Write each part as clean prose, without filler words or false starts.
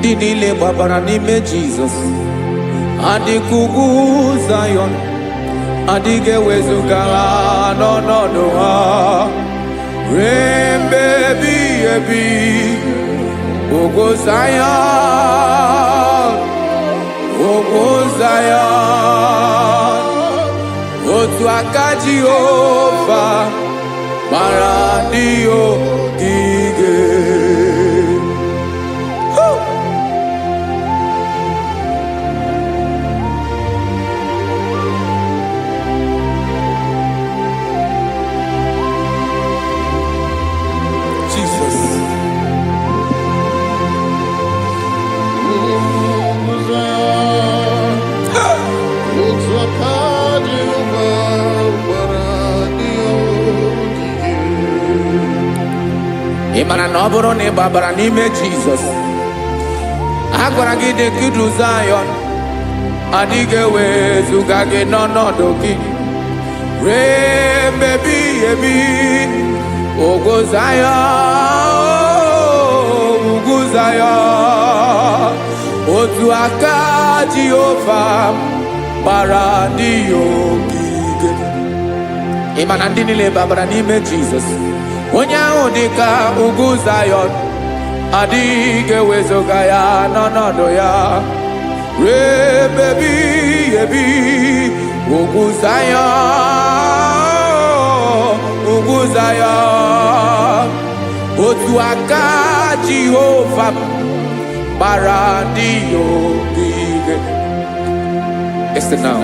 ndị niile gbabara n'ime Jizọs adịghị ugwu Zayọn, adịghị ewezuga ha n'ọnọdụ ha ruo mgbe ebighị ebi. Ugwu Zayọn, ugwu Zayọn, otu aka Jehova gbara ndị ogige. Ị mara na ọ bụrụ na ị gbabara n'ime Jizọs, a gwara gị dị ka Zayọn, adịghị ewezuga gị n'ọnọdụ gị ruo mgbe ebighị ebi. Ugwu Zayọn, ugwu Zayọn, otu aka Jehova gbara ndị ogige. Ị ma na ndị niile gbabara n'ime Jizọs, onye ahụ dị ka ugwu Zayọn, adịghị ewezuga ya n'ọnọdụ ya ruo mgbe ebighị ebi. Ugwu Zayọn, ugwu Zayọn, otu aka Jehova gbara ndị ogige. Listen now,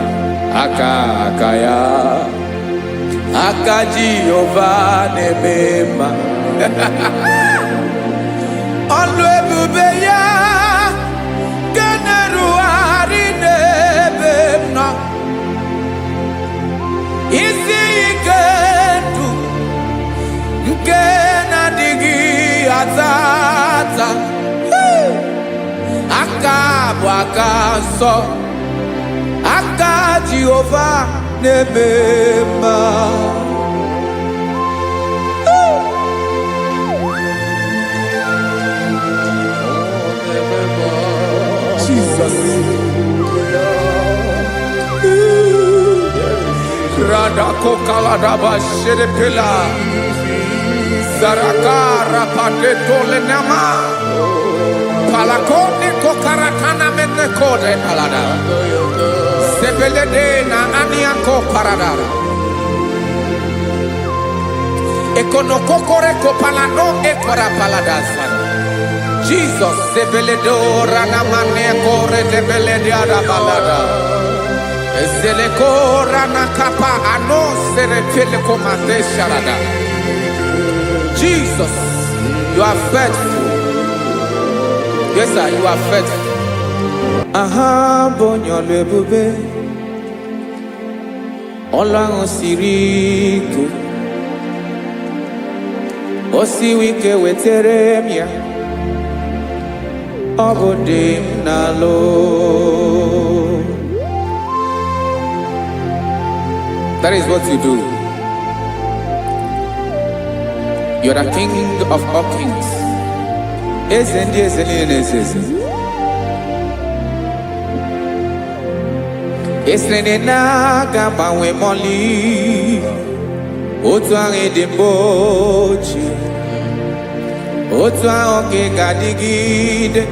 aka ya, aka Jehova na-eme mma. Ọlụ ebube ya ga na-erugharị n'ebe m nọ. Isi ike ndụ nke na-adịghị ata ata, aka bụ aka nsọ, aka Jehova na-eme mma. Jesus. Radako kaladaba sherepela zarakara patole nama palakone kokarakana mene kode palada sebelede na aniako paradara ekonokokore kopalano ekora paladasa. Jesus sebeledora na mane kore debelediada balada ezelekora na kapa ano serepele komande sharada. Jesus, you are faithful. Yes sir, you are faithful. Aha bonyo lebube Ọlọ́run siri ike o siwi ike wetere m ya. That is what you do. You are the King of all kings. Esrene na gabanwe moli otu ahụ dị mgbochi, otu ahụ ka ị ga-adịgide.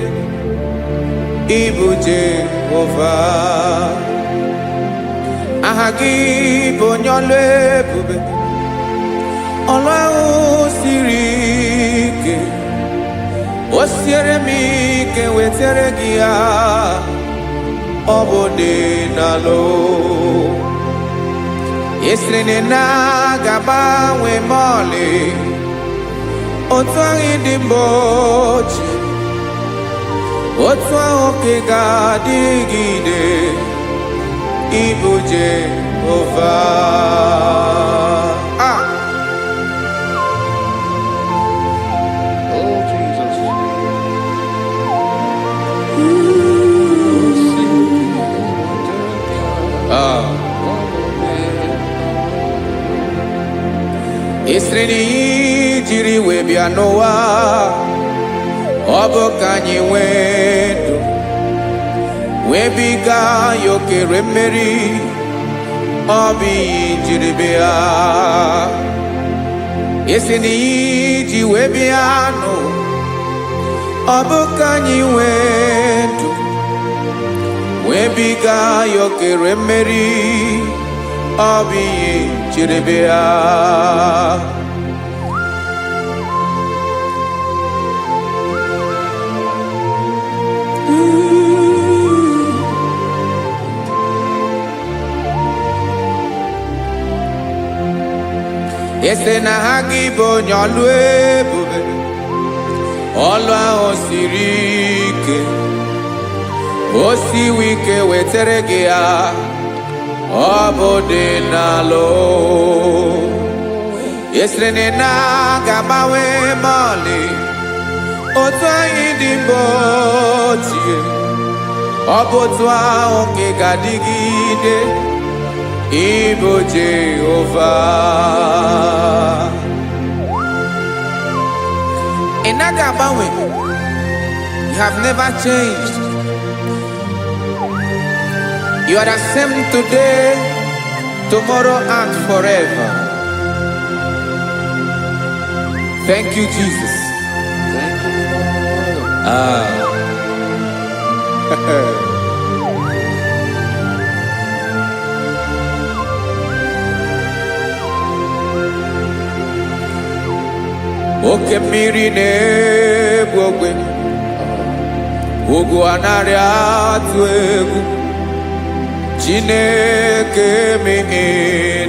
Ibu Jehova, aha gị bụ onye ọlụ ebube, ọlụ ahụ siri ike, o siere m ike wetere gị ya. Ọ bụ dị n'alụ esiri na ga-agbanwe ma ọlị, otu ahụ dị mgbochi, otu ahụ ka ị ga-adịgide. Ibu Jehova. Oh Jesus. Esreni jiri wee bịa n'ụwa Obo kanyi wendo webiga yokere mmeri obi jiribia esini ji webiano obo kanyi wendo webiga yokere mmeri obi jiribia. Ese na hagi bo nyolu ebube Olwa osirike Osi wike wetere gị ya Obode nalo Esrene na gabawe mali Otu anyị dị mbochie Obotu ahụ nke gadigide Ibo Jehovah Inagabawe, you have never changed. You are the same today, tomorrow and forever. Thank you, Jesus. Thank you, Lord. Oke mmiri na-egbu ogwe ugwu anarị atụ egwu Chineke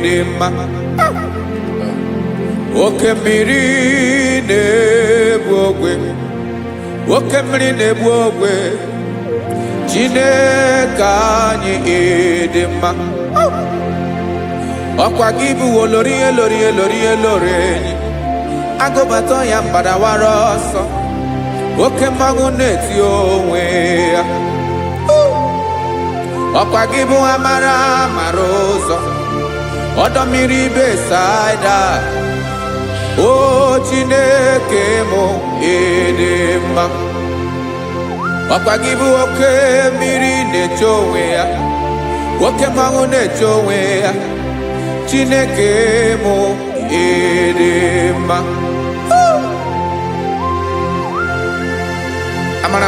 dị mma. Oke mmiri na-egbu ogwe oke mmiri na-egbu ogwe Chineke anyị dị mma. Ọkwa gị bụ olori enyi Agobato ya mbadawara ọsọ oke mmanwụ na-eti onwe ya ọkwa gị bụ amara ụzọ ọdọ mmiri Besaida o Chineke mụ dị mma. Ọkwa gị bụ oke mmiri na-eche onwe ya oke mmanwụ na-eche onwe ya Chineke mụ dị mma.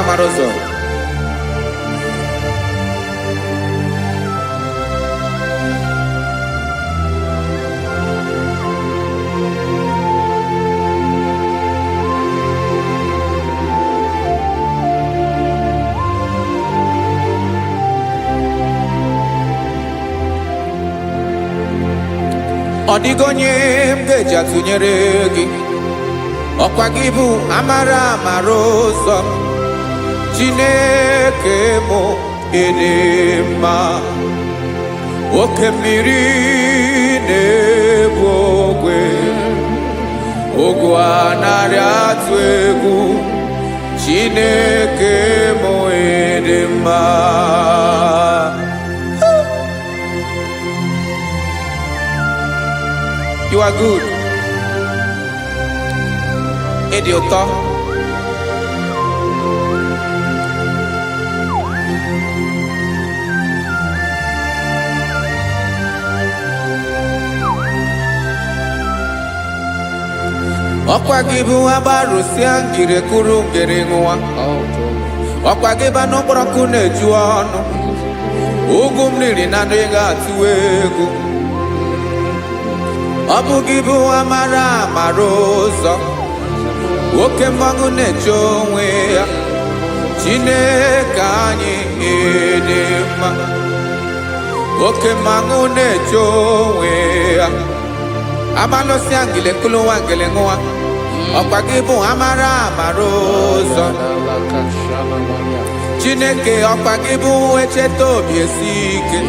Amara ụzọ ọ dịghị onye m ga-eji atụnyere gị ọkwa gị bụ amara ụzọ Chineke mụ dị mma. Oke mmiri na-egbu ogwe ogwu anarị atụ egwu Chineke mụ dị mma. You are good. Ịdị ụtọ. Ọkwa gị bụ agbarụsịa ngire kuru ngere nwa. Ọkwa gị bụ n'ụkpọrọkụ na-eju ọnụ. Ugwu mmiri na ndị ga-atụ egwu. Ọ bụ gị bụ amara ụzọ oke mmanwụ na-eche onwe ya Chineke anyị dị mma. Oke mmanwụ na-eche onwe ya abalụsị angele kulu wangele nwa. Ọkwa gị bụ amara ụzọ Chineke. Ọkwa gị bụ echeta obi esi ike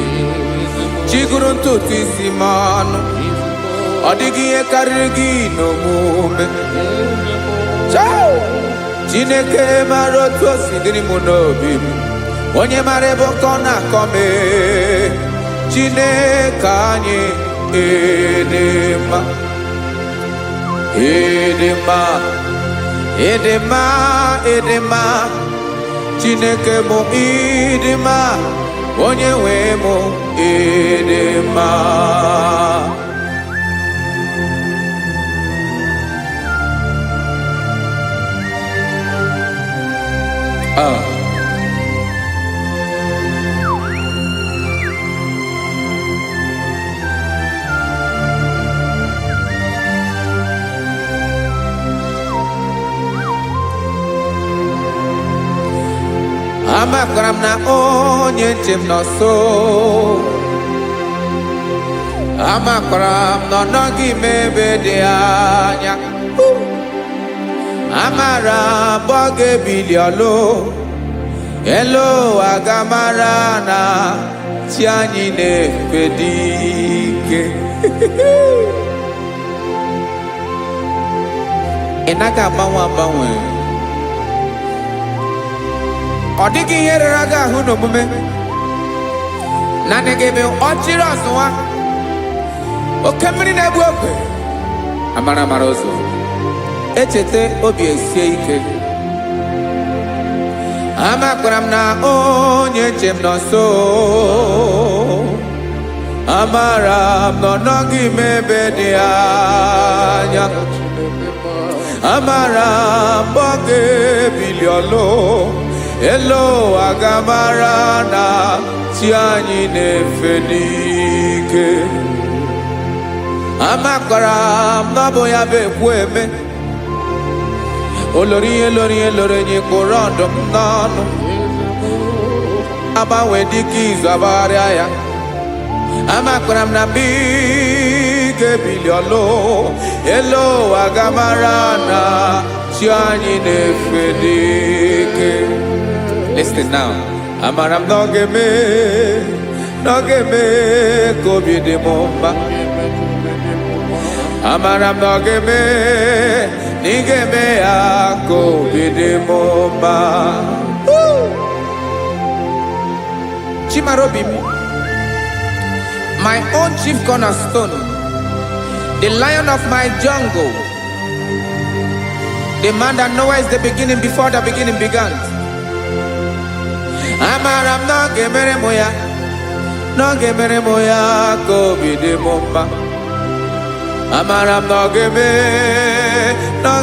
chiguru ntutu isi m ọnụ. Ọ dịghị ihe karịrị gị n'omume Chineke mara otu o si dịrị m n'obi m onye mara ebe ọkọ na-akọ m Chineke anyị dị mma dị mma Edema, edema, Chineke mo idema, onye nwe mo edema. Amakaram na onye nchem n'ọsọ, amakaram na ọ nọghị m ebe dị anya, amara bụ ọ ga-ebili ọlụ, elu agamara na chi anyị na-efe dị ike. Ị naghị agbanwe agbanwe, ọ dịghị ihe rere gị ahụ n'omume, naanị gị bụ ọchịrị ọzụwa, oke mmiri na-egbu ogwe, amara amara ụzọ, echeta obi esie ike. Amakwara m na onye nche m nọ nso, amara m na ọ nọghị m ebe dị anya, amara m ọ ga-ebili ọlụ, elu agamara na chi anyị na-efe n'ike. Amakwara m na ọ bụ ya bụ ekwu eme, olori ihe lori ihe lori enyi kwụrụ ọdụm n'ọnụ, agbanwe dịka izu agbagharịa ya. Amakwara m na mgbe ị ga-ebili ọlụ, elu agamara na chi anyị na-efe n'ike. Listen now. Amara m na ọ ga-eme ka obi dị m mma. Amara m na ọ ga-eme na ị ga-eme ya ka obi dị m mma. Chimarobi m, my own chief cornerstone, the lion of my jungle, the man that knows the beginning before the beginning began. Amara m na ọ ga-emere m ya, na ọ ga-emere m ya ka obi dị m mma. Amara m na ọ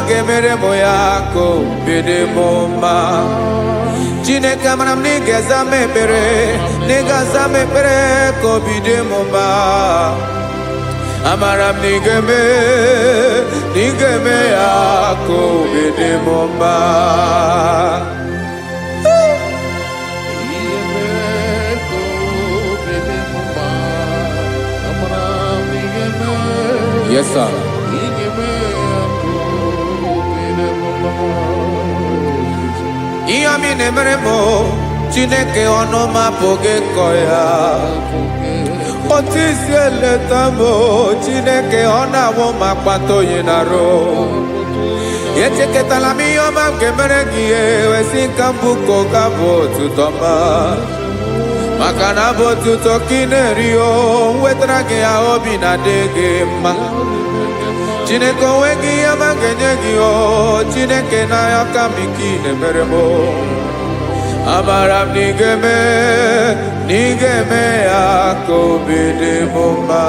ga-emere m ya ka obi dị m mma. Chineke, amara m na ị ga-aza m ekpere, na ị ga-aza m ekpere ka obi dị m mma. Amara m na ị ga-eme ya ka obi dị m mma. Yes, sir. Ihe ọmị na-emere m, Chineke ọnụ m apụghị ịkọ ya. Otu isi eleta m, Chineke ọ na-awụ m akpata oyi n'arụ. Echeketala m ihe ọma m ga-emere gị, wesị ka m bụkọ ga-abụ otuto ọma. Maka na abụ otuto ka ị na-eri, wetara gị ya obi na-adị gị mma. Chineke onwe gị ihe ọma ga-enye gị, Chineke n'anya ka m ike na-emere m. Amara m na ị ga-eme ya ka obi dị m mma.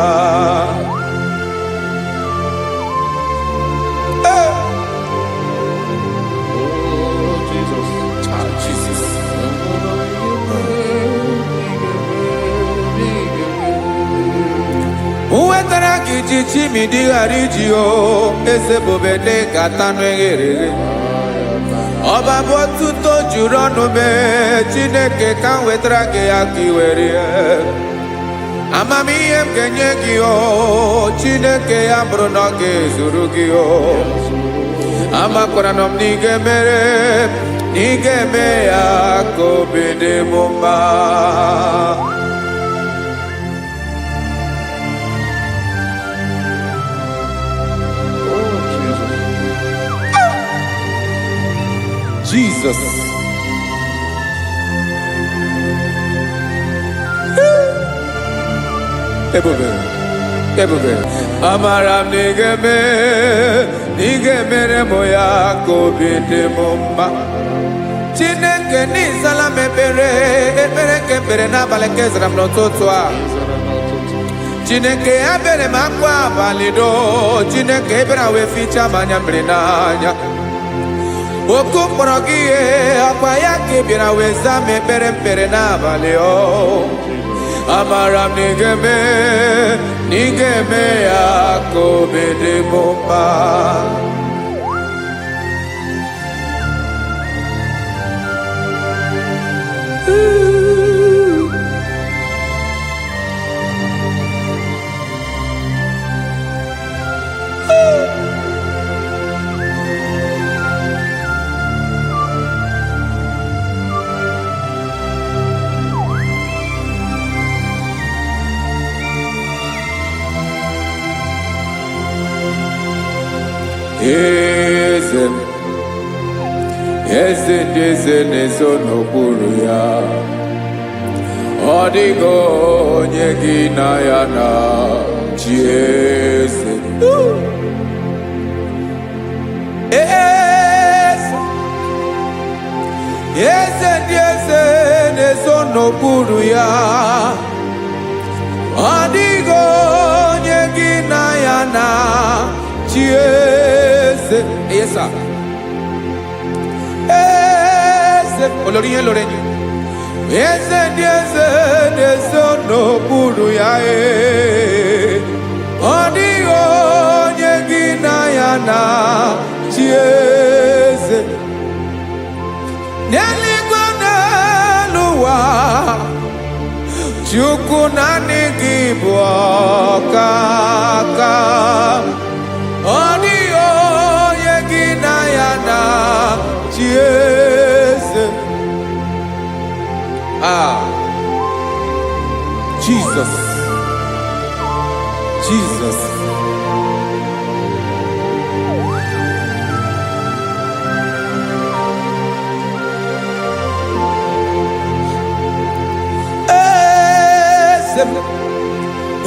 Wetara gị ji chimidi ghara iji eze bobede ka tanụ eghere eghe. Ọba bụ otuto juru ọnụ mee, Chineke ka m wetara gị ya ka i were. Amamihe m ga-enye gị, Chineke ya bụrụ na ọ ga-ezuru gị. Amakwara na m na ị ga-eme ya ka obi dị m mma. Jesus. Ebube. ebube amara m n'ige mere mụ ya ka obi dị m mma. Chineke n'ịzala m ekpere nke ekpere n'abalị nke zara m n'ụtụtụ a. Chineke ya bere m akwa abalị do. Chineke ebere wee fichaa m anya mmiri n'anya. Oku mkpọrọ gị ihe akwa ya ka ị bịara wee zaa m ekpere mkpere n'abalị o. Amara m n'ige-eme ya ka obi dị m mma. Eze na-eso n'okpuru ya. Ọ dịghị onye gị na ya na chi eze. Eze na-eso n'okpuru ya. Ọ dịghị onye gị na ya na chi eze. Yes, sir. Olori ihe lore nyi. Eze na-eso n'okpuru ya. Ọ dịghị onye gị na ya na chi eze. N'eluigwe n'elu ụwa, Chukwu naanị gị bụ ọkaka. Ọ dịghị onye gị na ya na chi eze. Jesus.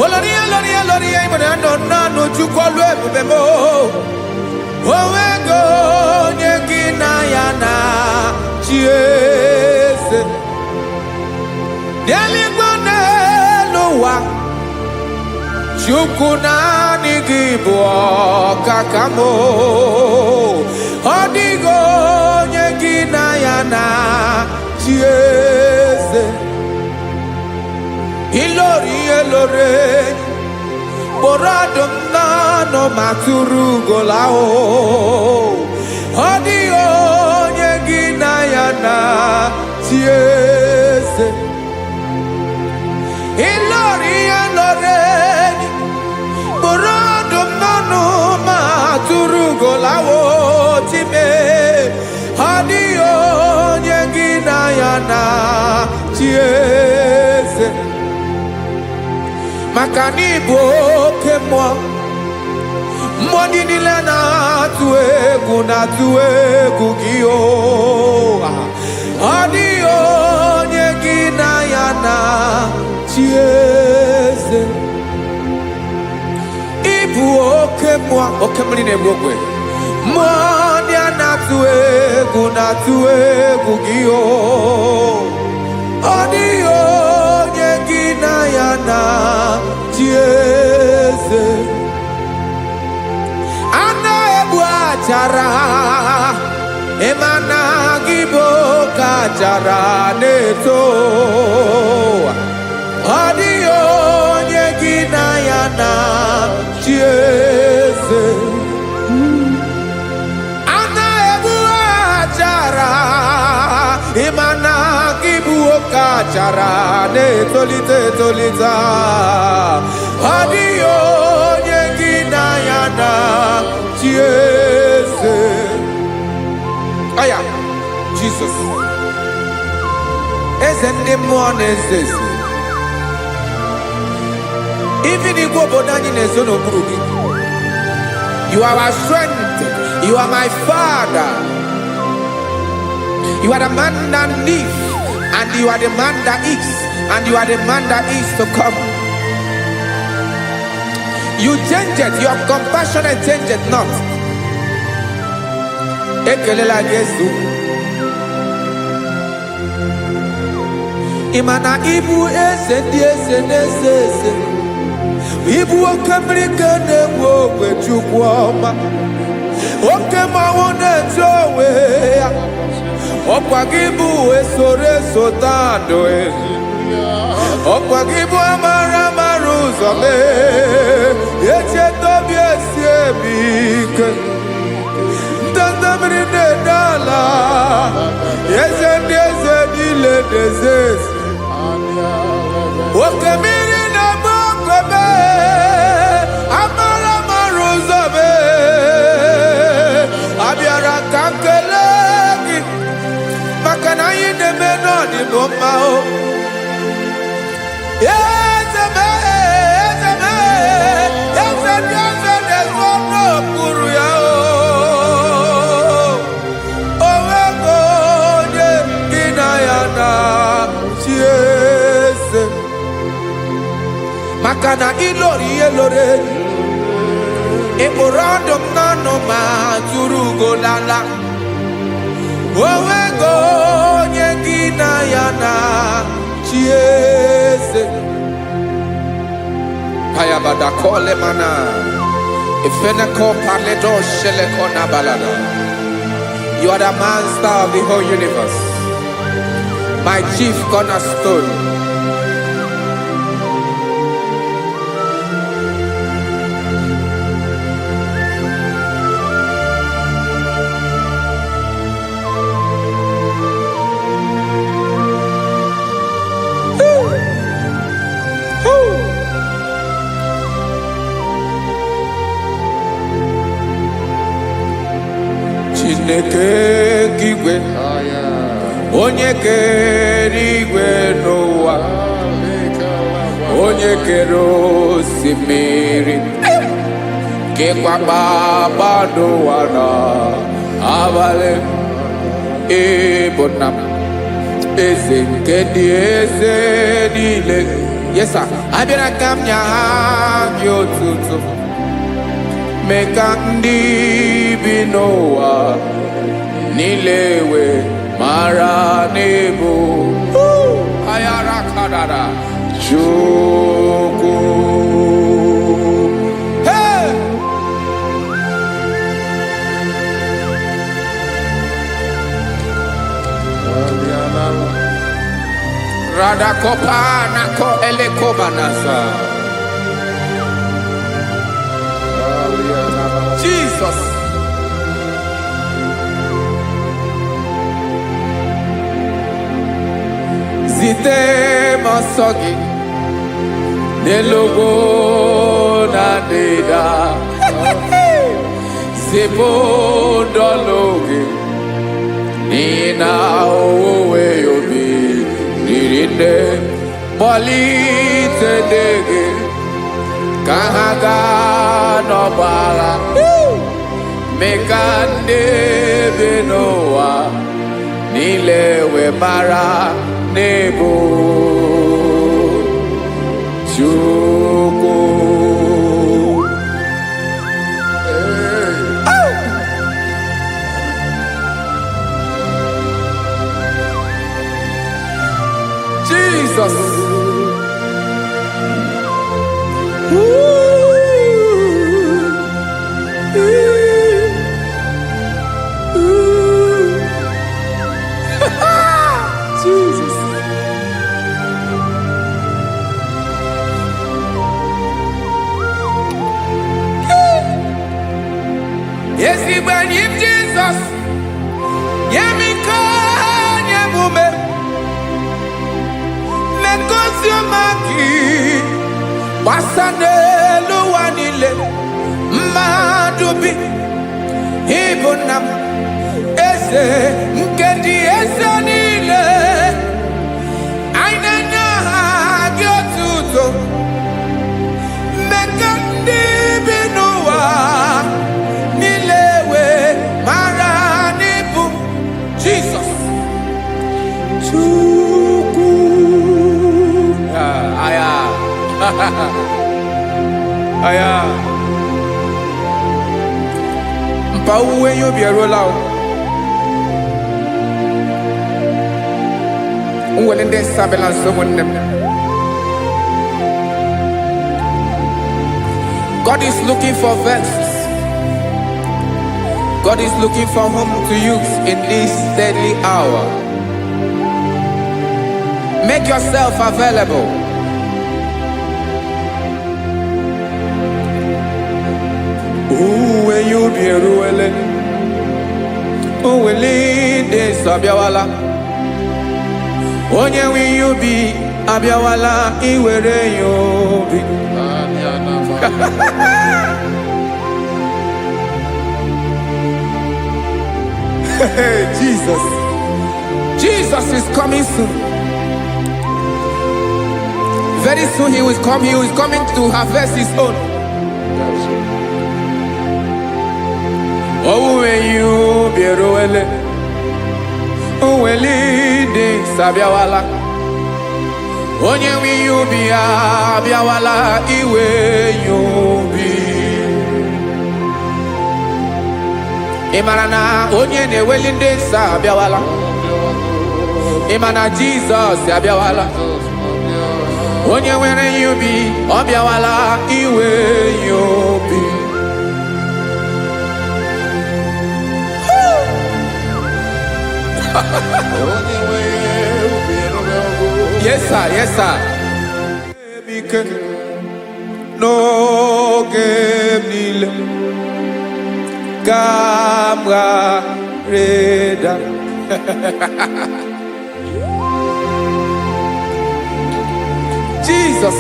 Olori ibone no chukolu ebube mo. Owego onye gị na ya na chi eze. N'eluigwe n'elu ụwa, Chukwu naanị gị bụ ọkaka m. Ọ dịghị onye gị na ya na chi eze. Ilori kpọrọ ọdụm n'ọnụ ma tụrụ ugola o. Ọ dịghị onye gị na ya na chi eze. Ilori kpọrọ ọdụm n'ọnụ ma tụrụ ugola o. Time ọ dịghị onye gị na ya na chi eze. Maka n'ịbụ oke mmụọ, mmụọ ndị niile na-atụ egwu gị o. Ọ dịghị onye gị na ya na chi eze. Ịbụ oke mmụọ, oke mmiri na-egbu ogwe. Mmụọ ndị a na-atụ egwu gị o. Ọ dịghị onye gị na ya na chi eze. A na-egbu achara, ịmana gị bụ ka achara na-eto. Ọ dịghị onye gị na ya na chi eze. A na-egbu achara, ịmana gị bụ ka achara na-etolite. Ọ dịghị onye gị na ya na chi eze. Aya, Jesus. Eze ndị mmụọ na-eze eze. Even igwe obodo anyị na-ezo n'okpuru gị. You are our strength. You are my Father. You are the man that lives, and you are the man that is, and you are the man that is to come. You change it. Your compassion and change it not. Ekelela Yesu. Imana ibu ese di ese nese ese. Ibu okamrika newo kwechukwoma. Okema wone jowe. Okwagibu esore sotando e. Okwagibu amara maruzome. Eche tobi esiebike. Ndandamri nedala. Yeze dile dezes. Okemiri na mokwebe. Amara maruzome. Abiara kankelegi. Makana yine menoni bomao. Makana ilori elore eporandom nano ma turugo lala owego nyegina yana chiese ayabada kole mana ifeneko parledo shelekona balada. You are the master of the whole universe, my chief cornerstone. Chineke kigwe onye kere igwe n'ụwa, onye kere osimiri, kekwa kpakpando ụwa n'abalị, ịbụ nna m, eze nke ndị eze niile. Yes sir, abịara ka m nye gị otuto, mee ka ndị bi n'ụwa niile wee mara n'ebu ayara kadara Chukwu. Hey! Radakopa nako elekobanasa. Jesus. Zite masogi nelogo na deda zipo dologi nina owe yobi nirinde molite dege kahaga no bara mekande benoa nilewe mara nebo Chukwu. Jesus. Jesus. Yes, he when him Jesus. Yemiko nyemume. Mekosiomaki. Wasane luwanile. Madubi. Ibunam. Ese nkendi ese nile. Ainanya gyotuto. Mekandi binuwa. Nilewe maranibu. Jesus. Chukwu. Aya. aya mpa uwe yo bierola unwelende sabela someone. God is looking for vessels. God is looking for whom to use in this deadly hour. Make yourself available. When you be ruele, uwele de sabiawala. Onye when you be abiawala, iwere you be. Jesus is coming soon. Very soon he will come. He is coming to harvest his own. Oh, when you be roele, oh, when leading sabiawala. Onye wi you be abiawala, iwe you be. Imarana onye ne welinde sabiawala. Imana Jesus abiawala. Onye were you be abiawala, iwe you be. Yes, sir. Yes, sir. No game nile Kamra Reda. Jesus.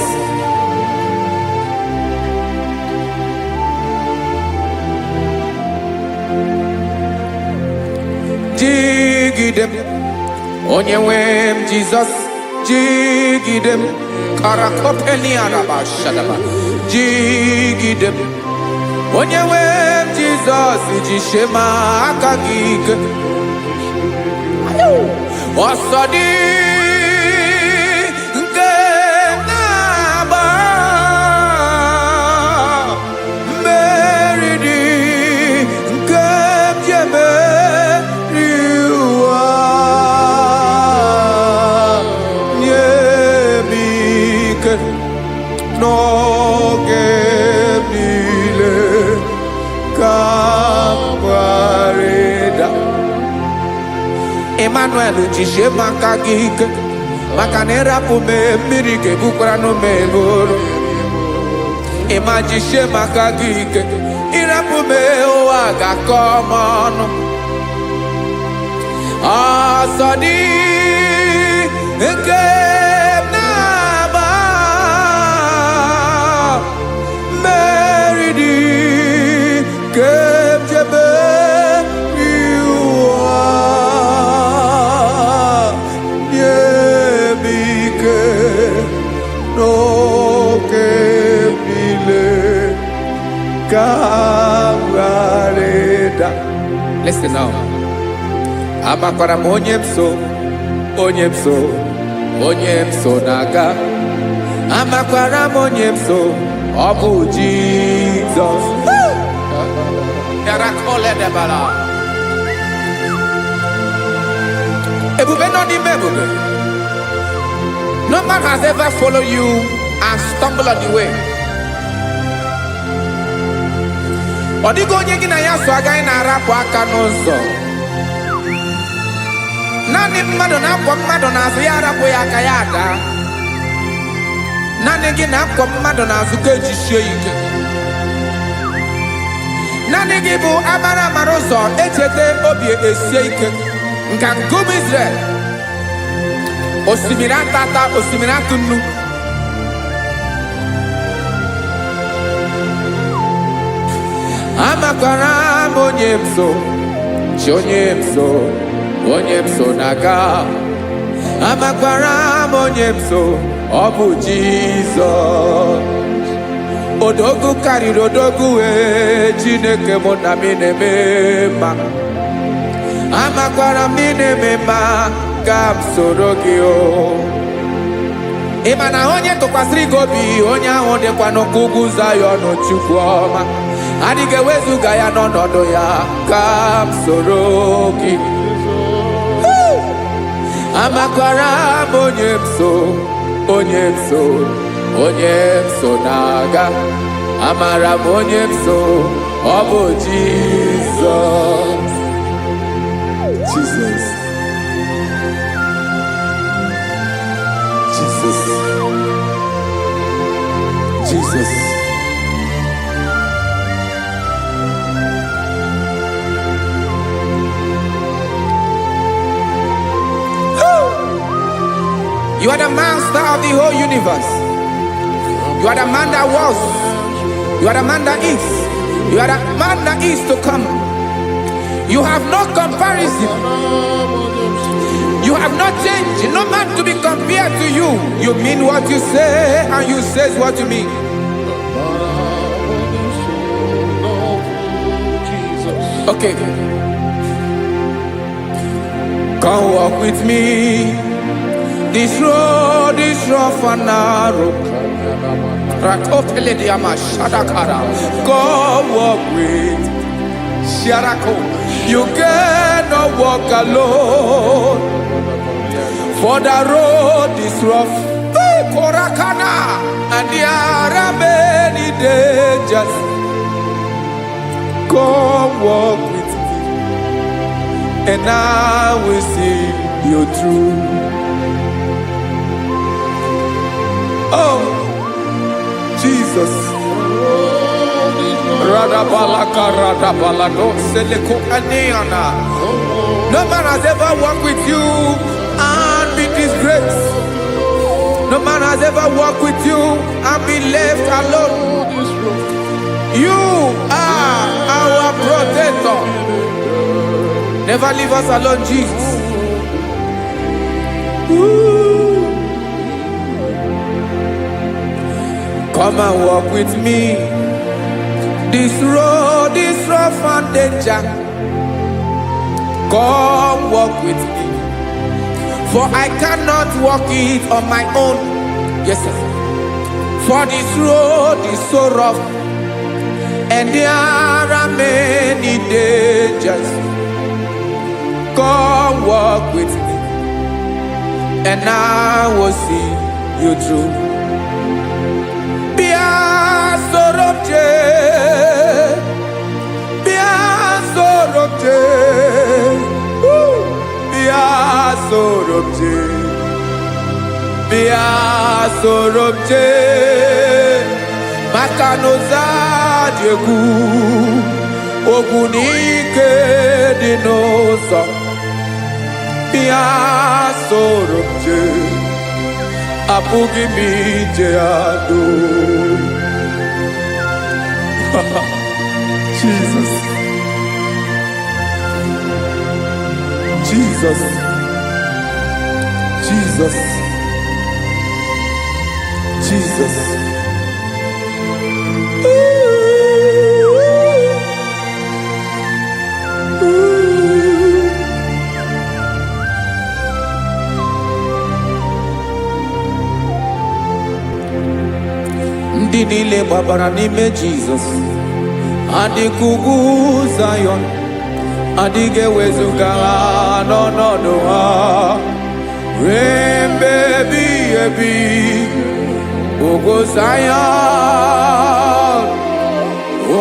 Jigidem Onyewem Jesus. Jigidem Karakopeni Araba Shadaba. Jigidem Onyewem Jesus. Jishema Akagig Osadi Genaba Meridi Gemjeme no gebile kapareda Emmanuel jishe makagike makanera pume mirike bukrano meboro Ema jishe makagike irapume oaga komono asadi eke Listen now. Amakwara onyemso naga. Amakwara onyemso obu Jesus. Yarakole debala. Ebube no di mebube. No man has ever followed you and stumbled on the way. Odigo onye gị na ya so agaghị na-arapụ aka n'ụzọ. Naanị mmadụ na-akwọ mmadụ n'azụ ya arapụ ya aka ya ada. Naanị gị na-akwọ mmadụ n'azụ ka ejisie ike. Naanị gị bụ amara ụzọ echete obi esie ike. Nka nkume Israel. Osimiri atata, osimiri atụ nnu. Amakwara onyemso naga. Amakwara onyemso obu Jesus. Odogu karịrị odogu Chineke mụ na mi na-eme mma. Amakwara m na-eme mma ka m soro gị o. Imana onye tụkwasịrị gị obi, onye ahụ dịkwa n'ugwu Zayọn Chukwu ọma. Adịghị ewezuga ya n'ọnọdụ ya, ka m soro gị. Amakwara m onye m so, onye m so, onye m so na-aga. Amara m onye m so, ọ bụ Jizọs. Jesus. Jesus. Jesus. You are the master of the whole universe. You are the man that was. You are the man that is. You are the man that is to come. You have no comparison. You have not changed. No man to be compared to you. You mean what you say, and you say what you mean. Okay. Come walk with me. This road is rough and narrow. Come walk with Sharako. You cannot walk alone. For the road is rough. Korakana. And there are many dangers. Come walk with me, and I will see you through. Oh, Jesus. No man has ever walked with you and be disgraced. No man has ever walked with you and be left alone. You are our protector. Never leave us alone, Jesus. Ooh. Come and walk with me. This road is rough and danger. Come walk with me. For I cannot walk it on my own. Yes, sir. For this road is so rough, and there are many dangers. Come walk with me, and I will see you through. Sorobje Makanoza Diegu Ogunike Dinosa Bia Sorobje Apugi Mijeado. Jesus. Jesus. Jesus. Jesus. Ndị niile gbabara n'ime Jesus, adịkugwu Zayọn, adịghị ewezuga ha n'ọnọdụ ha ruo mgbe ebighị ebi. Ogo Zion,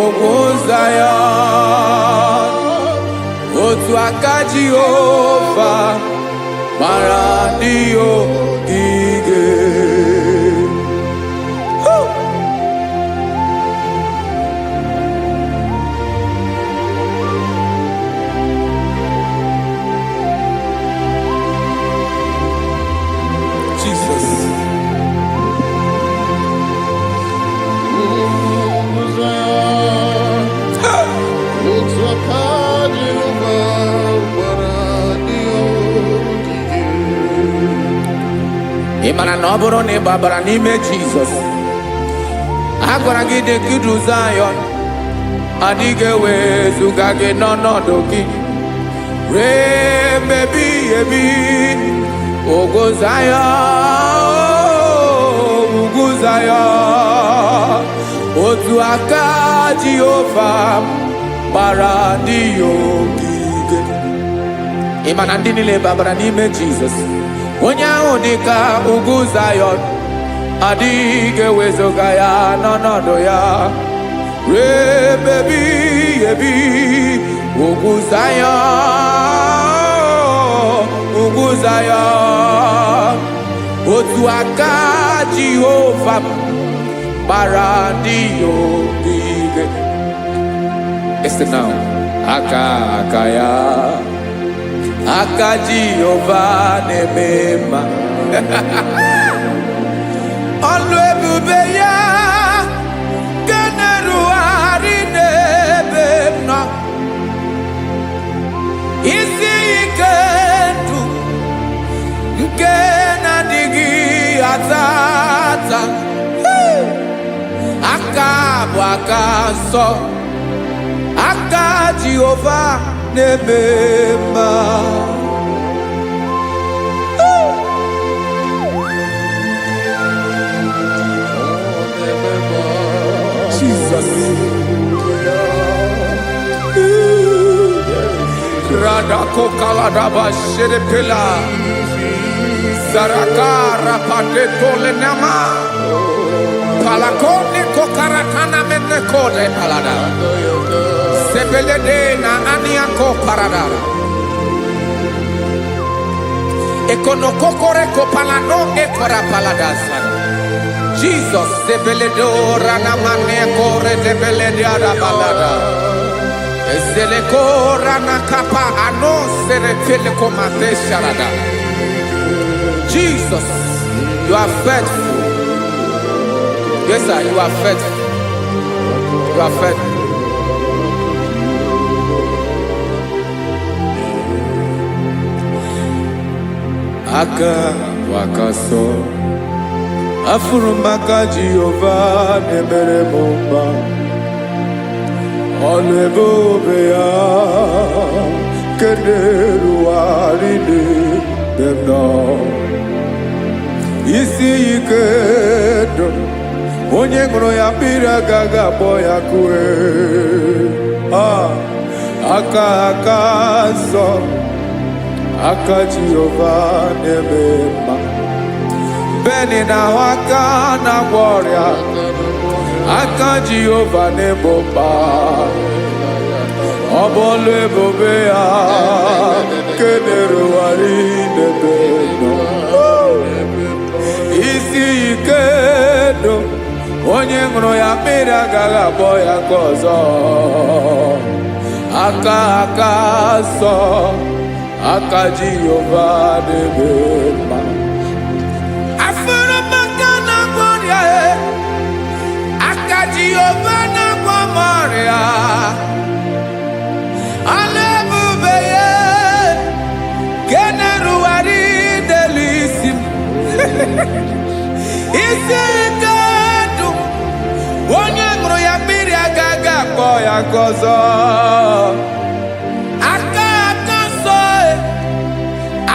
Ogo Zion, otu aka Jehova mara ndị ogige. Jesus. Imana na ọ bụrụ na ị gbabara n'ime Jizọs, a gwara gị dị kudu Zayọn, adịghị ewezuga gị n'ọnọdụ gị ruo mgbe ebighị ebi. Ogo Zayọn, Zion. Otu aka Jehova bara ndị ogige. Ịma na ndị niile babara n'ime Jizọs. Onye ahụ dịka ugwu Zion, adịghị ewezuga ya n'ọnọdụ ya. Rebebi ebi ugwu Zion, ugwu Zion. Otu aka Jehova bara ndị ogige. Listen now. Aka ya, aka Jehova na-eme mma. Ọlụ ebube ya ga-erugharị n'ebe m nọ. Isi ike ndụ nke na-adịghị ata ata. Aka bụ aka nsọ, aka Jehova na-eme mma. Jesus. Radako kaladaba sherepela. Zarakara patole nama. Palakone kokaratana mene kode palada. Sebelede na aniako paradara. Ekonokokore kopalano ekora paladasa. Jesus, sebeledora na mane kore debelediara balada. Ezelekora na kapa ano serefele komate sharada. Jesus, you are faithful. Yes, sir, you are faithful. You are faithful. Aka wakaso. Afuru maka Jehova na-emere m mma. Ọlụ ebube ya nke na-erugharị n'ebe m nọ. Isi ike ndụ onye ṅụrụ ya mmiri agaghị akpọ ya kue. Aka nsọ, aka Jehova na-eme mma. Beni na aka na-agwọ ọrịa, aka Jehova na-egbo mkpa. Ọ bụ ọlụ ebube ya nke na-erugharị n'ebe nọ. Isi ike ndụ onye ṅụrụ ya mmiri agaghị akpọ ya nke ọzọ. Aka nsọ, aka Jehova na-eme mma. Jehova na-agwọ m ọrịa. Ọlụ ebube ya nke na-erugharị n'elu isi m. Isi ike ndụ onye ṅụrụ ya mmiri agaghị akpọ ya nke ọzọ. Aka nsọ,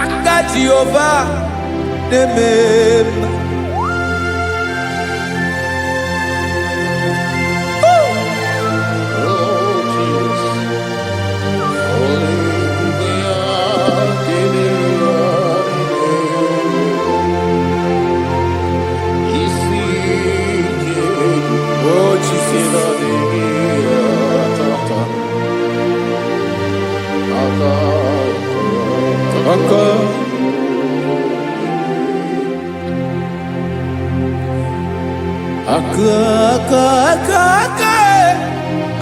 aka Jehova na-eme mma.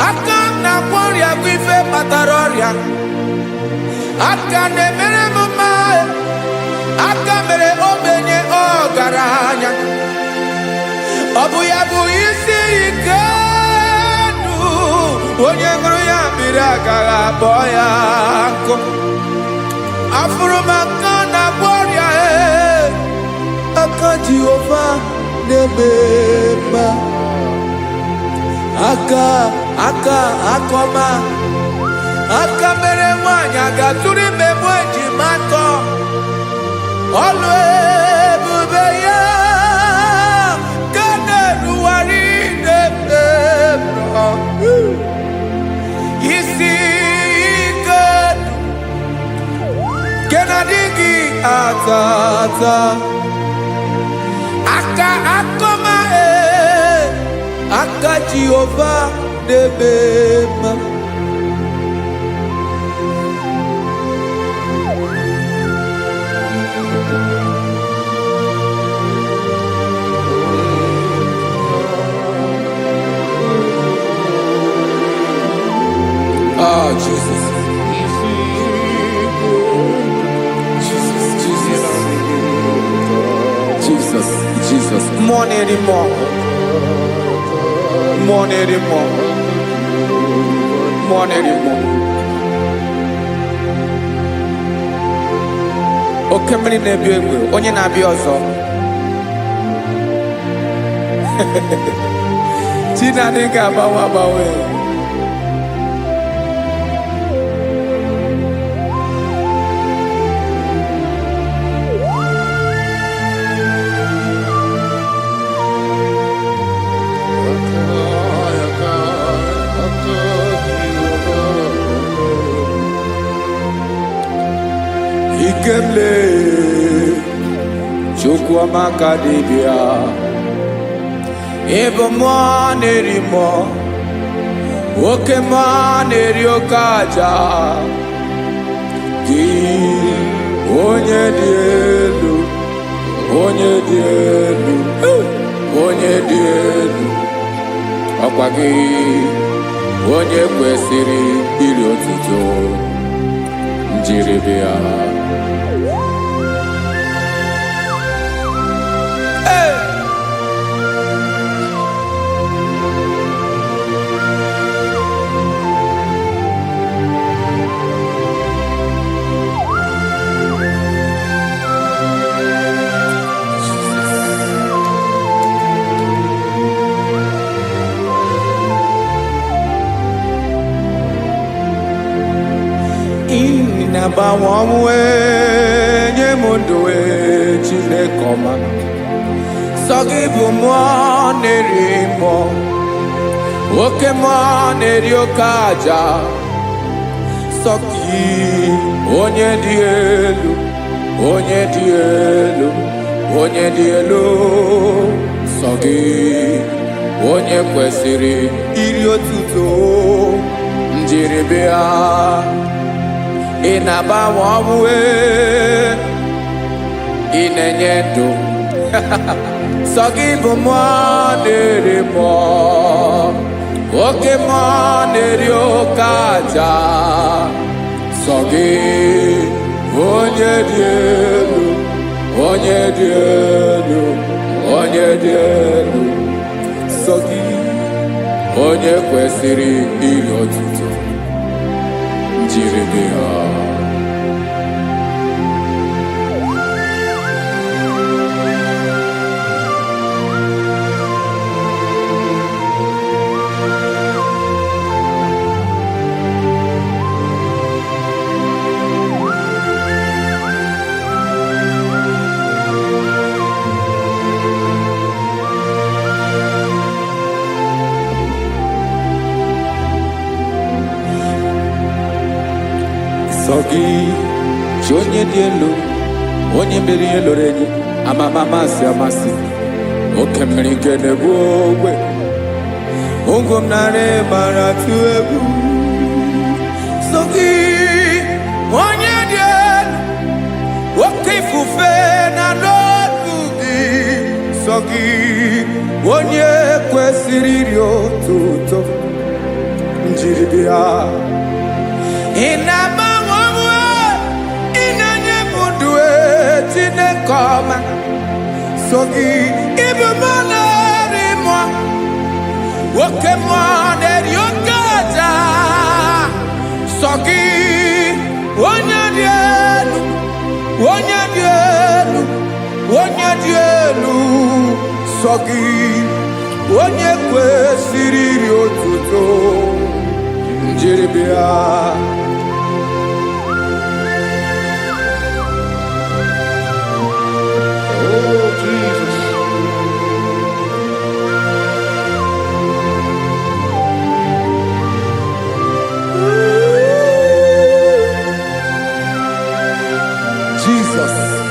Aka na-agwọ ọrịa bụ ife kpatara ọrịa. Aka na-emere m mma. Aka mere ogbenye ọgaranya. Ọ bụ ya bụ isi ike ndụ onye ṅụrụ ya mmiri agaghị akpọ ya nkụ. Afụrụ m aka na-agwọ ọrịa. Aka Jehova na-eme mma. Aka akọma. Aka mere nwanyị agatụrụ ime mụ ejima atọ. Ọlụ ebube ya nke atata aka akoma aka Jehovah debema Jesus. Jesus. More anymore. Okay, many nebi onye na bi ozo. Tina dinga bawe. Ikemle chukwa makadibia ebo mwanerimo oke mwaneriokaja ki onye dielu ọkwa gị onye kwesịrị iri otuto njiribia. Nabawamwe nyemunduwe chinekoma sogibu mwanerimo oke mwaneriokaja soki onye dielu sogi onye kwesịrị iri otuto njiribia. Inabawawe inenyedo sogibu mwanerimo oke mwaneriokaja sogi onye dielu sogi onye kwesịrị iri otuto njiribia. Sogi onye dielu onye mmeri eloro enyi amamamasi oke mmiri nke na-egbu ogwe ungwu m nara mara tụ egwu. Sogi onye dielu oke ifufe na n'otu gị sogi onye kwesịrị iri otuto njiribia. Tinekoma sogi ibu mwanerimo oke mwaneriokaja sogi onye dielu sogi onye kwesịrị iri otuto njiribia. Jesus.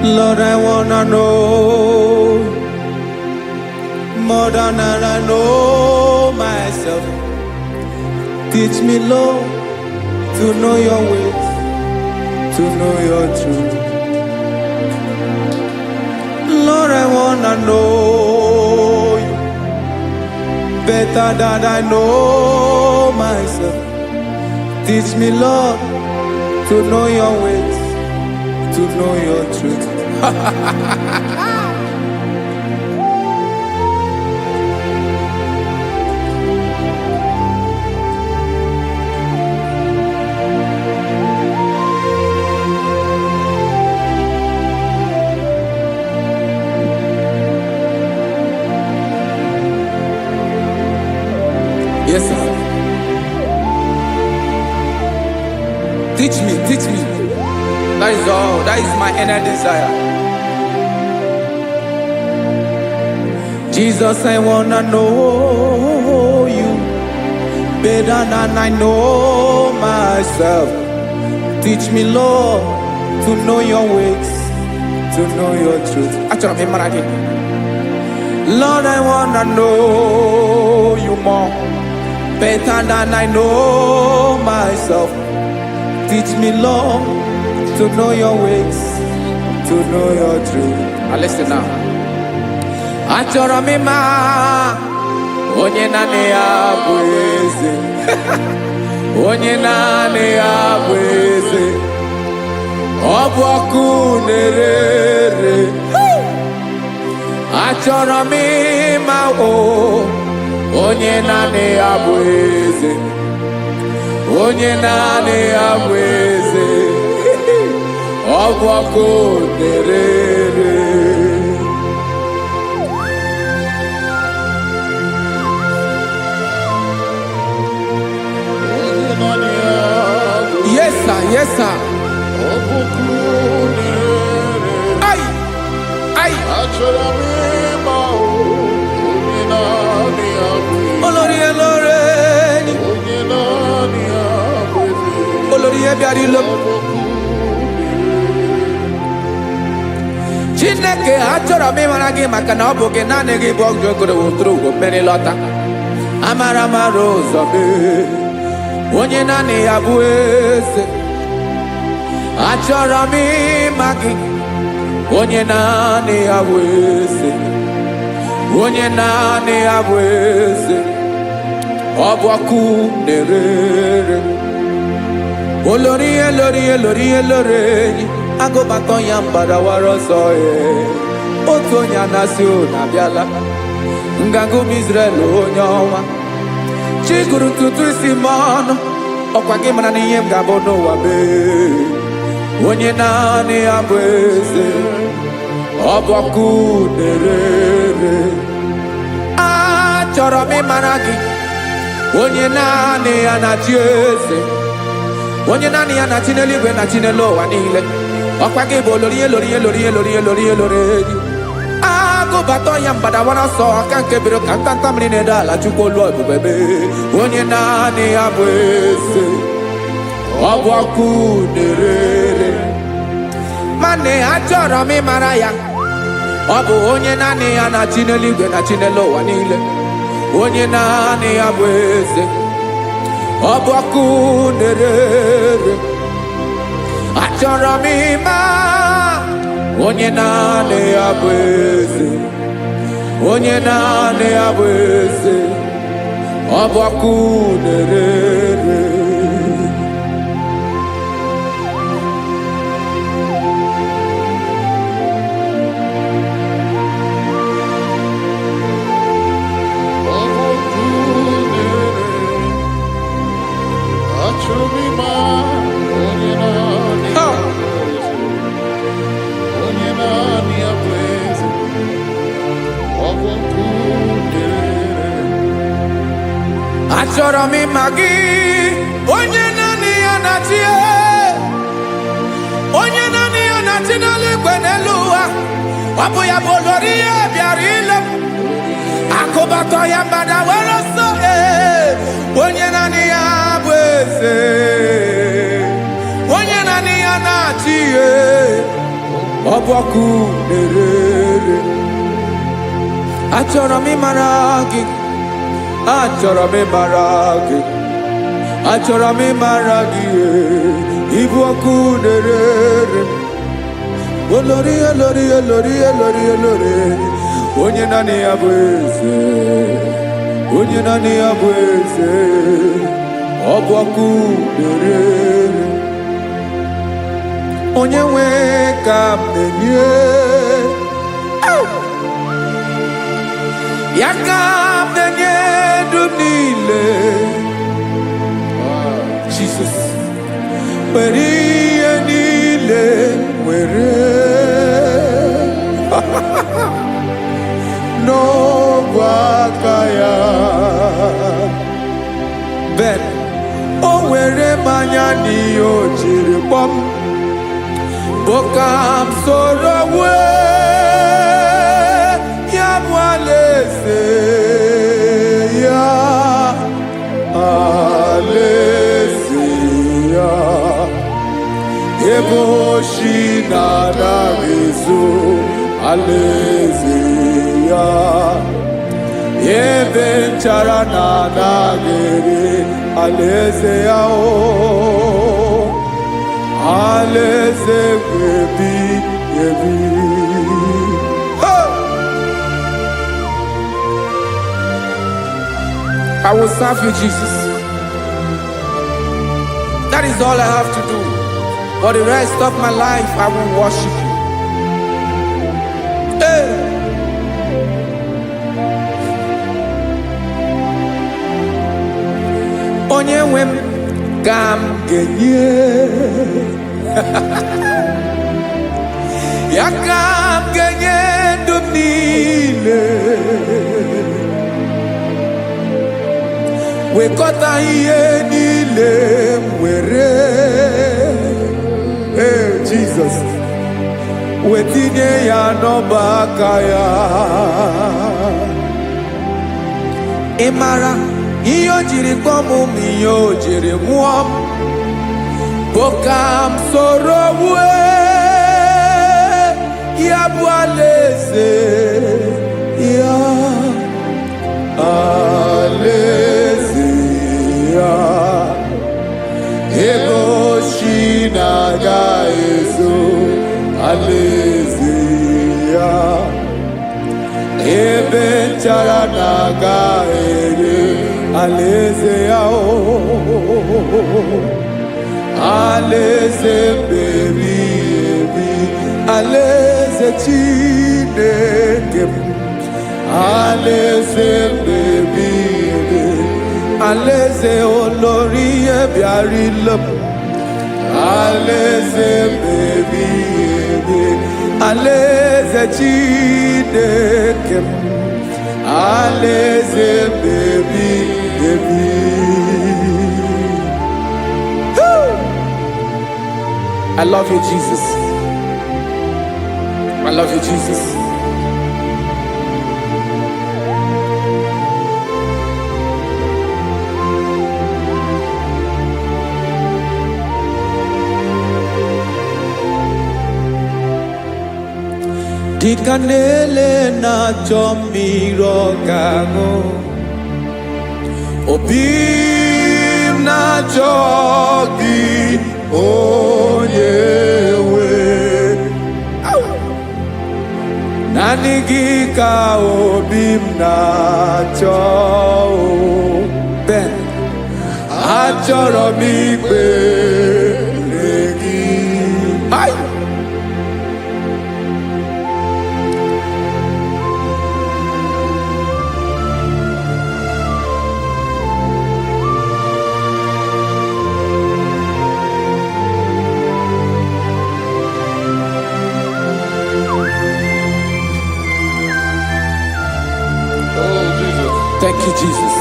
Lord, I wanna know more than I know myself. Teach me, Lord, to know your ways, to know your truth. Lord, I wanna know you better than I know myself. Teach me, Lord, to know your ways, to know your truth. Yes, sir. Teach me, teach me. That is all. That is my inner desire. Jesus, I wanna know you better than I know myself. Teach me, Lord, to know your ways, to know your truth. Lord, I wanna know you more better than I know myself. Teach me, Lord, to know your ways, to know your truth. Now listen now. Achọrọ m ịma onye naanị ya bụ eze. Onye naanị ya bụ eze. Ọ bụ ọkụ na-ere. Achọrọ m ịma onye naanị ya bụ eze. Onye naanị ya bụ eze. Ọ bụ ọkụ na-ere. Yes, sir. Yes, sir. Ay, ay. Olórí elóore. Olórí ebiari lo. Chineke achọrọ m ịmara gị maka na ọ bụ gị naanị gị bụ ọgụ ogoro woturu ugwo mmeri lọta. Amara mara ụzọ mee. Onye naanị ya bụ eze. Achọrọ m ịma gị. Onye naanị ya bụ eze. Onye naanị ya bụ eze. Ọ bụ ọkụ na-ere. Olórí elórí elórí elóore. Agụbatọ ya mgbadawara ọsọ ya. Otu onye anasị unu abịala. Nganga ụmụ Izrel onye ọnwa. Chiguru tutu isi m ọnụ. Ọkwa gị mara na ihe m ga-abụ n'ụwa mee. Onye naanị ya bụ eze. Ọ bụ ọkụ na-ere. Achọrọ m ịmara gị. Onye naanị ya na-achị eze. Onye naanị ya na-achị n'eluigwe na-achị n'elu ụwa niile. Ọkwa gị bụ olórí elórí elórí elórí elórí elóore. Agụbatọ ya mgbadawara ọsọ aka nke biri ka ntanta mmiri na-edo ala Chukwu olu ebube mee. Onye naanị ya bụ eze. Ọ bụ ọkụ na-ere. Mane achọrọ m ịmara ya. Ọ bụ onye naanị ya na-achị n'eluigwe na-achị n'elu ụwa niile. Onye naanị ya bụ eze. Ọ bụ ọkụ na-ere. Achọrọ m ịma onye naanị ya bụ eze. Onye naanị ya bụ eze. Ọ bụ ọkụ na-ere. Achọrọ m ịma gị. Onye naanị ya na-achị. Onye naanị ya na-achị n'eluigwe n'elu ụwa. Ọ bụ ya bụ olórí ya bịara ile m. Akụbatọ ya mgbadawara ọsọ. Onye naanị ya bụ eze. Onye naanị ya na-achị. Ọ ọbọkụ na-erere. Achọrọ m ịmara gị, achọrọ m ịmara gị, achọrọ m ịmara gị, ịbụ ọkụ na-erere. Olori olori olori olori olori, onye naanị ya bụ eze, onye naanị ya bụ eze, ọbọkụ na-erere. Onye nwe ka m na-enye, ya ka m na-enye ndụ niile. Jesus, were ihe niile were n'ọbụ aka ya. Ben, o were mmanya n'ihe o jiri kpọm, bokam soro wee ya bụ alaeze ya, alaeze ya. Ebe oshi na-anaghị ezo, alaeze ya. Ebe nchara na-anaghị ere, alaeze ya o. Alaeze ebi ebi. I will serve you, Jesus. That is all I have to do. For the rest of my life, I will worship you. Hey. Onye nwe m ka m ga-enye, ya ka m ga-enye ndụ m niile. Wekọta ihe niile m were, Jesus, wetinye ya n'ọba aka ya. Ị mara ihe o jiri kpọọ m, ihe o jiri mụọ m, bokam soro wee ya bụ alaeze ya, alaeze ya. Ebe oshi na-aga ezo, alaeze ya. Ebe nchara na-aga ere, alaeze ya o. Alaeze ebi ebi, alaeze Chineke m. Alaeze ebi ebi, alaeze olori ebiarịla m. Alaeze ebi ebi, alaeze Chineke m. Alaeze ebi ebi. I love you, Jesus. I love you, Jesus. Dịka na-ele na-achọ mmiri ọgaṅụ, obi m na-achọ gị, onye nwe. Naanị gị ka obi m na-achọ. Ben, achọrọ m ikpere gị. Thank you, Jesus.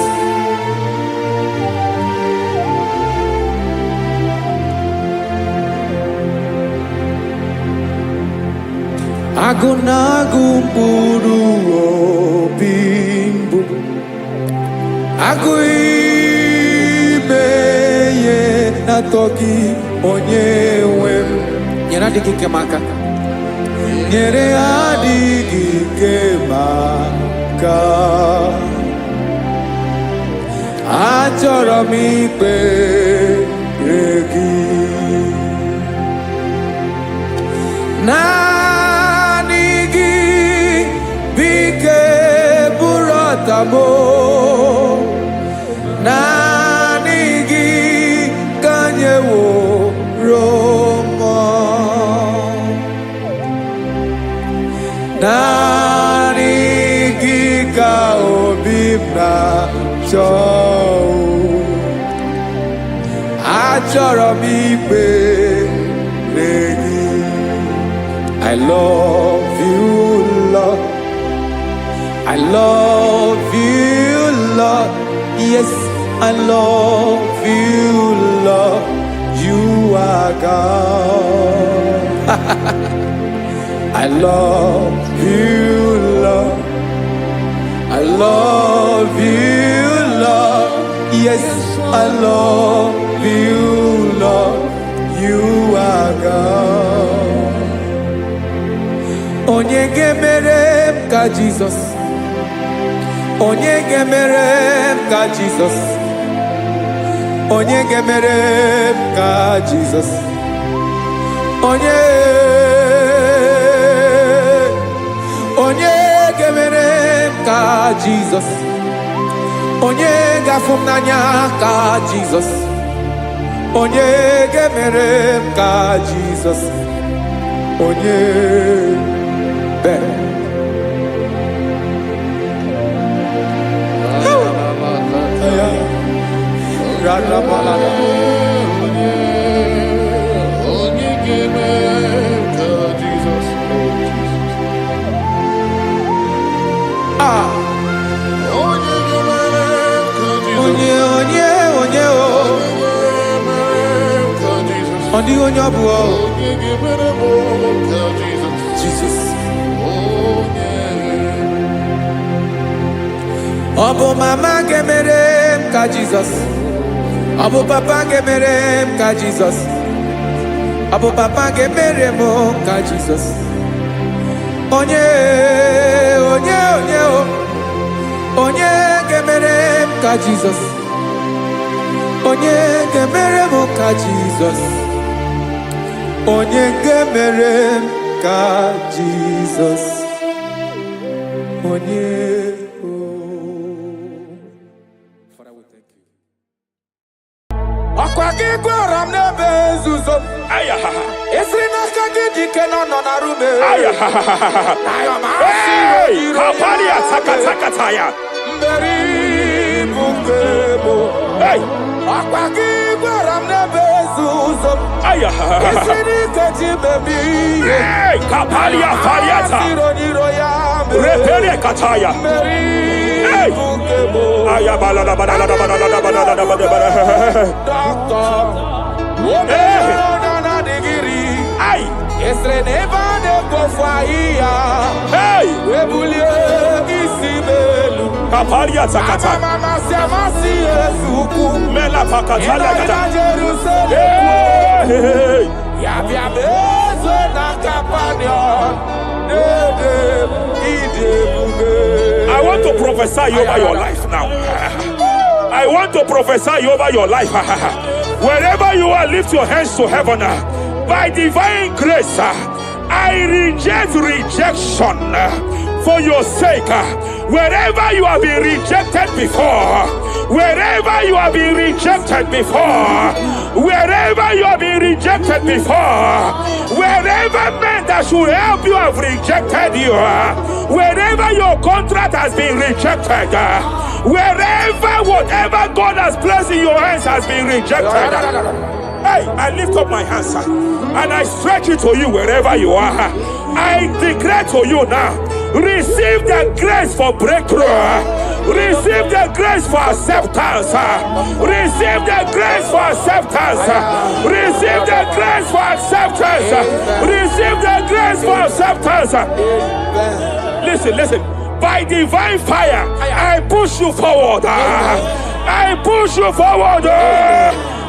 Agụ na-agụ mkpụrụ obi mbụ, agụ ime ihe na-atọ gị, onye nwe m. Nyere adịghị ike m aka. nyere adịghị ike maka achọrọ m ikpere gị naanị gị bike bụrụ ọtamo naanị gị ka nyeworo m naanị gị ka obi m na-achọ achọrọ m ikpere gị I love you, Lord. I love you, Lord. Yes, I love you, Lord. You are God. I love you, Lord. I love you, Lord. Yes, I love you, Lord. You are God. Onye gemere ka Jesus. Onye gemere ka Jesus. Onye gemere ka Jesus. Onye gemere ka Jesus. Onye gafum n'anya ka Jesus. Onye gemere ka Jesus. Onye Jesus. Obo mama gemere ka Jesus. Obo papa gemere ka Jesus. Obo papa gemere mo ka Jesus. Onye gemere ka Jesus. Onye gemere mo ka Jesus. Onye gemere ka Jesus. Onye Father, we thank you. Akwagi gwaram nebe zuzo. Ayahaha. Esrina kagi dike no na rume. Ayahaha. Hey, kapali atakataya. Mberi bungebo. Hey, akwagi gwaram nebe zuzo. Ayahaha. Esrina kagi baby. Hey, kapali afariata. Repere kataya. Hey! Ayabala la bala la bala la bala la bala. Doctor. Hey! Ay! Esre neva de kofaya. Hey! Webulie isibelu. Kapalia zakata. Mama siamasi esuku. Mela pakatala kata. Hey! Yabia bezo na kapanion. I want to prophesy over your life now. I want to prophesy over your life. Wherever you are, lift your hands to heaven. By divine grace, I reject rejection for your sake. Wherever you have been rejected before, wherever you have been rejected before, wherever you have been rejected before, wherever men that should help you have rejected you, wherever your contract has been rejected, wherever whatever God has placed in your hands has been rejected. Hey, I lift up my hands and I stretch it to you wherever you are. I declare to you now, receive the grace for breakthrough. Receive the grace for acceptance. Receive the grace for acceptance. Receive the grace for acceptance. Receive the grace for acceptance. Listen. By divine fire, I push you forward. I push you forward.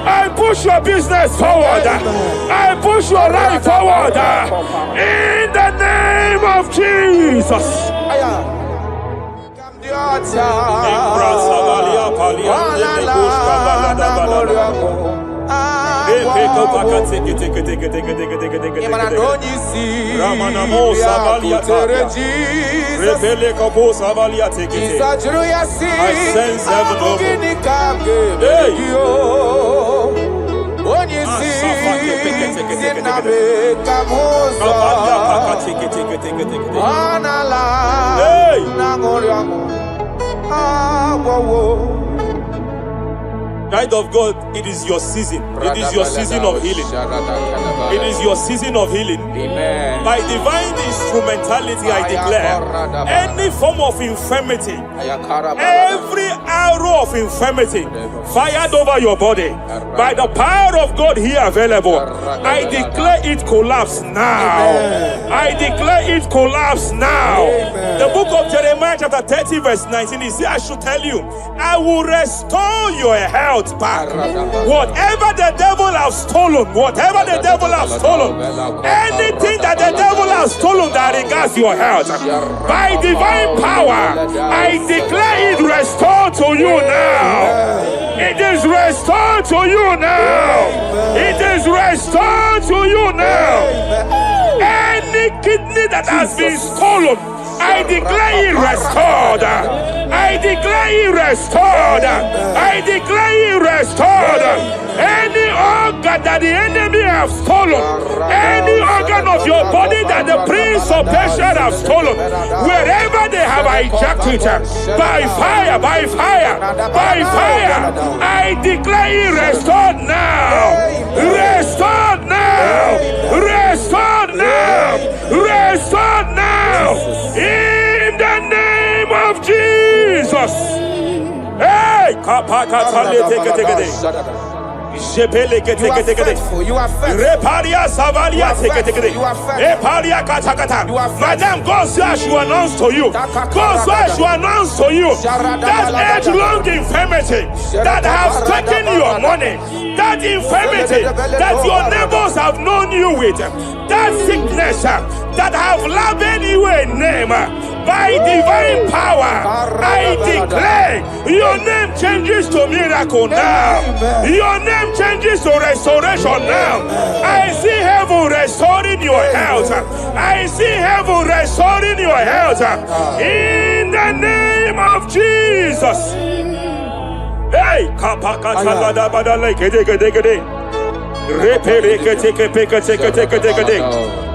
I push your business forward. I push your life forward. In the name name of Jesus. I sense heaven open. Child of God, it is your season. It is your season of healing. It is your season of healing. Amen. By divine instrumentality, I declare any form of infirmity, every arrow of infirmity fired over your body, by the power of God here available, I declare it collapse now. I declare it collapse now. The book of Jeremiah chapter 30 verse 19 is here. I should tell you, I will restore your health back. Whatever the devil has stolen, whatever the devil has stolen, anything that the devil has stolen that regards your health, by divine power, I declare it restored to you now. It is restored to you now. It is restored to you now. Any kidney that has been stolen, I declare it restored. I declare it restored. I declare it restored. Any organ that the enemy have stolen, any organ of your body that the prince of Persia have stolen, wherever they have hijacked it, by fire, by fire, by fire, I declare it restored now. Restored now. Restored now. Restored now. In the name of Jesus. Hey, you are faithful. You are faithful. Madam, God says I should announce to you. God says I should announce to you that age-long infirmity that has taken your money, that infirmity that your neighbors have known you with, that sickness that have labeled you a name. By divine power, I declare your name changes to miracle now. Your name changes to restoration now. I see heaven restoring your health. I see heaven restoring your health. In the name of Jesus. Hey,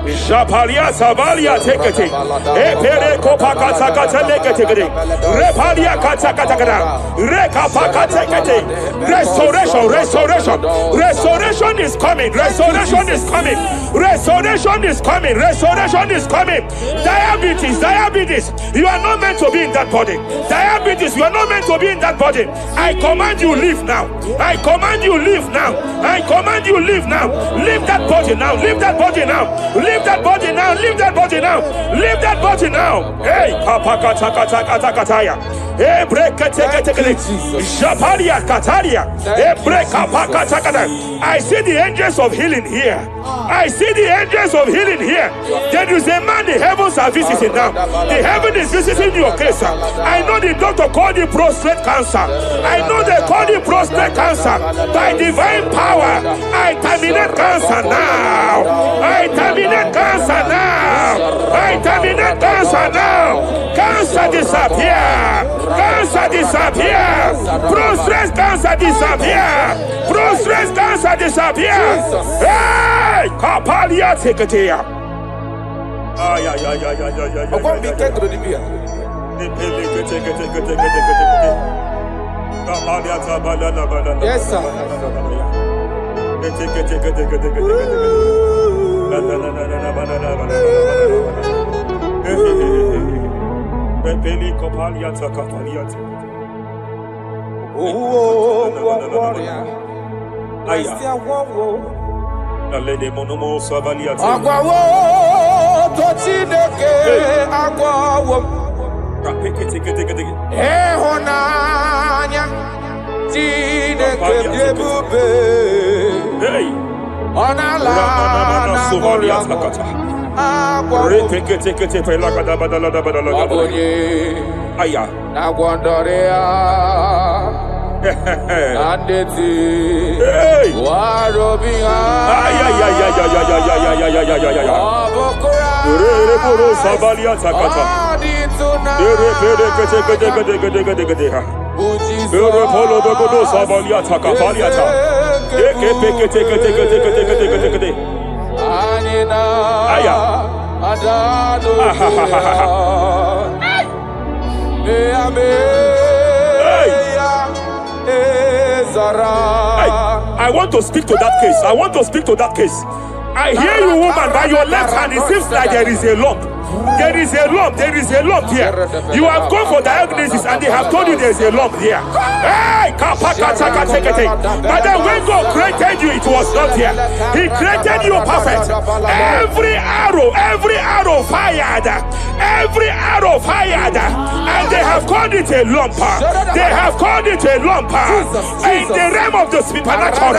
Japalia Savalia Tekete, Epere Kopaka Tekete, Repalia Katakata, Rekapaka Tekete, restoration, restoration, restoration is coming, restoration is coming, restoration is coming, restoration is coming. Diabetes, diabetes, you are not meant to be in that body. Diabetes, you are not meant to be in that body. I command you leave now. I command you leave now. I command you leave now. Leave that body now. Leave that body now. Leave that body now. Leave that body now. Leave that body now. Hey, kapakatakataya. Hey, break Japalia Kataria. Hey, break kapakatakata. I see the angels of healing here. I see the angels of healing here. There is a man the heavens are visiting now. The heaven is visiting your case. I know the doctor called it prostate cancer. I know they call it prostate cancer. By divine power, I terminate cancer now. I terminate cancer now. I terminate cancer now. Cancer disappear. Cancer disappear. Prostate cancer disappear. Prostate cancer disappear. Hey, Kapalia Teketea. Yes, sir. Aya. Hey. I want to speak to that case. I want to speak to that case. I hear you, woman, by your left hand. It seems like there is a lump. There is a lump. There is a lump here. You have gone for diagnosis and they have told you there is a lump here. Hey, but then when God created you, it was not here. He created you perfect. Every arrow fired. Every arrow fired. And they have called it a lump. They have called it a lump. In the realm of the supernatural,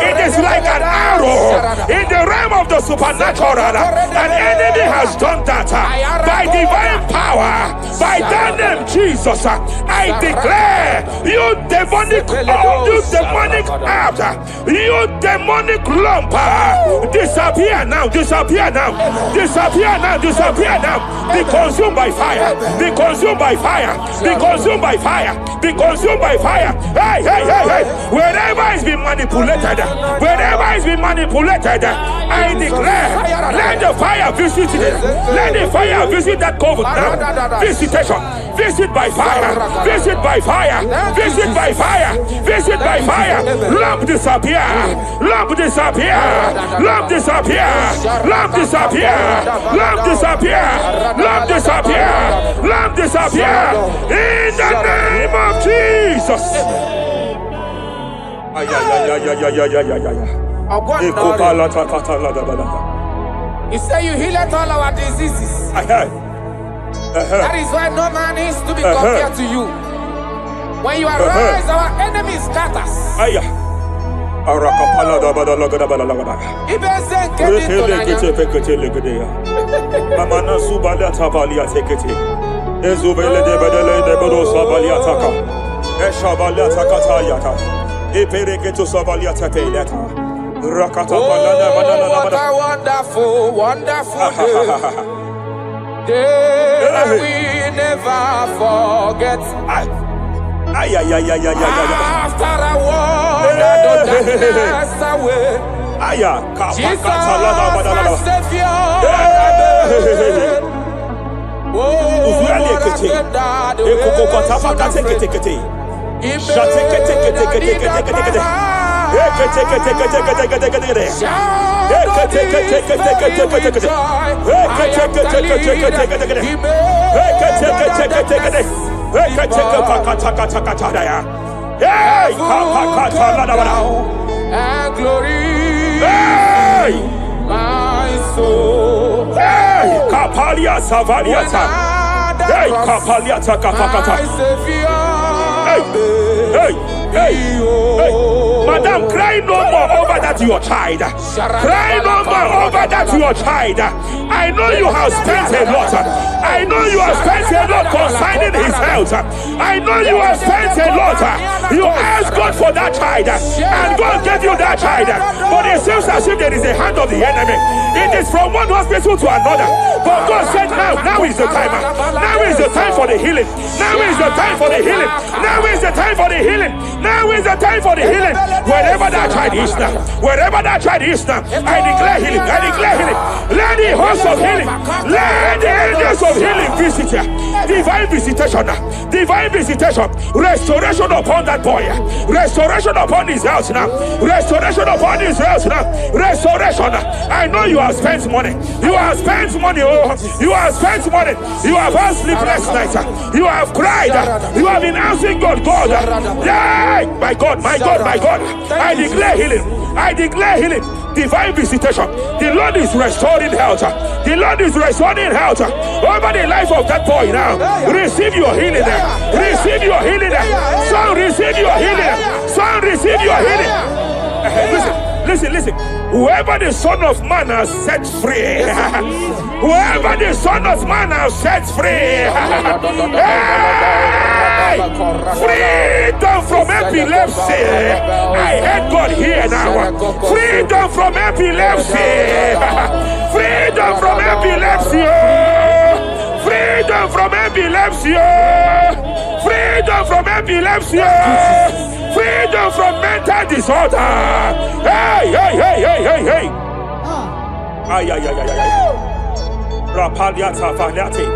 it is like an arrow. In the realm of the supernatural, an enemy has done that. By divine power, by that name Jesus, I declare you demonic lump, disappear now, disappear now, disappear now, disappear now. Be consumed by fire, be consumed by fire, be consumed by fire, be consumed by fire. Hey, hey, hey, hey. Wherever it's been manipulated, wherever it's been manipulated, I declare, let the fire visit it. Let the fire visit that covenant now. Visitation, visit by fire, visit by fire, visit by fire, visit by fire. Lamp disappear, lamp disappear, lamp disappear, lamp disappear, lamp disappear, lamp disappear, lamp disappear. In the name of Jesus. He said you heal all our diseases. That is why no man is to be compared to you. When you arise, our enemies scatters. Oh, what a wonderful, wonderful day. Day that we never forget. After a war, the darkness away. Jesus, our Savior. Oh, what a and glory, my soul. Kapalia Savaliata. Kapaliata Kapakata. Hey, Madam, cry no more over that your child. Cry no more over that your child. I know you have spent a lot. I know you have spent a lot concerning his health. I know you have spent a lot. You asked God for that child, and God gave you that child. But it seems as if there is a hand of the enemy. It is from one hospital to another. But God said, now is the time. Now is the time for the healing. Now is the time for the healing. Now is the time for the healing. Now is the time for the healing. Wherever that child is now, wherever that child is now, I declare healing. I declare healing. Let the host of healing, let the angels of healing visit you. Divine visitation, divine visitation, restoration upon that boy, restoration upon his house now, restoration upon his house now, restoration. I know you have spent money. You have spent money. Oh, you have spent money. You have had sleepless nights. You have cried. You have been asking God, yeah, my God, my God, my God. I declare healing. I declare healing. Divine visitation. The Lord is restoring health. The Lord is restoring health over the life of that boy now. Receive your healing. Receive your healing. Son, receive your healing. Son, receive your healing. Listen. listen. Whoever the Son of Man has set free, whoever the Son of Man has set free, hey, freedom from epilepsy. I heard God here now. Freedom from epilepsy. Freedom from epilepsy. Freedom from epilepsy. Freedom from epilepsy. Freedom from mental disorder. Hey. Ay. Rapaliata faniati.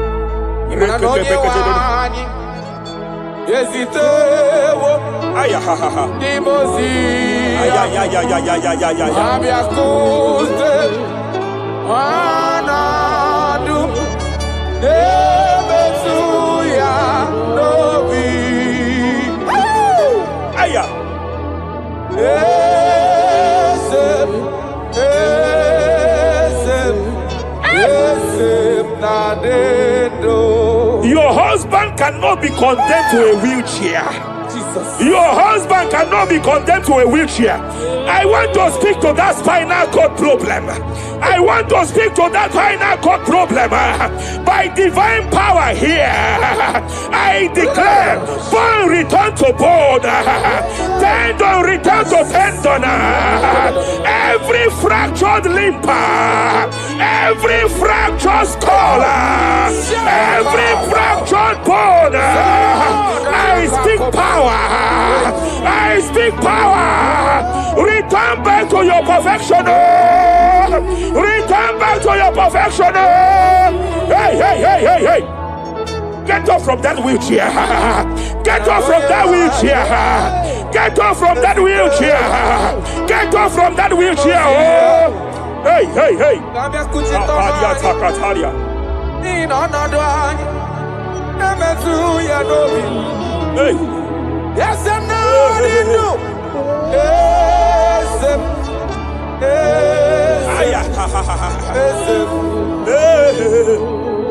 Your husband cannot be condemned to a wheelchair. Jesus. Your husband cannot be condemned to a wheelchair. I want to speak to that spinal cord problem. I want to speak to that spinal cord problem. By divine power here, I declare bone return to bone, tendon return to tendon, every fractured limb, every fractured skull, every fractured bone. I speak power. I speak power. Return back to your perfection. Return back to your perfection. Hey. Get off from that wheelchair. Get off from that wheelchair. Get off from that wheelchair. Get off from that wheelchair. Oh. Hey. Hey. Yes, and now you know.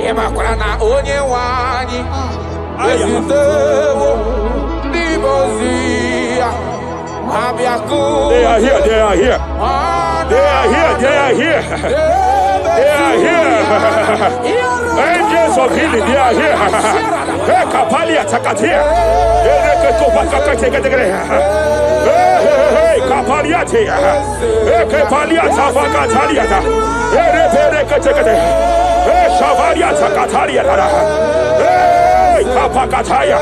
Emakrana onye wani. They are here. They are here. Angels of healing, they are here. Kapalia Takatia. Kapalia Tia. Kapalia Tafakatalia. Shavalia Takatalia. Kapakataya.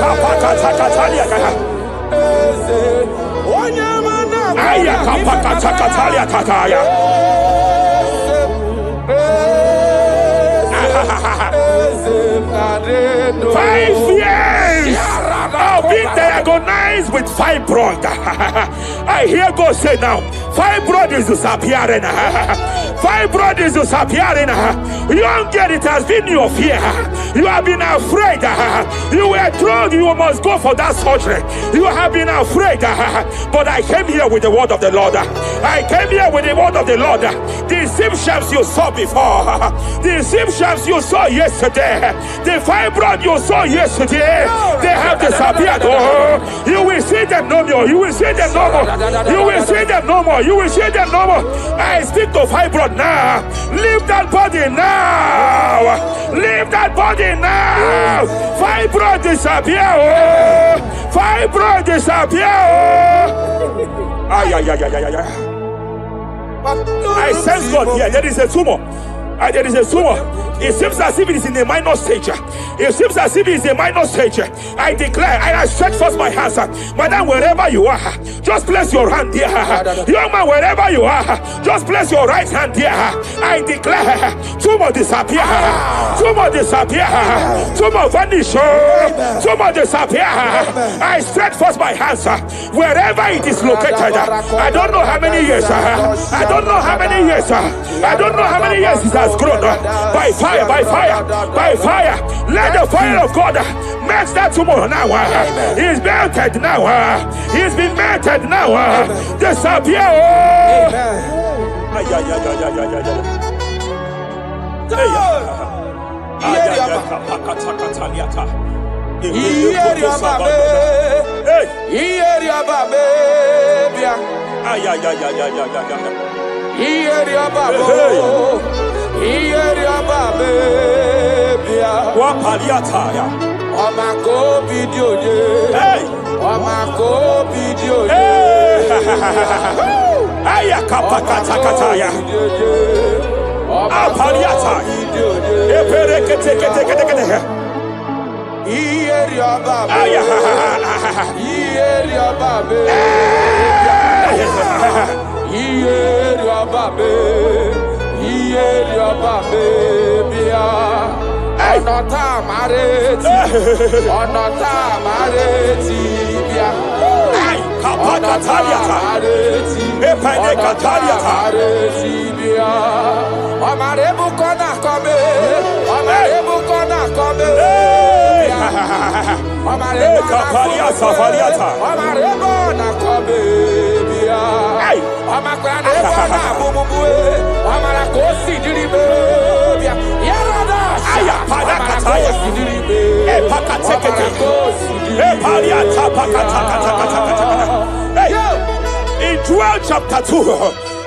Kapakatakalia. Aya kapakatakalia tataya. 5 years of being diagnosed with fibroid. I hear God say now, fibroid is disappearing. Fibroid is disappearing. Young girl, it has been your fear. You have been afraid. You were told you must go for that surgery. You have been afraid. But I came here with the word of the Lord. I came here with the word of the Lord. The symptoms you saw before, the symptoms you saw yesterday, the fibroid you saw yesterday, they have disappeared. Oh, you will see them no more. You will see them no more. You will see them no more. You will see them no more. I speak to fibroid now. Leave that body now. Leave that body now. Fibroid disappear. Oh. Fibroid disappear. Oh. I sense God here. There is a tumor. There is a tumor. It seems as if it is in a minor stage. It seems as if it is a minor stage. I declare, I stretch forth my hands. Madam, wherever you are, just place your hand there. Young man, wherever you are, just place your right hand there. I declare, tumor disappear. Tumor disappear. Tumor vanish. Tumor disappear. I stretch forth my hands. Wherever it is located, I don't know how many years. I don't know how many years. I don't know how many years it has grown. By fire, by fire, by fire. Let the fire of God match that tumor now. He's melted now. He's been melted now. Disappear.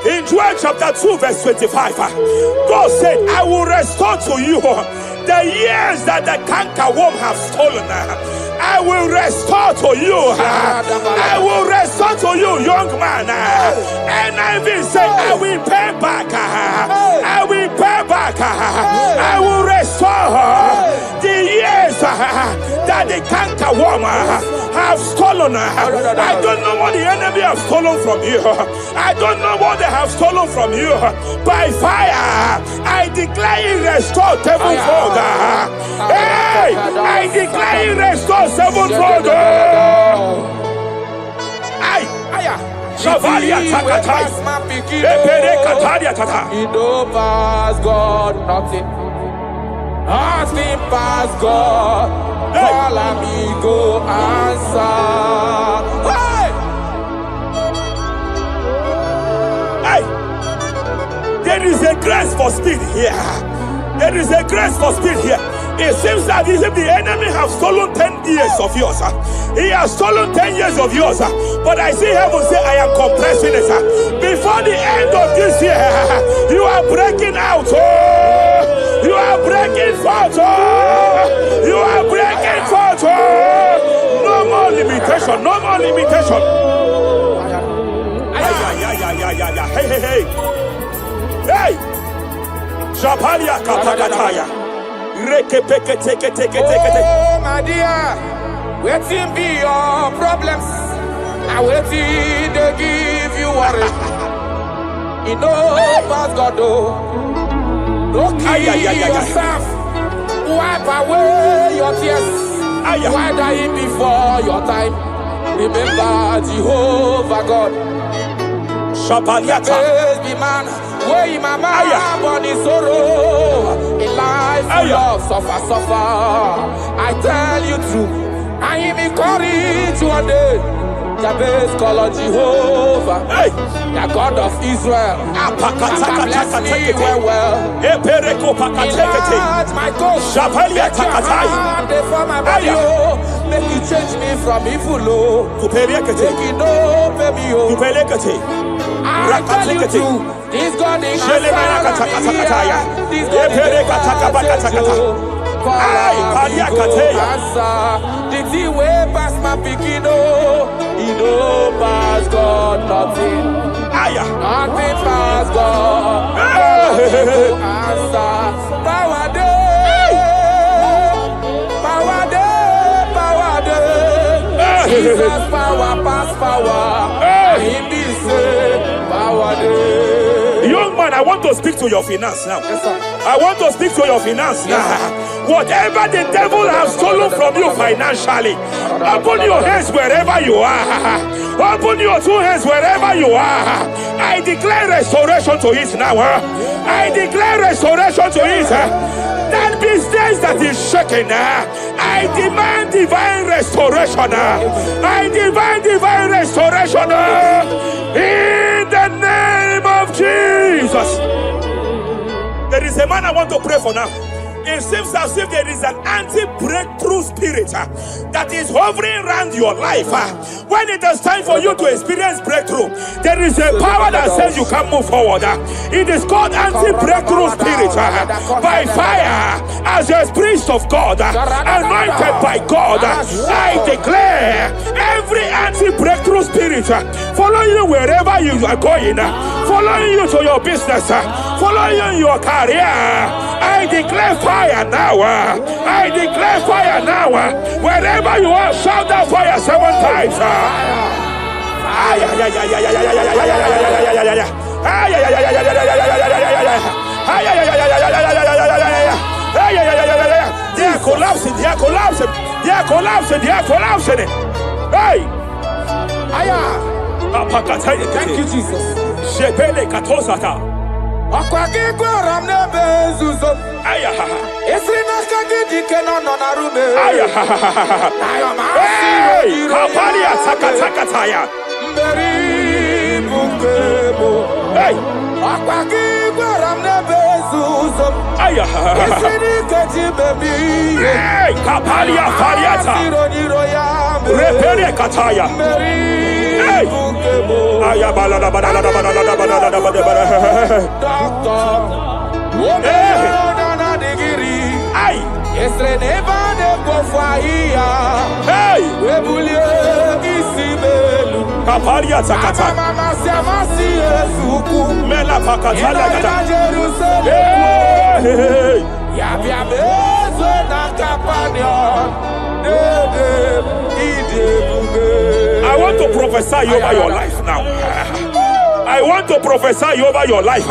In Joel chapter 2, verse 25, God said, I will restore to you the years that the cankerworm have stolen. I will restore to you. I will restore to you, young man. And I will say, I will pay back. I will pay back. I will restore the years that the cankerworm have stolen. I don't know what the enemy have stolen from you. I don't know what they have stolen from you. By fire, I declare it restored sevenfold. Hey, I declare it restored sevenfold. Shavalia Takatai. You know past God, nothing. Nothing past God. Call amigo, answer. Hey! There is a grace for speed here. There is a grace for speed here. It seems that the enemy have stolen 10 years of yours. He has stolen 10 years of yours. But I see heaven say, I am compressing it. Before the end of this year, you are breaking out. You are breaking forth. You are breaking forth. No more limitation. No more limitation. Hey, hey, hey. Hey. Japalia Kapakataya. Oh, my dear, waiting be your problems. I waiting to give you worry. You know, past God, don't kill yourself. Wipe away your tears. Why die before your time? Remember Jehovah God. Shapaliata. Be man, where my mama born in sorrow. In life, love, suffer. I tell you true. I am encouraged one day. Jabez call on Jehovah, the God of Israel. Bless me well. Enlarge my coast. Make your hand for my body. Make you change me from evil. Make it open me. I tell you true. This God is answer. This God is did he way past my pikino? He know past God nothing. Nothing past God. Answer. Power day. Jesus power pass power. He be say power day. Young man, I want to speak to your finance now. Yes, sir. I want to speak to your finance now. Whatever the devil has stolen from you financially, open your hands wherever you are. Open your two hands wherever you are. I declare restoration to it now. I declare restoration to it. That business that is shaking, I demand divine restoration. I demand divine restoration in the name of Jesus. There is a man I want to pray for now. It seems as if there is an anti-breakthrough spirit that is hovering around your life. When it is time for you to experience breakthrough, there is a power that says you can move forward. It is called anti-breakthrough spirit. By fire, as a priest of God, anointed by God, I declare every anti-breakthrough spirit following you wherever you are going, following you to your business, following you in your career. I declare fire now. I declare fire now. Wherever you are, shout that fire 7 times. They are collapsing. They are collapsing. They are collapsing. They are collapsing. Hey! Thank you, Jesus. Shepele katosata. I want to prophesy over your life now. I want to prophesy over your life.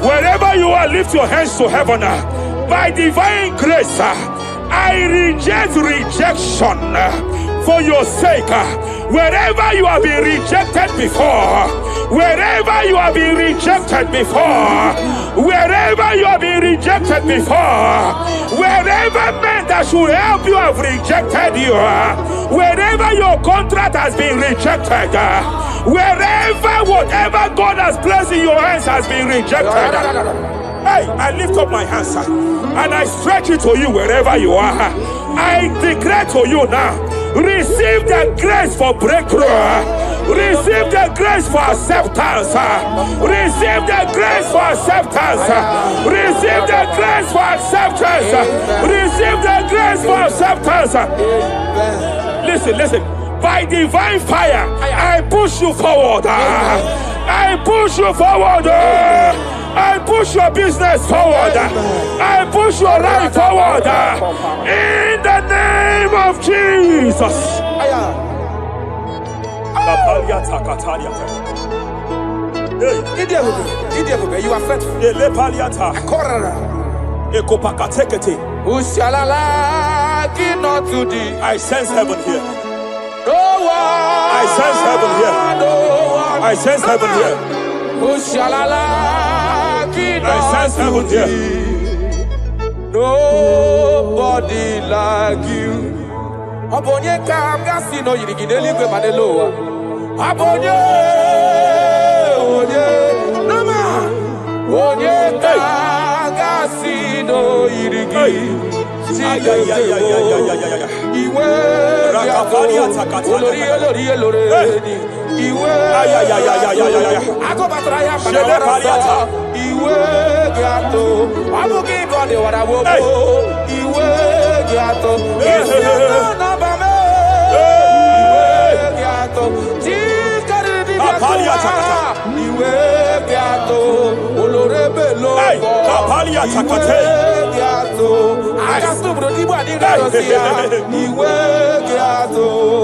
Wherever you are, lift your hands to heaven. By divine grace, I reject rejection for your sake. Wherever you have been rejected before, wherever you have been rejected before, wherever you have been rejected before, wherever men that should help you have rejected you, wherever your contract has been rejected, wherever whatever God has placed in your hands has been rejected. Hey, I lift up my hands and I stretch it to you wherever you are. I declare to you now, receive the grace for breakthrough. Receive the grace for acceptance. Receive the grace for acceptance. Receive the grace for acceptance. Receive the grace for acceptance. Listen. By divine fire, I push you forward. I push you forward. I push your business forward. I push your life forward. In the name of Jesus. You are faithful. I sense heaven here. No one. I sense heaven here. No one. I sense heaven here. I sense heaven here. Nobody like you. Abonye kamgasi no yirigideli kwe madeloa. Abonye, nama. Abonye kamgasi no yirigideli. Iwe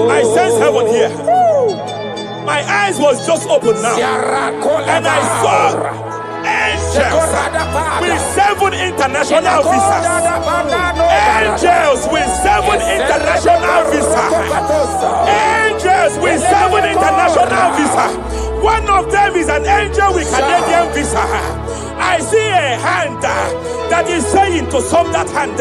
I sense heaven here. My eyes was just open now, and I saw angels with 7 international visas. Angels with 7 international visas. Angels with 7 international visas. One of them is an angel with Canadian visa. I see a hand that is saying to some that hand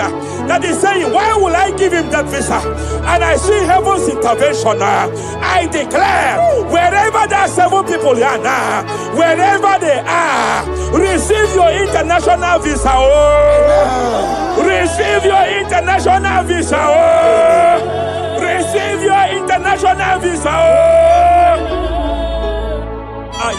that is saying, why will I give him that visa? And I see heaven's intervention. I declare, wherever there are 7 people here now, wherever they are, receive your international visa. Oh, receive your international visa. Oh, receive your international visa. Oh. I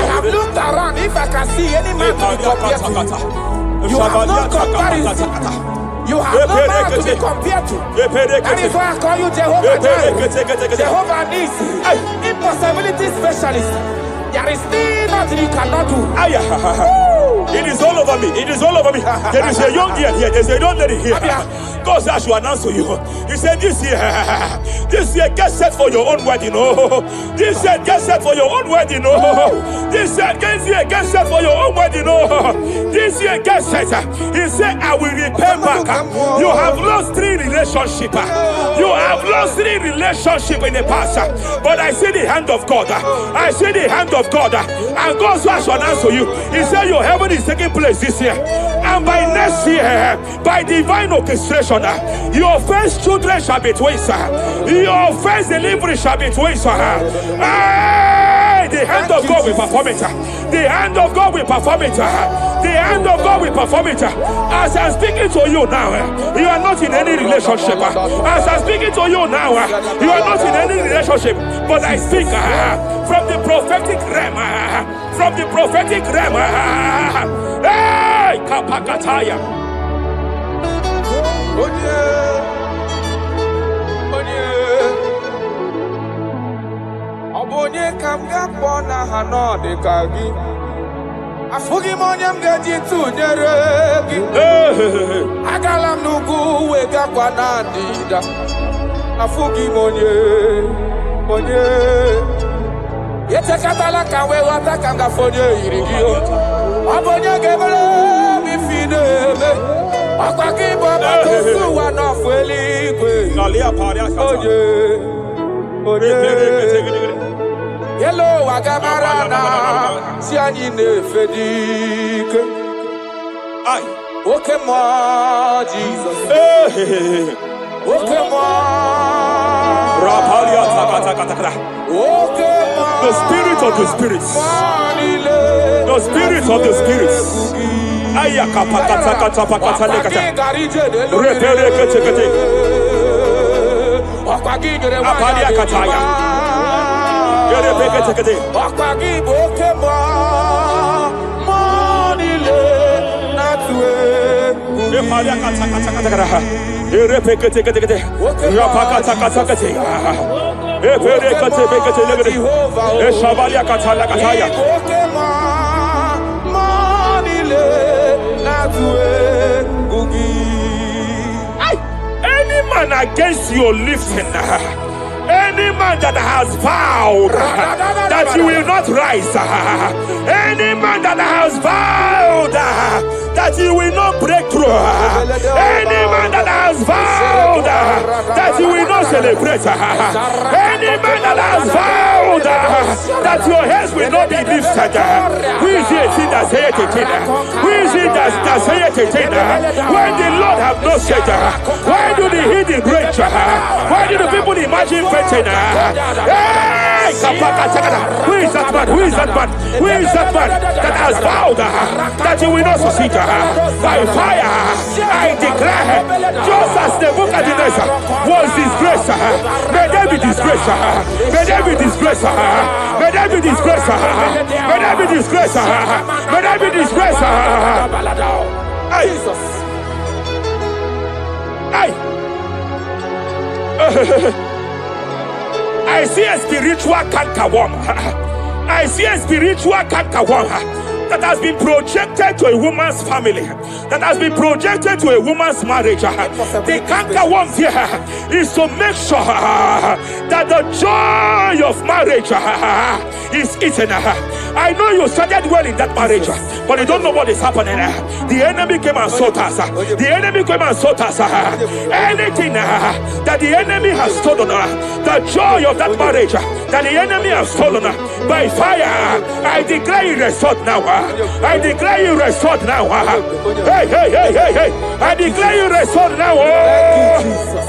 have looked around if I can see any man to be compared to. You have no comparison. You have no man to be compared to. That is why I call you Jehovah Jireh, Jehovah Nisi, impossibility specialist. There is nothing you cannot do. It is all over me. It is all over me. There is a young girl here. There's a young lady here. God said I should announce to you. He said this year, get set for your own wedding. Oh, this year, get set for your own wedding. Oh, this year, get set for your own wedding. Oh, this year, get set. He said, I will repay back. You have lost 3 relationships. You have lost 3 relationships in the past. But I see the hand of God. I see the hand of God. And God said I should announce to you. He said your heaven is taking place this year. And by next year, by divine orchestration, your first children shall be twins. Your first delivery shall be twins. The hand of God will perform it. The hand of God will perform it. The hand of God will perform it. As I'm speaking to you now, you are not in any relationship. As I'm speaking to you now, you are not in any relationship. But I speak from the prophetic realm. From the prophetic realm. Hey, Kapakataya. Onye kam ga-akpọ na ha n'ọdịka gị. Afụghị m onye m ga-eji tụnyere gị. Agala m n'ugwu wegakwa na ndịda. Afụghị m onye. Echekatala ka wee ghọta ka m gafe onye yiri gị. Ọ bụ onye ga-emere m ife na-eme. Ọkwa gị bụ ọgbata ozu ụwa n'ọfụ eluigwe. Onye. Hello, Wagamarana, Sianine Fedike. Okay, more Jesus. Okay, more. Okay, the spirit of the spirits. The spirit of the spirits. Any man against your lifting, any man that has vowed that you will not rise, any man that has vowed that you will not break through, any man that has vowed that you will not celebrate, any man that has vowed that your heads will not be lifted, who is it that say it? Who is it that say it? When the Lord have not said, why do the hidden break? Why do the people imagine fainting? Hey, who is that man? Who is that man? Who is that man that has vowed that you will not succeed? By fire, I declare, just as the book of Nebuchadnezzar was disgraced, may they be disgraced. May they be disgraced. May they be disgraced. May they be disgraced. May they be disgraced. Jesus. I see a spiritual cankerworm. I see a spiritual cankerworm that has been projected to a woman's family, that has been projected to a woman's marriage. The cankerworm here is to make sure that the joy of marriage is eaten. I know you started well in that marriage, but you don't know what is happening. The enemy came and sought us. The enemy came and sought us. Anything that the enemy has stolen, the joy of that marriage that the enemy has stolen, by fire, I declare you restored now. I declare you restored now. Hey, hey, hey, hey, hey. I declare you restored now. Thank you, Jesus.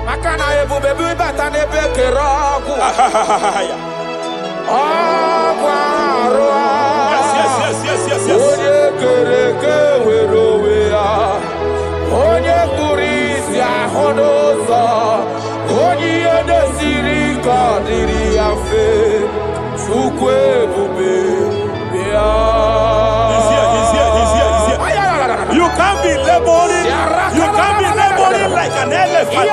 Makana ebu bebu batane bekerogu. Yes. Onye kereke werowea. Onye kurisi ahonoza. Onye edesiri kadiri afe. Chukwe bube. He's here. You can't be laboring. You can't be laboring like an elephant.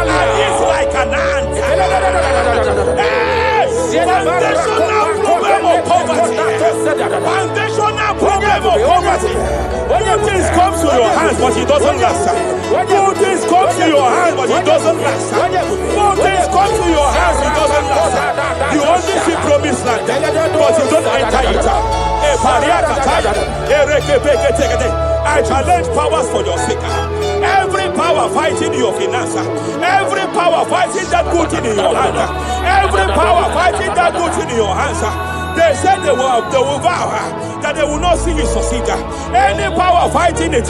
And it's like an ant. Foundational problem of poverty. Foundational problem of poverty. Good things come to your hands, but it doesn't last. Good things come to your hands, but it doesn't last. Good things come to your hands, it doesn't last. You only see promised land, but you don't enter it. I challenge powers for your sake. Every power fighting your finance, every power fighting that good thing in your hand, every power fighting that good thing in your hands. They said they will vow that they will not see you succeed. Any power fighting it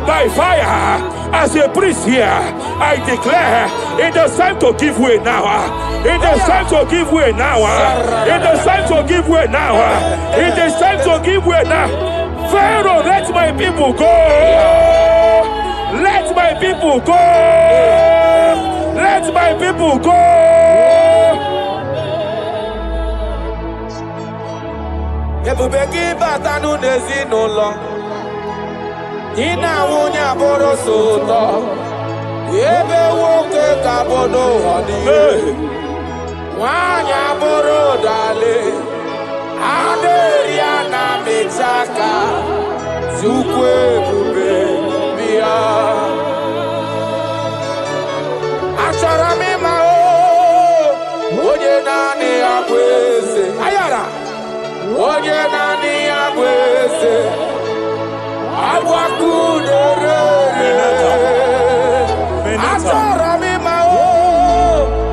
by fire, as a priest here, I declare it is time to give way now. It is time to give way now. It is time to give way now. It is time to give way now. Pharaoh, let my people go. Let my people go. Let my people go. Ebubeki batanu nezi no long. Ina wunya boro soto. Ebe woke kabodo hadi. Wanya boro dale. Aderia na mechaka. Zukwe bube bia. Achara mi mao. Oye nani abweze. Ayara. Oye nani abweze. Abwakudere. Achara mi mao.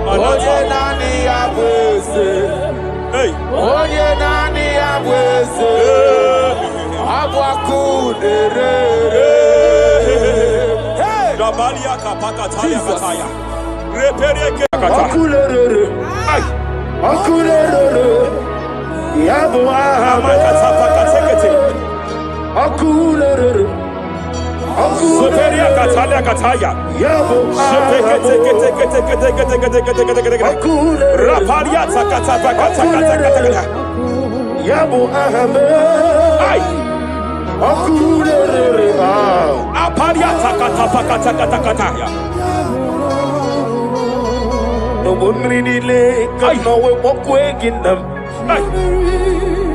Oye nani abweze. Oye nani abweze. Abwakudere. Gabalia kapaka talia kataya. Repereke Akulere. Akulere. Yabo Amakatapakatekete. Akulere. Soperia katalia kataya. Yabo Raparia takatapakatakata. Yabo ahame. Akulere. Aparia takatapakatakata. No bunridile kano we mokwe ginam.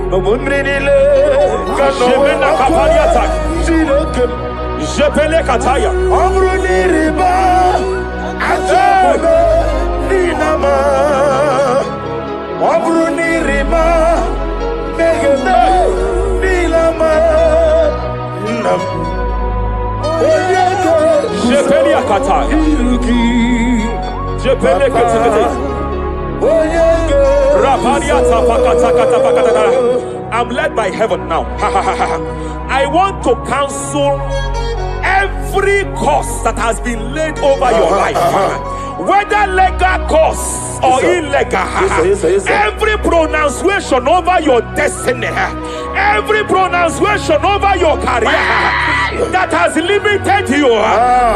No bunridile kano we kaparia tak. Silokem. Jepele kataya. Amruni riba. Ajabe ninama. Amruni riba. Megene nilama. Nam. Jepele kataya. Jepele kataya. I'm led by heaven now. I want to counsel every curse that has been laid over your life, whether legal curse or illegal. Every pronunciation over your destiny, every pronunciation over your career that has limited you,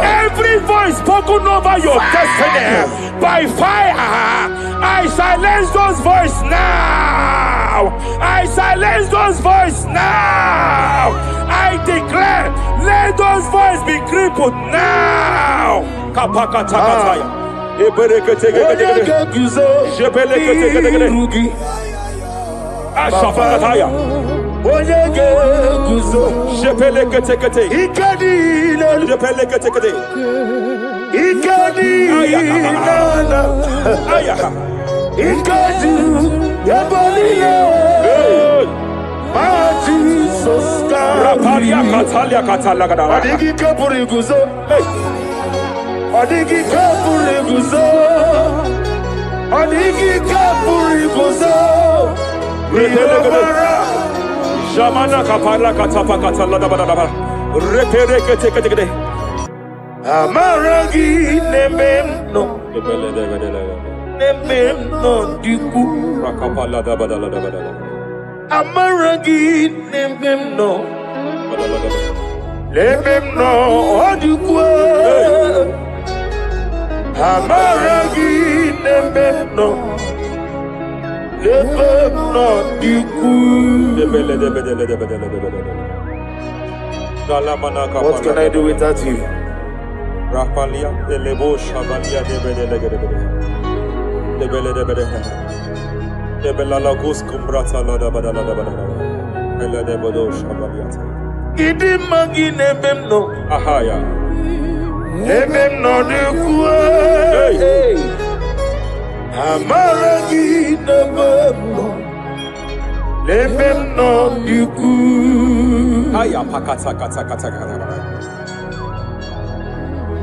every voice spoken over your destiny, by fire, I silence those voices now. I silence those voices now. I declare, let those voices be crippled now. Kapakatakataya. Ashafakataya. Jepeleketekete. Jepeleketekete. Jesus Rapalia Katalia Katalaga. Adigi kapuri guzo. Adigi kapuri guzo. Adigi kapuri guzo. Jamana kapala katapa katala da bada. Repere kete. Amaragi nememno. Nememno diku. Rakapala da bada. Amaragi nememno. Nememno diku. Amaragi nememno. Nememno diku. What can I do without you? Rapalia de lebo shabalia de bela gus kumbrata la da bada bela de bodo shabalia. Idi magi nebemno. Ahaya. Nebemno de kuwe. Amaragi nebemno. Nebemno de kuwe. Aya pakata kata.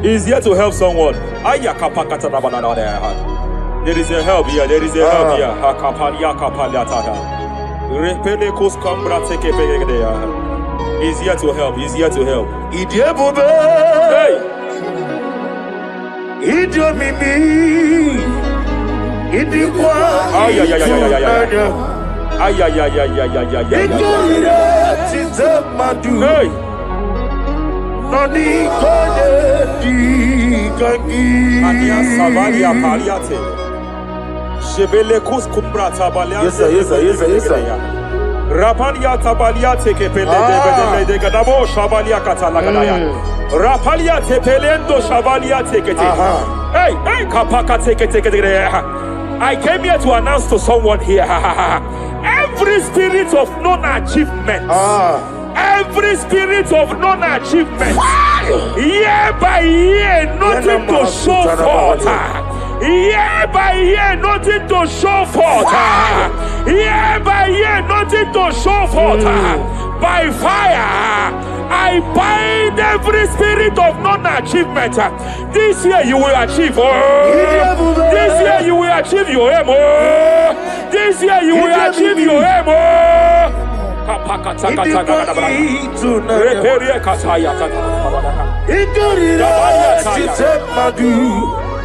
He's here to help someone. Aya kapakata da bada. There is a help here. There is a help here. Hakapalia kapaliata. Repele kus kumbrata kepegede. He's here to help. He's here to help. Idiabube. Hey. Idiomimi. Idikwa. Ay. Ikorira tizamadu. Hey. Noni kone di kangi. Ania sabalia paliate. Jebele kus kumbrata baliate. Yes sir. Rapalia tabalia teke pele de gadabo shabalia katalagadaya. Rapalia tepelendo shabalia teke. Hey, kapaka teke. I came here to announce to someone here. Every spirit of non-achievement. Every spirit of non-achievement. Year by year, nothing to show forth. Year by year, nothing to show forth. Year by year, nothing to show forth. By fire, I bind every spirit of non-achievement. This year you will achieve. This year you will achieve your aim. This year you will achieve your aim.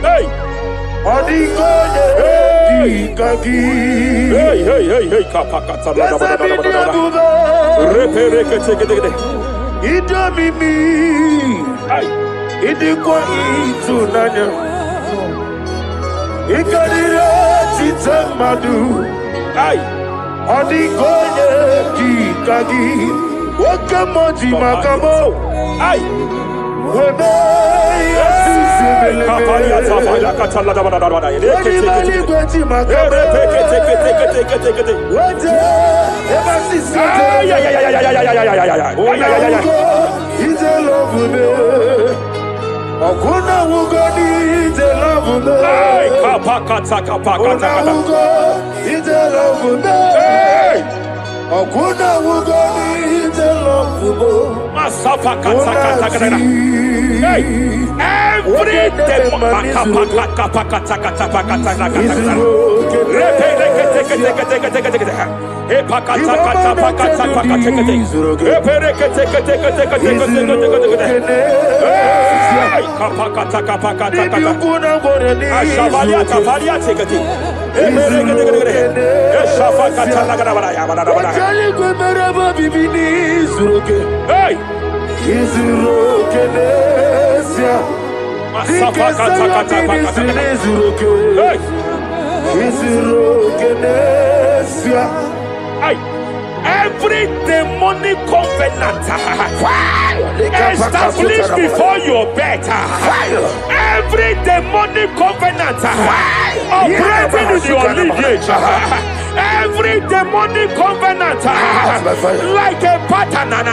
Hey. Hey, kapakata Idomimi. Idikwa itunanya. Ikarira titamadu. Odikonye dikagi. Wakamoji makamo. Webe yasisibele. Kapalia tafala katala da bada. Wadi gweti makamo. Wate ebasisite. He's a love me. Okuna wugoni he's a love me. Kapakata. He's a love me. Okuna wugoni he's a love me. Masafa kata. Hey, every demon kapakata. Every demonic covenant established before your bed, every demonic covenant operating in your lineage, every demonic covenant like a pattern.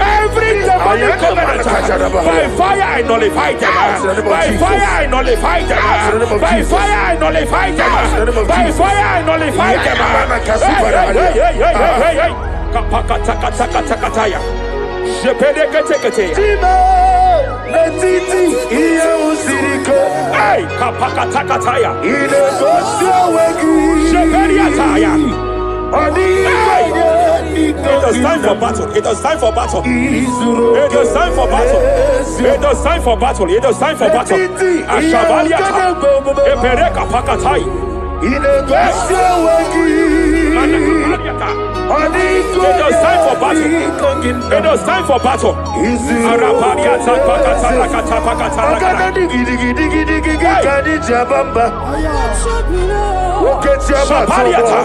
Every demonic covenant By fire I nullify them. By fire I nullify them. By fire I nullify them. By fire I nullify them. Hey. Kapakatakatakatakataya. Shepedekete. Hey, kapakatakataya. Shepediataya. It is time for battle. It is time for battle. It is time for battle. It is time for battle. It is time for battle. Ashabaliata. Epereka pakatai. It is time for battle. It is time for battle. Arapariata pakatakata pakatakata. Shapariata.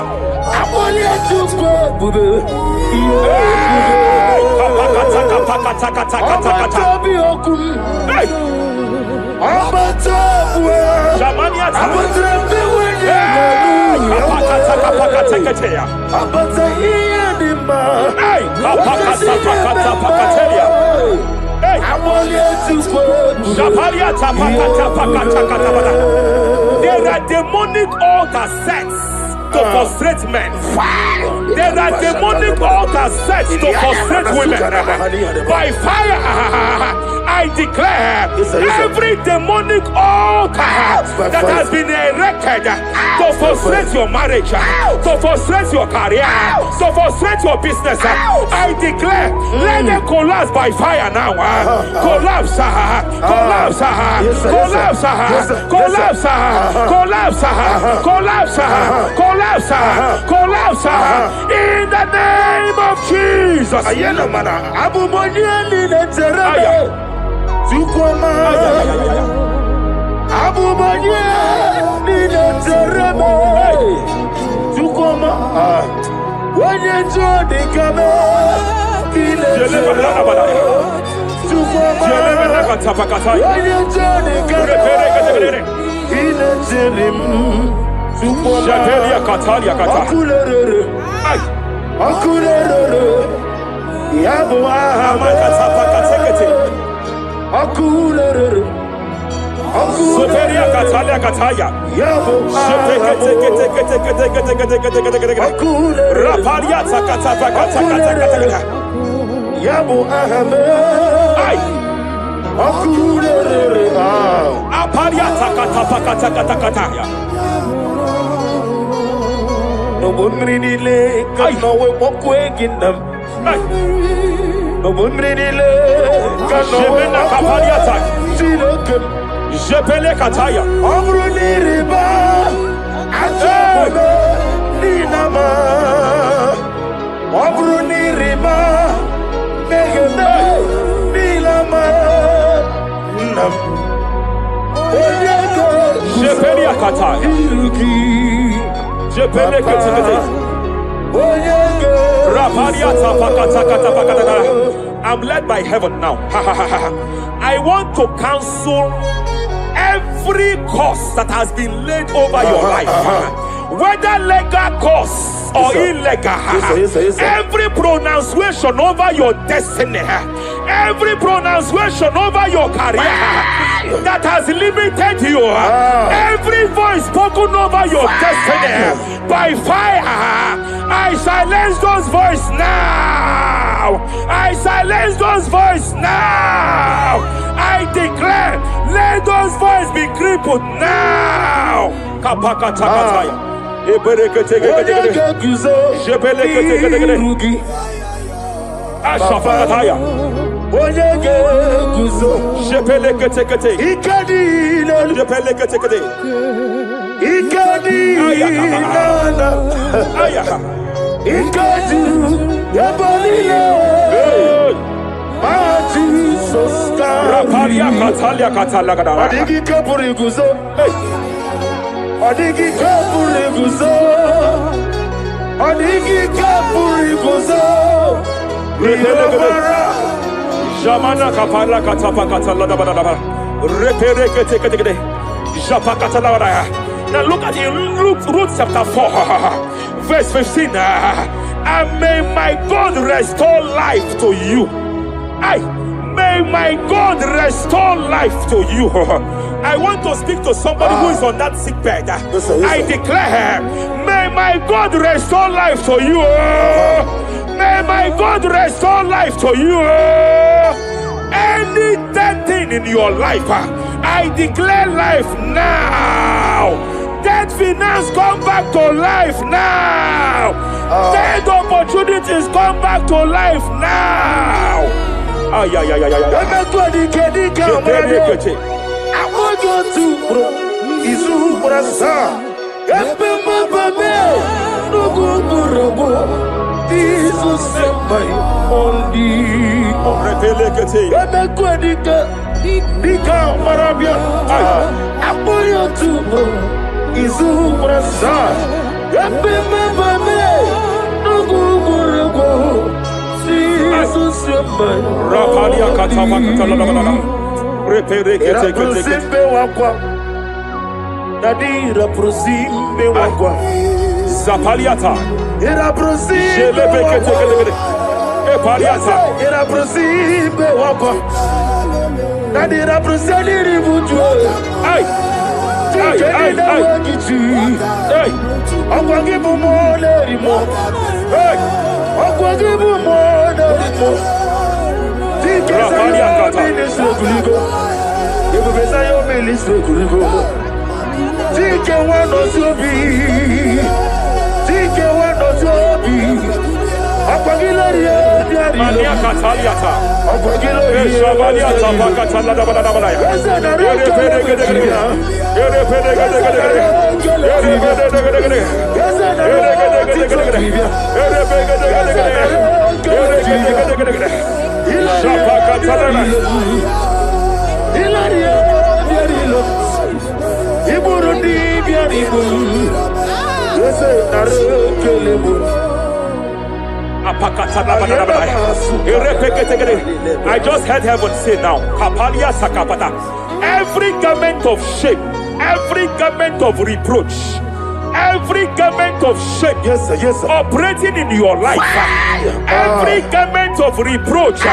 There are demonic altars set to frustrate men. There are demonic altars set to frustrate women. By fire, I declare every demonic altar that has been erected to frustrate your marriage, to frustrate your career, to frustrate your business, I declare, let them collapse by fire now. Collapse, collapse, collapse, collapse, collapse, collapse, collapse, collapse, in the name of Jesus. Jepele kataya. Amruniriba. Ninama. Amruniriba. Megene. Nilama. Nam. Jepele kataya. Jepele kataya. I'm led by heaven now. I want to cancel every curse that has been laid over your life, whether legal curse or illegal. Every pronunciation over your destiny, every pronunciation over your career that has limited you, every voice spoken over your destiny, by fire, I silence those voices now. I silence those voices now. I declare, let those voices be crippled now. Kapakatakataya. Ashafakataya. Shepelekete. Shepelekete. Raparia katalia katalaga. Adigi kapuriguzo. Adigi kapuriguzo. Adigi kapuriguzo. Jamana kapara katapa katalada badaba. Repereke tekede. Japa katalada. Now look at it, Ruth chapter 4, verse 15. And may my God restore life to you. May May my God restore life to you. I want to speak to somebody who is on that sick bed. I declare, may my God restore life to you. May my God restore life to you. Any dead thing in your life, I declare life now. Dead finance come back to life now. Dead opportunities come back to life now. Zapaliata. Era prosime Epaliata. Era prosime wakwa. Nadira prosali ributu. Ay. Ay. Ay. Akwagibu mole rimo. Ay. Akwagibu mole rimo. Rapaliata. Ibu besa yo ministro kuligo. Tike wano sobi. Tike wano sobi. Apagilaria diari. Mania kataliata. Apagilaria. Shabaliata bakatala da bana da bana ya. Yere pede gede gede. Yere pede gede gede. Yere pede gede gede. Yere gede gede gede. Yere pede gede gede. Yere gede gede gede. Shabakatala. Ilaria diari lo. Iburundi diari lo. I just heard heaven say now, every garment of shame, every garment of reproach, every garment of shame, yes, sir, operating in your life, every garment of reproach,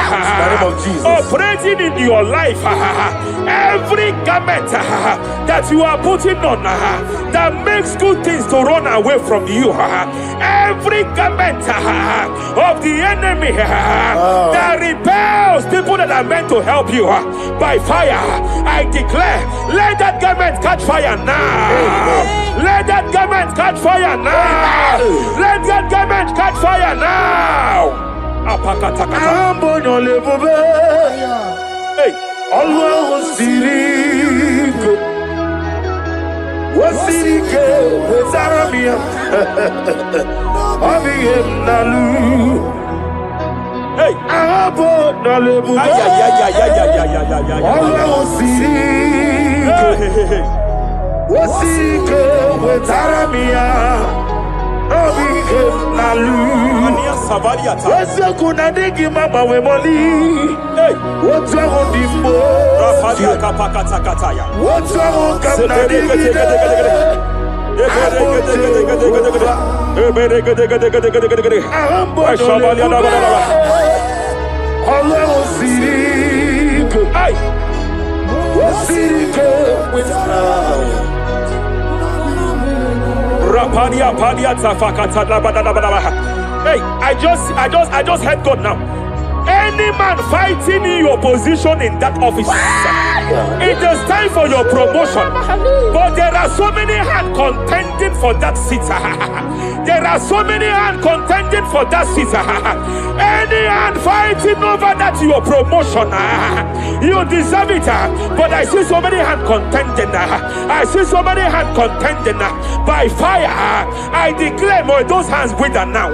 operating in your life, every garment that you are putting on that makes good things to run away from you, every garment of the enemy that repels people that are meant to help you by fire, I declare, let that garment catch fire now. Let that garment catch fire now. Let that garment catch fire now. Hey, always Wasirike Zaramia Abiyem Nalu. Hey, Abo Nalebu. Wasirike Zaramia Abiyem Nalu. Wasa kuna digi mama we moli. Hey, what's wrong with you? Rafalia kapakata kataya. What's wrong with Hey, I just heard God now. Any man fighting in your position in that office, it is time for your promotion. But there are so many hands contending for that seat. There are so many hands contending for that seat. Any hand fighting over that your promotion, you deserve it. But I see so many hands contending. I see so many hands contending by fire. I declare, may those hands wither now.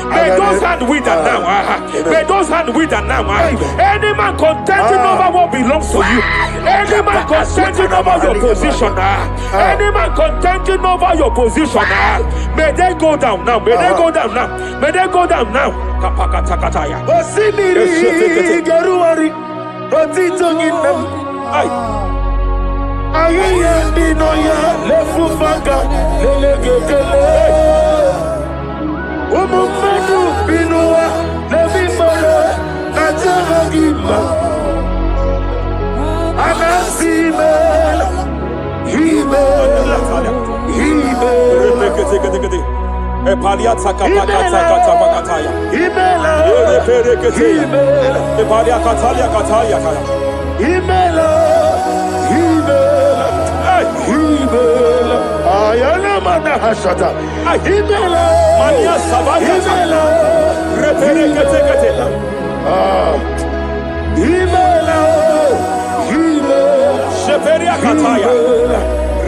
May those hands wither now. May those hands wither now. Any man contending over what belongs to you. Any man contending over your position. Any man contending over your position. May they go down now. May they go down now. May they go down now. Kapakatakataya. Osimiri Garuari. Rotitonginem. Aye Dinoya Lefufanga Lelegele. Umumenu Binua Levimala Najahagima Epalia takapakataya. Imela. Epalia katalia kataya. Imela. Imela. Ayana mana hashata. Imela. Mania sabaya. Imela. Reperekete. Imela. Sheperia kataya.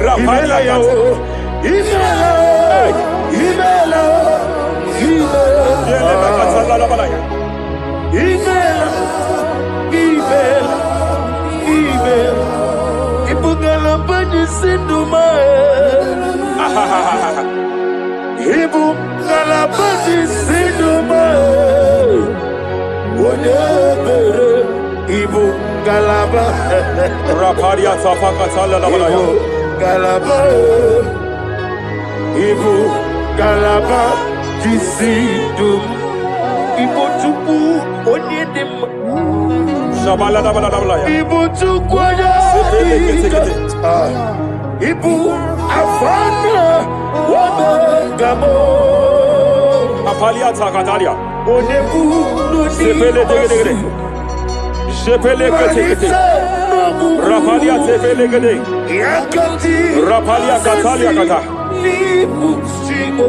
Rapalia kataya. Imela. Imela. Yeleba katala la balaya. Imela. Ibugala bani sinduma. Ibugala bani sinduma. Wonebere ibugalaba. Raparia tapakatala la balaya. Galaba. Ibugalaba disindum. Ibutuku onyedim. Shabala la balaya. Ibutuku Ibu afana wabagamo. Apalia takatalia. Onebu Sepele degede. Sepele kete. Rapalia sepele gede. Yakati. Rapalia katalia kata. Ibusigo.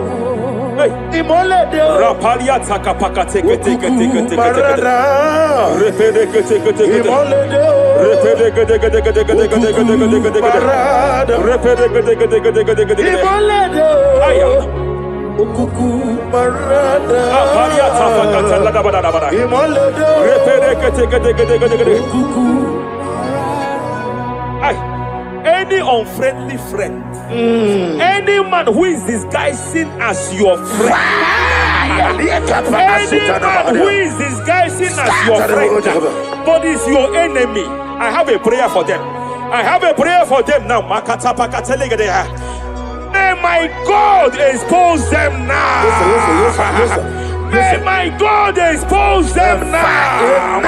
Hey. Imolede. Rapalia takapakate kete. Barada. Repede kete. Imolede. Repede kete. Barada. Repede kete. Imolede. Aya. Okuku barada. Apalia tapakatala la balaya. Imolede. Repede kete. Okuku. Any unfriendly friend, any man who is disguising as your friend, any man who is disguising as your friend, but is your enemy, I have a prayer for them. I have a prayer for them now. May my God expose them now. May my God expose them now.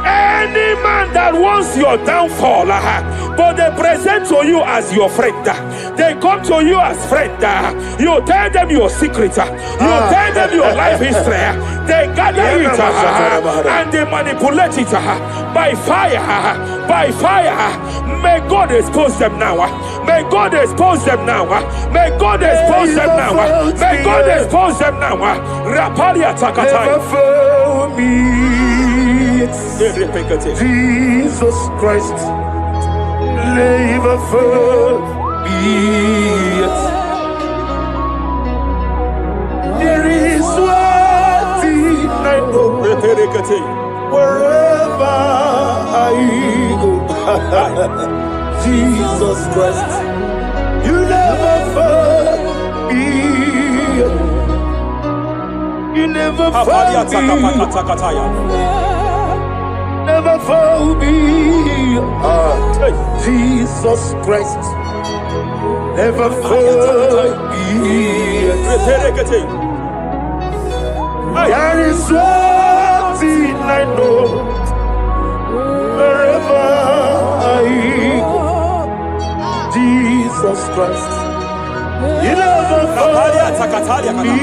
Any man that wants your downfall, but they present to you as your friend, they come to you as friend, you tell them your secret, you tell them your life history, they gather it and they manipulate it by fire. May God expose them now. May God expose them now. May God expose them now. May God expose them now. Rapalia takataya. Jesus Christ, never forget. There is one thing I know. Wherever I go, Jesus Christ, you never forget. You never forget. Never found me. Jesus Christ, never found me. There is one thing I know. Wherever I go, Jesus Christ, you never found me.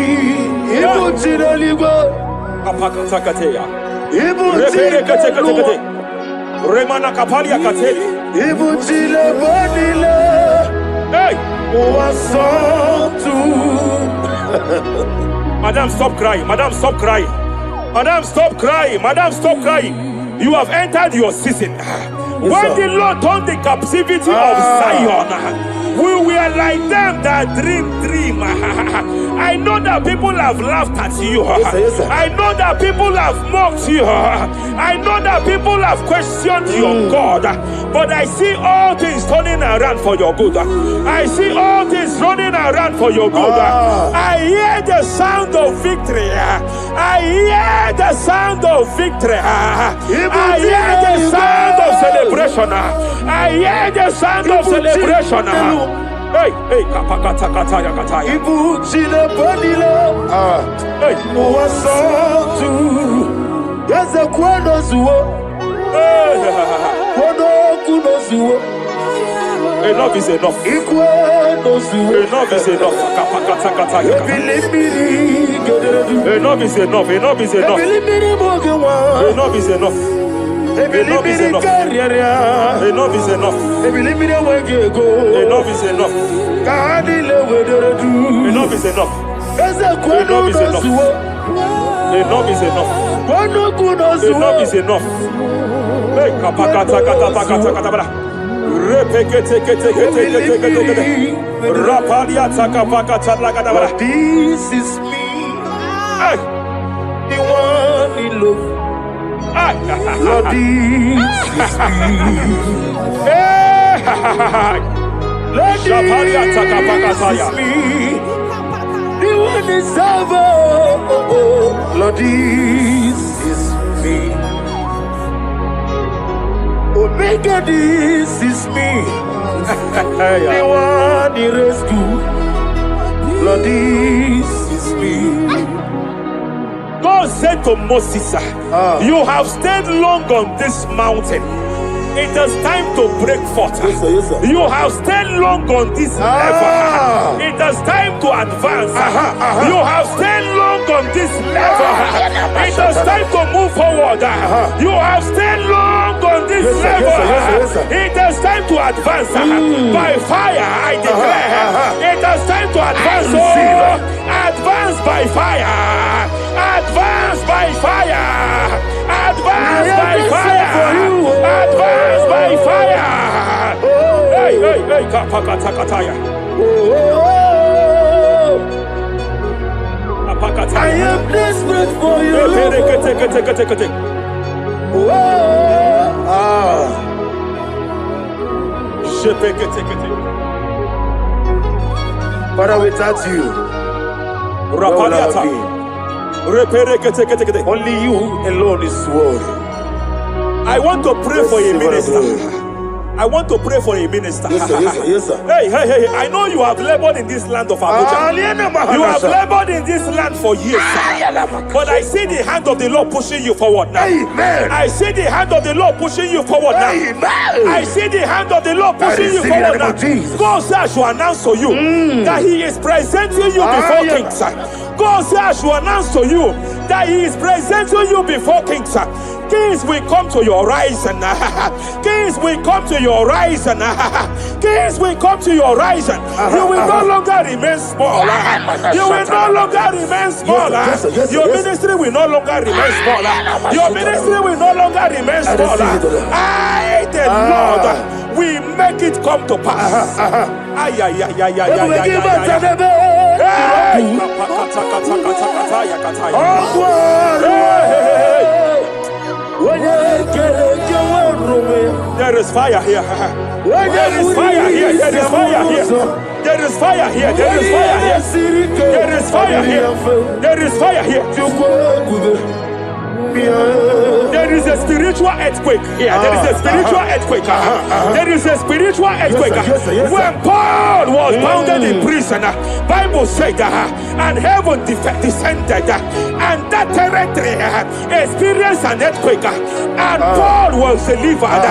Remana kapalia kateli. Ibutile bonile. Hey! Madam, stop crying. Madam, stop crying. Madam, stop crying. Madam, stop crying. You have entered your season. When the Lord turned the captivity of Zion, we were like them that dream. I know that people have laughed at you. Yes, I know that people have mocked you. I know that people have questioned your God. But I see all things turning around for your good. I see all things running around for your good. I hear the sound of victory. I hear the sound of victory. I hear the sound of celebration. I hear the sound of celebration. Hey, kapakata kataya kataya. Ibu chile bonile. Hey, Uwasotu. Yeze kweno zuo. Kweno kuno zuo. Enough is enough. Enough is enough. Enough is enough. Enough is enough. Enough is enough. Enough is enough. Enough is enough. Enough is enough. Enough is enough. Enough is enough. Enough is enough. Enough is enough. Hey, kapakata kata pakata kata bra. Repekete kete kete kete kete. Rapalia taka pakata lagada bra. This is me. Hey, The one in love. Lord, this is me. Lord, this is me. The one is ever. Lord, this is me. Omega, this is me. The one in rescue. Lord, this is me. God said to Moses, you have stayed long on this mountain. It is time to break forth. Yes, sir, yes, sir. You have stayed long on this level. It is time to advance. You have stayed long on this level. It is time to move forward. You have stayed long on this level. Yes, sir. It is time to advance. By fire, I declare. It is time to advance. Advance by fire. Advance by fire. Advance by fire. Advance by fire. Hey, hey, hey, kapakatakataya. I am desperate for you. Father, without you, where will I be? Only you alone is worthy. I want to pray for a minister. I want to pray for a minister. Yes, sir, yes, sir, yes, sir. Hey, hey, hey, I know you have labored in this land of Abuja. You have labored in this land for years. But I see the hand of the Lord pushing you forward now. Amen. I see the hand of the Lord pushing you forward now. Amen. I see the hand of the Lord pushing you forward now. God says I should announce to you that He is presenting you before kings. God says I should announce to you that He is presenting you before kings. Kings will come to your horizon. Kings will come to your horizon. Kings will come to your horizon. You will no longer remain small. You will no longer remain small. Your ministry will no longer remain small. Your ministry will no longer remain small. I, the Lord, will make it come to pass. Ay, ay, ay, ay, ay, ay, there is fire here. There is fire here. There is fire here. There is fire here. There is fire here. There is fire here. There is fire here. There is a spiritual earthquake here. There is a spiritual earthquake. There is a spiritual earthquake. When Paul was bounded in prison, Bible said, and heaven descended, and that territory experienced an earthquake, and Paul was delivered.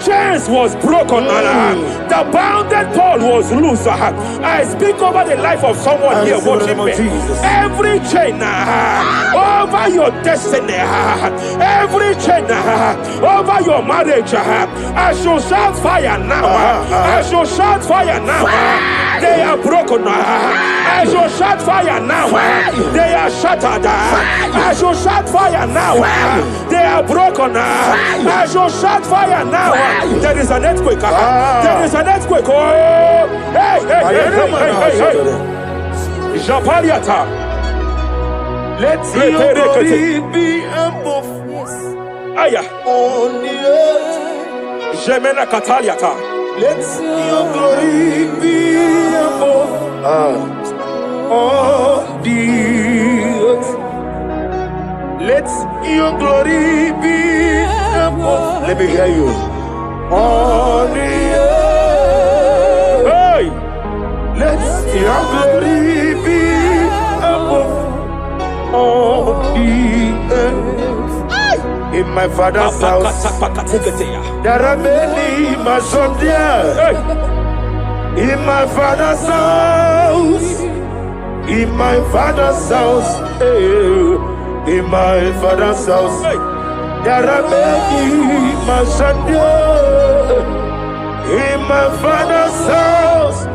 Chains was broken. The bounded Paul was loose. I speak over the life of someone here watching me. Every chain over your destiny, every chain over your marriage, I shall shout fire now. I shall shout fire now. They are broken. I shall shout fire now. They are shattered. I shall shout fire now. They are broken. I shall shout fire now. There is an earthquake. There is an earthquake. Oh, hey, hey, hey, hey, hey, hey. Japaliata. Let your glory be above Aya. on the earth. Jemena Kataliata. Let your glory be above on the earth. Let your glory be above. Let me hear you. On the earth. Hey. Let your glory be above on the earth. In my father's house, there are many mansions there. In my father's house, in my father's house, in my father's house, there are many mashandia. In my father's house,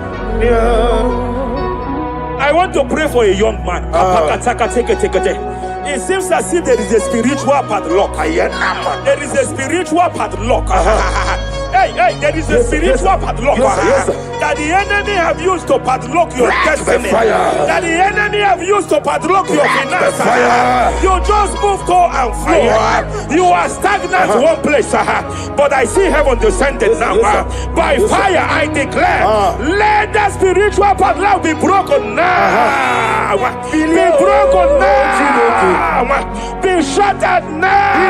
I want to pray for a young man. It seems as if there is a spiritual padlock. There is a spiritual padlock. Hey, there is a spiritual padlock that the enemy have used to padlock your destiny. That the enemy have used to padlock your finances. You just move to and fro. You are stagnant one place, but I see heaven descended now. By fire, I declare, let the spiritual padlock be broken now. Be broken now. Be shattered now.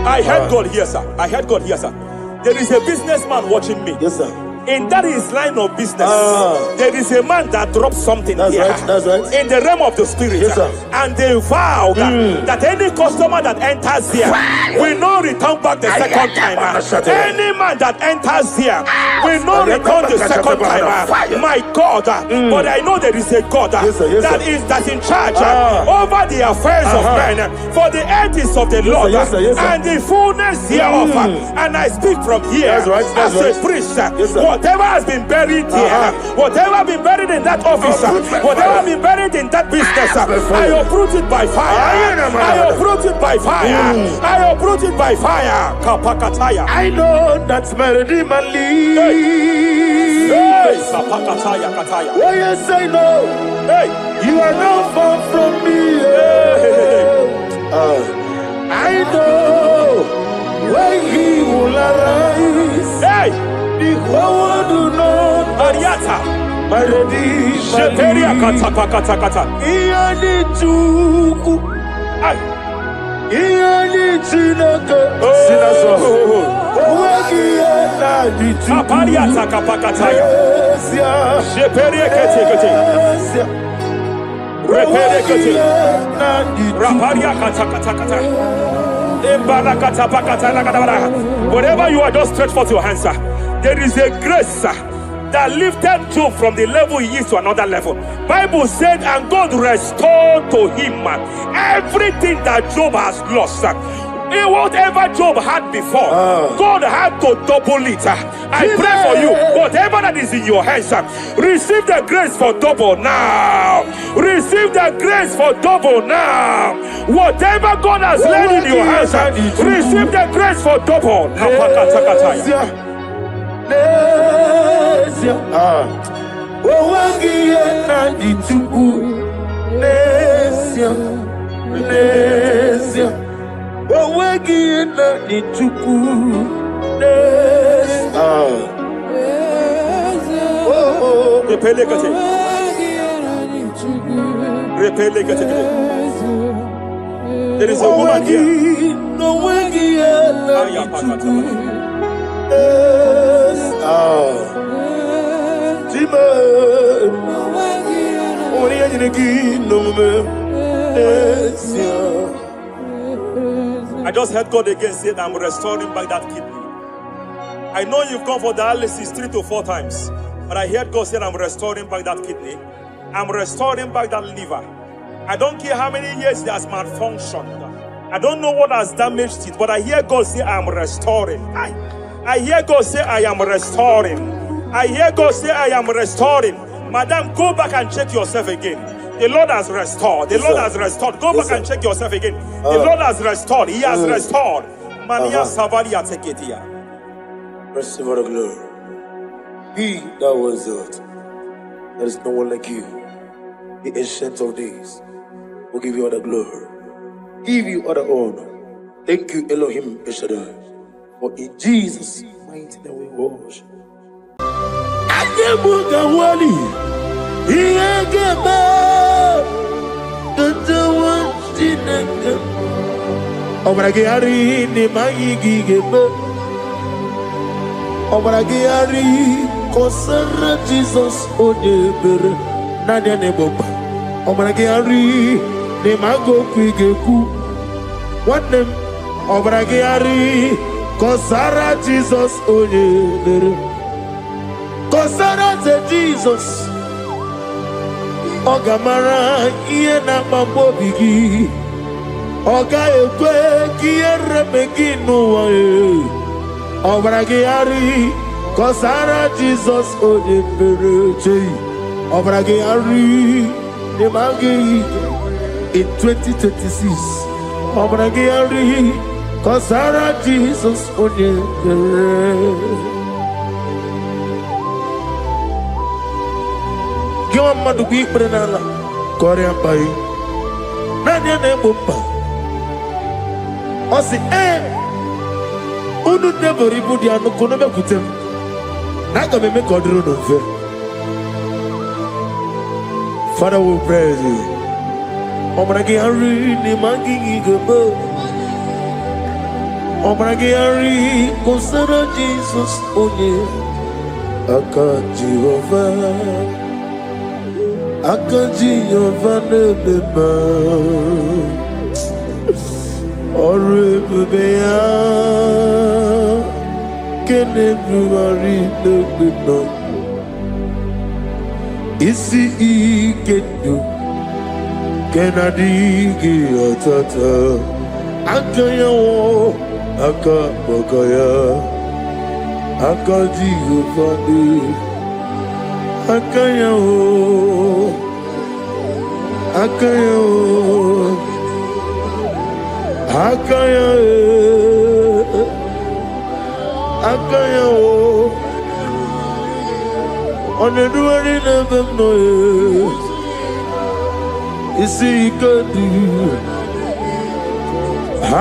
I heard God here, sir. I heard God here, sir. There is a businessman watching me. Yes, sir. In that his line of business, there is a man that drops something that's here. Right, that's right. In the realm of the spirit, yes, sir. And they vow that any customer that enters here will not return back the second time. Any man that enters here will not return the second time. My God, but I know there is a God that's in charge over the affairs of men, for the earth is of the Lord and the fullness hereof. And I speak from here as a priest. Whatever has been buried here, whatever been buried in that office, whatever been buried in that business, I uproot it by fire. I uproot it by fire. I uproot it by fire. Kapakataya. I know that's melody man leaves. Kapakataya kataya. Oh yes, I know. Hey, you are not far from me. I know when he will arise. Hey. The whole do not Ariata Maredi Sheperia kata kata. Iyani chuku Iyani chinaka Sinaso Wagi ena di chuku Apariata kapakataya Sheperia kete Repere kete Raparia kata wherever you are, just stretch forth your hands, sir. There is a grace, sir, that lifted Job from the level he is to another level. Bible said, and God restored to him everything that Job has lost. Whatever Job had before, God had to double it. I pray for you, whatever that is in your hands, receive the grace for double now. Receive the grace for double now. Whatever God has laid in your hands, receive the grace for double. There is a woman here. I just heard God again say that I'm restoring back that kidney. I know you've gone for dialysis 3 to 4 times, but I heard God say I'm restoring back that kidney. I'm restoring back that liver. I don't care how many years it has malfunctioned. I don't know what has damaged it, but I hear God say I'm restoring. I hear God say I am restoring. I hear God say I am restoring. Madam, go back and check yourself again. The Lord has restored. The Lord has restored. Go back and check yourself again. The Lord has restored. He has restored. Mania Savaria Teketia. Receive all the glory. He that was it. There is no one like you. The ancient of days will give you all the glory. Give you all the honor. Thank you, Elohim Eshadai. For in Jesus' mighty name we worship. Obragari ni magi gebe. Obragari kosara Jesus odebere. Nadia ne boba. Obragari ni mago kwigeku. What name? Obragari kosara Jesus odebere. Kosara te Jesus. Ogamara iye na mambo bigi. Oga ekwe kiere meginu wae. Obragari kosara Jesus odebere. Obragari ne magi in 2026. Obragari kosara Jesus odebere. Give madu bi prenala Korea pai. Nadia ne bomba. Osi unu never ribudi anu kono be kutem. Naga me make odru no fe. Father, we praise you. Obragi ari ni mangi gebo. Obragi ari kosara Jesus onye. Aka Jehovah. Akaji Yovaneba Oribea Kenebruari Nebino Isi Ikendu Kenadigi Atata Akayawo Akabakaya Akaji Yovani Akayawo Akayawo Akayawo Akayawo Oneduari nebemnoye Isi ikadi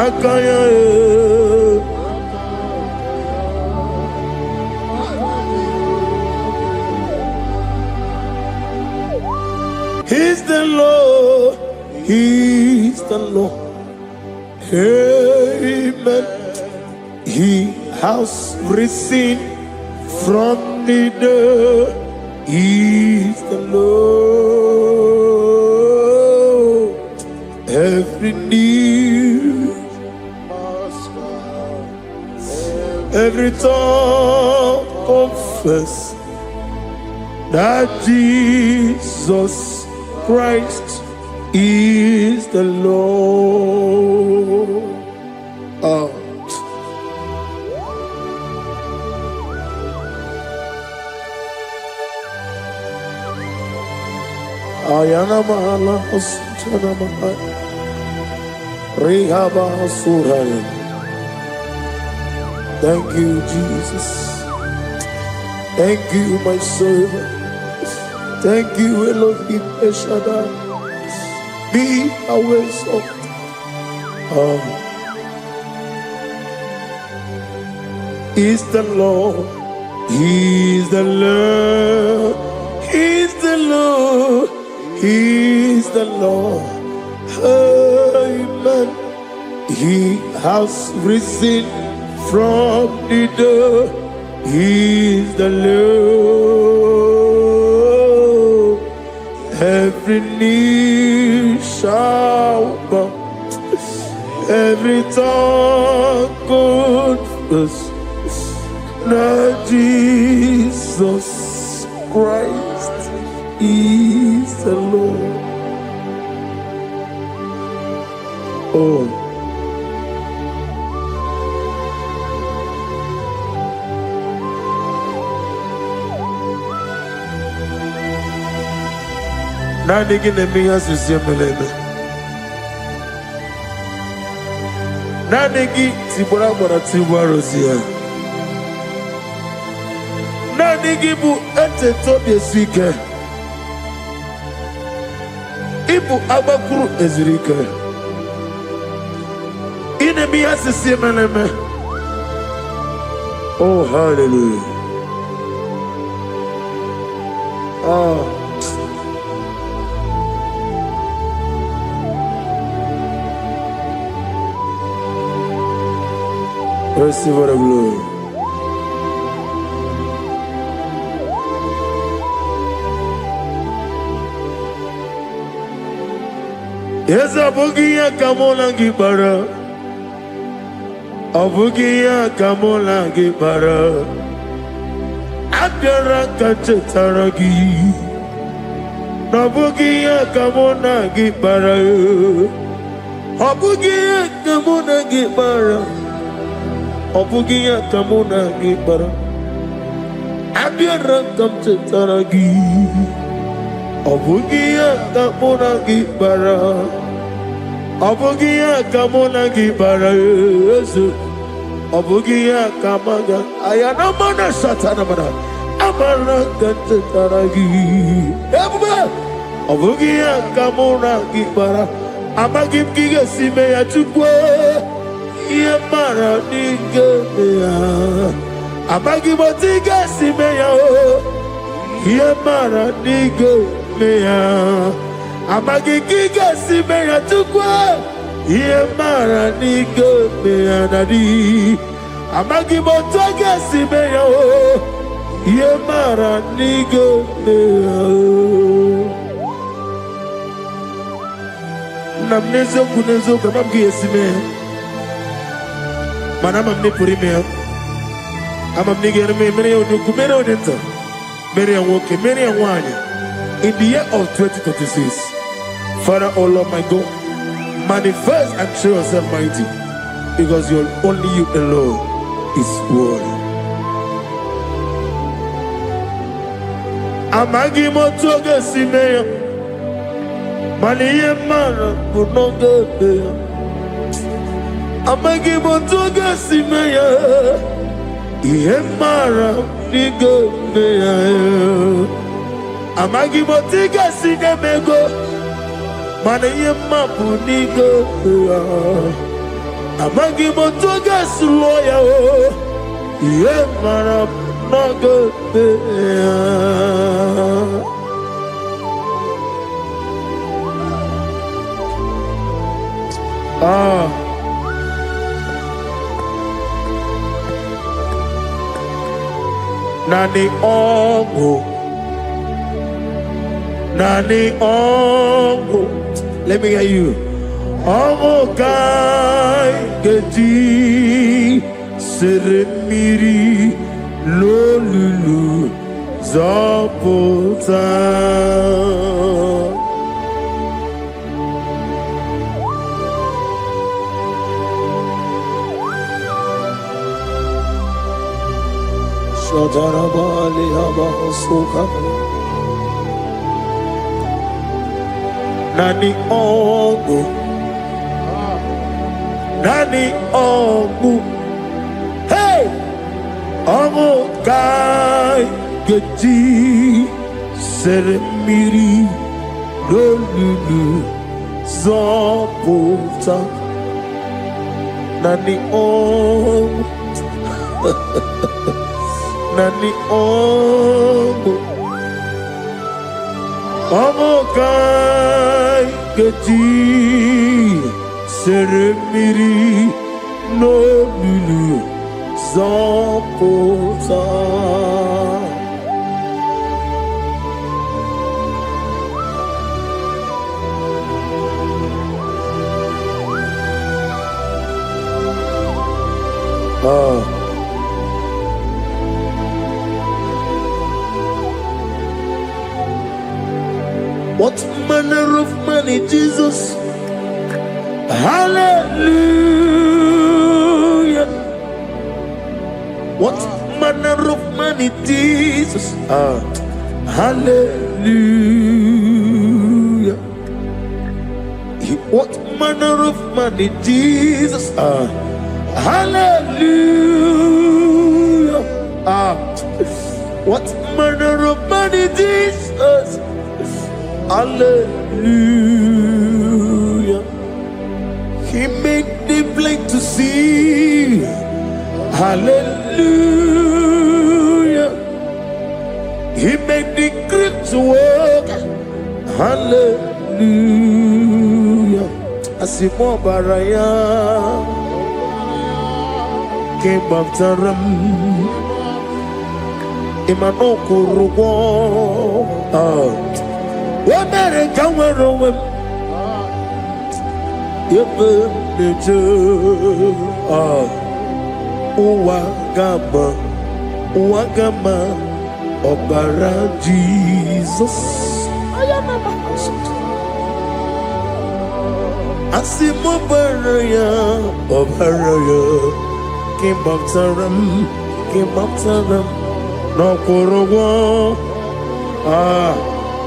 Akayawo He's the Lord, He's the Lord. Amen. He has risen from the dead. He's the Lord. Every knee, every tongue confess that Jesus Christ is the Lord. Ayana mahala asutana mahal Rehaba suraya. Thank you, Jesus. Thank you, my servant. Thank you, Elohim Eshadai. Be our exalted. He's the Lord. He's the Lord. He's the Lord. He's the Lord. Amen. He has risen from the dead. He's the Lord. Every knee shall bow, every tongue confess that Jesus Christ is the Lord. Oh. Nanigi nemiya sisiyemeleme. Nanigi tibora bora tibora rosia. Nanigi bu ete tobi esike. Ibu abakuru ezirike. Inemiya sisiyemeleme. Oh, hallelujah. Oh. Receive all the glory. Yes, Abugia Kamola Gibara. Abugia Kamola Gibara. Abdara Kachetaragi. Nabugia Kamona Gibara. Abugia Kamona Gibara. Abugia Kamona Gibara. Abdara Kachetaragi. Abugia Kamona Gibara. Abugia Kamona Gibara. Abugia Kamaga. Ayana Mana Satana Mana. Amara Kachetaragi. Abugia Kamona Gibara. Amagim Giga Simeya Chukwe. Yamara Nigeria. Amagimotiga Simeya. Yamara Nigeria. Amagigiga Simeya Chukwe. Yamara Nigeria Nadi. Amagimotoga Simeya. Yamara Nigeria. Namnezo kunezo kamamgi esime. Manama mne purime. Amamni germe mere onuku mere onenta. Mere anwoke mere anwanya. In the year of 2026, Father, oh Lord my God, manifest and show yourself mighty, because only you alone is worthy. Amagi motoga simeya. Maniye mara kunoga beya. Amagi motoga simeya. Iye mara niga beya. Amagi motiga sinemego. Maniye mapu niga beya. Amagi motoga suloya. Iye mara noga beya. Nani ongo. Nani ongo. Let me hear you. Ongo kai geti seremiri lolulu zapota. Nani ongo. Nani ongo. Hey! Ongo kai geti seremiri lolulu zapota. Nani ongo. Nani ongo. Ongo kai geti seremiri no lulu zapota. What manner of money, Jesus? Hallelujah. What manner of money, Jesus? Hallelujah. What manner of money, Jesus? Hallelujah. What manner of money, Jesus? Hallelujah. He made the blind to see. Hallelujah. He made the crippled to walk. Hallelujah. Asimo baraya. King of Taram, Imanokurugo, what better come with Wagama, Obara Jesus. Asimubaraya, Obaraya, King of Taram, no Kuruwa.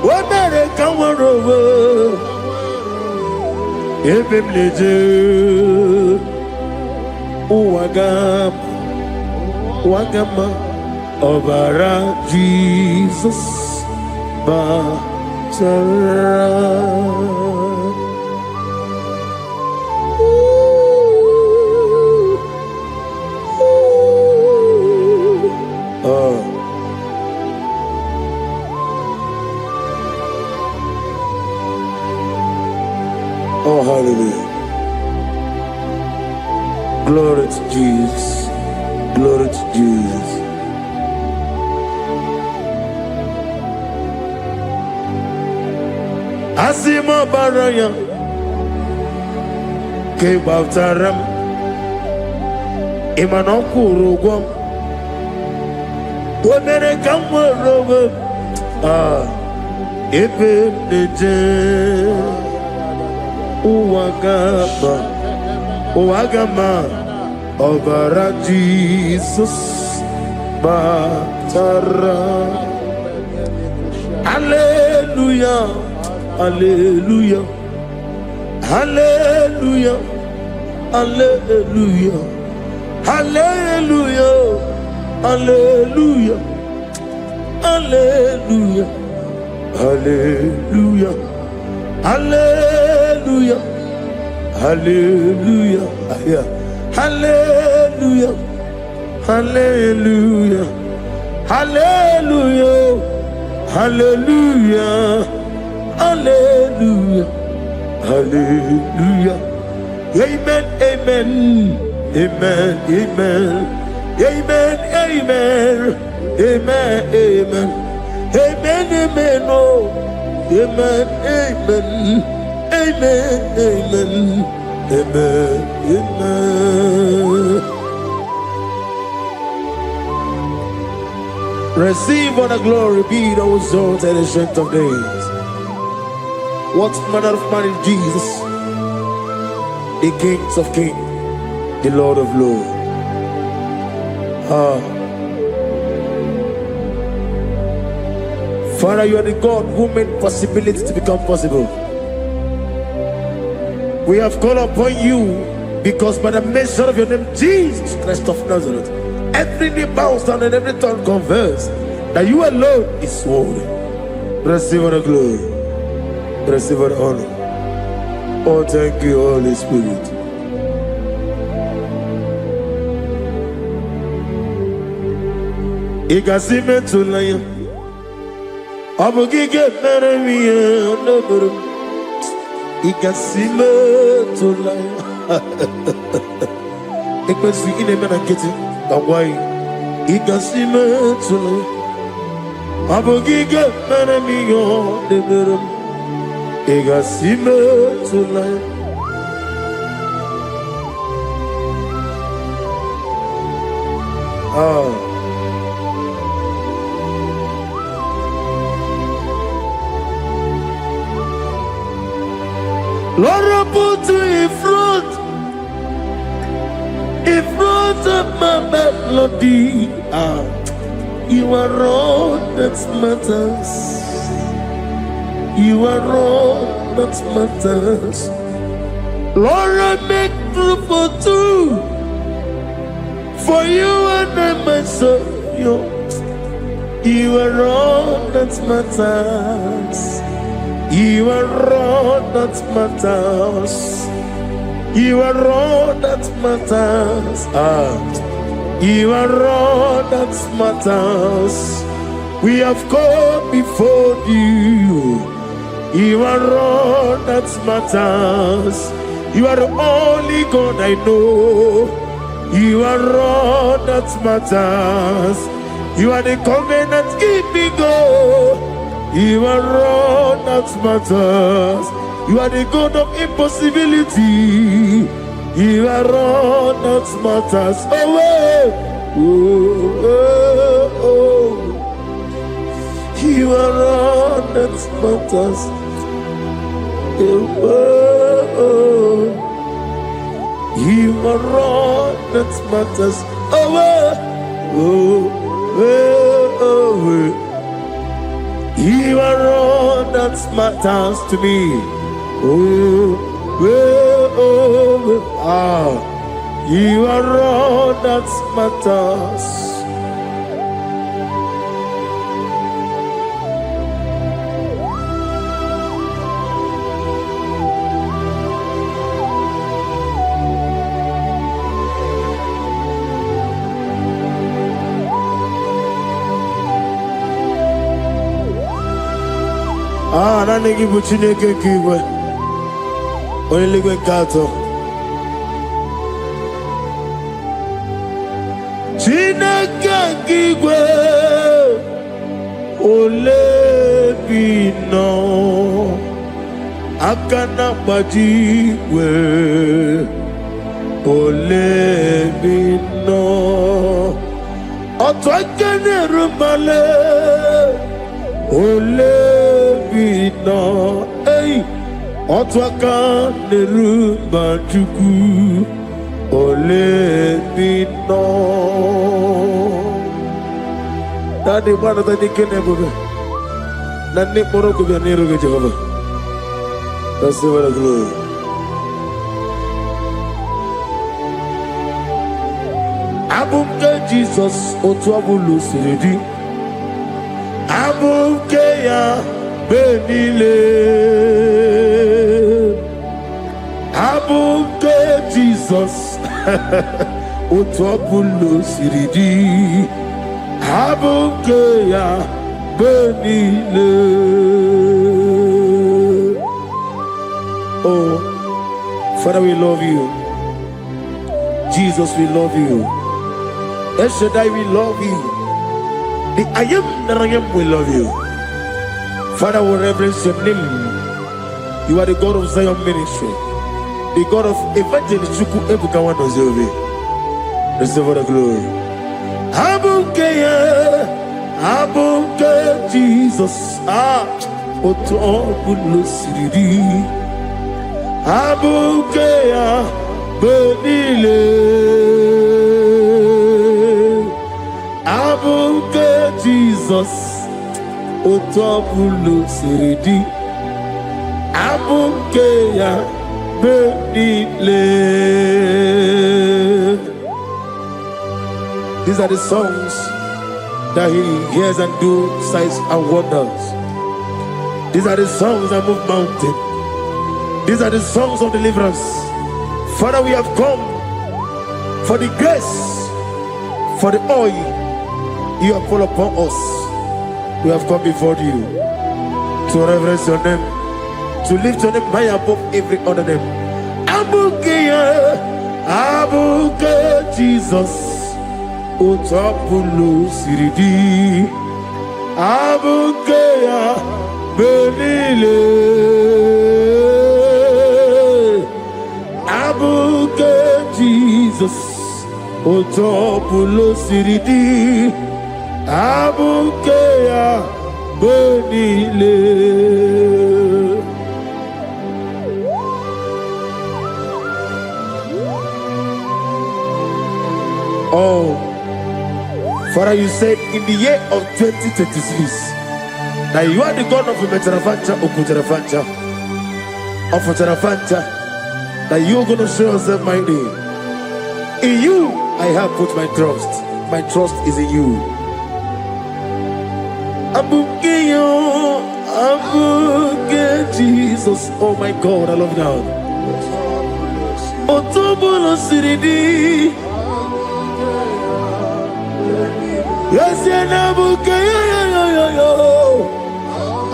What better come over? Ebimleje, Wagama, Obara Jesus, Batara. Oh, hallelujah. Glory to Jesus. Glory to Jesus. Asima baraya ke bavtaram imanokuru wonere kamworo ebe neje Wagama, Obara Jesus, Batara. Hallelujah, Hallelujah, Hallelujah, Hallelujah, Hallelujah, Hallelujah, Hallelujah, Hallelujah. Hallelujah, hallelujah, hallelujah, hallelujah, hallelujah, hallelujah, hallelujah, hallelujah. Amen, amen, amen, amen, amen, amen, amen, amen, amen, amen, oh. Amen, amen, amen, amen, amen, amen. Receive all the glory, be thou exalted in the strength of days. What manner of man is Jesus? The King of kings, the Lord of lords. Father, you are the God who made possibility to become possible. We have called upon you because by the mention of your name, Jesus Christ of Nazareth, every knee bows down and every tongue confesses that you alone is worthy. Receive all the glory. Receive all the honor. Oh, thank you, Holy Spirit. Ikasime tulaya. Abugige meremiye onoburu. Ikasime tulaya. Ikpesi ineme na kiti kawai. Ikasime tulaya. Abugige meremiye onoburu. Ikasime tulaya. Lord, I put you in front of my melody. You are all that matters. You are all that matters. Lord, I make room for two. For you and I myself, you are all that matters. You are all that matters. You are all that matters. You are all that matters. We have come before you. You are all that matters. You are the only God I know. You are all that matters. You are the covenant keeping God. You are all that matters. You are the God of impossibility. You are all that matters. Oh, oh, oh, oh. You are all that matters. Oh, oh. You are all that matters. Oh, oh, oh, oh. You are all that matters to me. Oh, oh, oh, ah. You are all that matters. Ah, na nigi buchineke kiwe. Oyeligwe kato. Chineke kiwe. Olebino. Akana bajiwe. Olebino. Otwakene rumale. Olebino, hey, otwaka nerumba chuku. Olebino. Daddy, what are the kenebobe? Nani moroko be niroge Jehovah. That's the word of glory. Abumke Jesus, otwabulu siridi. Abukeya benile, abuke Jesus, utwabulo siridi, abukeya benile. Oh, Father, we love you. Jesus, we love you. El Shaddai, we love you. The I am that I am will love you. Father, we reverence your name. You are the God of Zion ministry, the God of evangelist Chuku Ebukawan Ozobe. Receive all the glory. Abuke Jesus. Ah, Oto Bulusidi. Abuke ya Benile. Abuke Jesus, Otobulo Siridi, Abuke ya Benile. These are the songs that he hears and do signs and wonders. These are the songs that move mountains. These are the songs of deliverance. Father, we have come for the grace, for the oil you have poured upon us. We have come before you to reverence your name, to lift your name high above every other name. Abuke Jesus, Otapulu Siridi, Abuke Benile, Abuke Jesus, Otapulu Siridi, Abukeya Benile. Oh, Father, you said in the year of 2026 that you are the God of Metarafancha, Okutarafancha, of Tarafancha, that you are going to show yourself mighty. In you, I have put my trust. My trust is in you. Abukeyo, Abuke Jesus. Oh my God, I love you now. Otobulo Siridi. Yes, Abuke,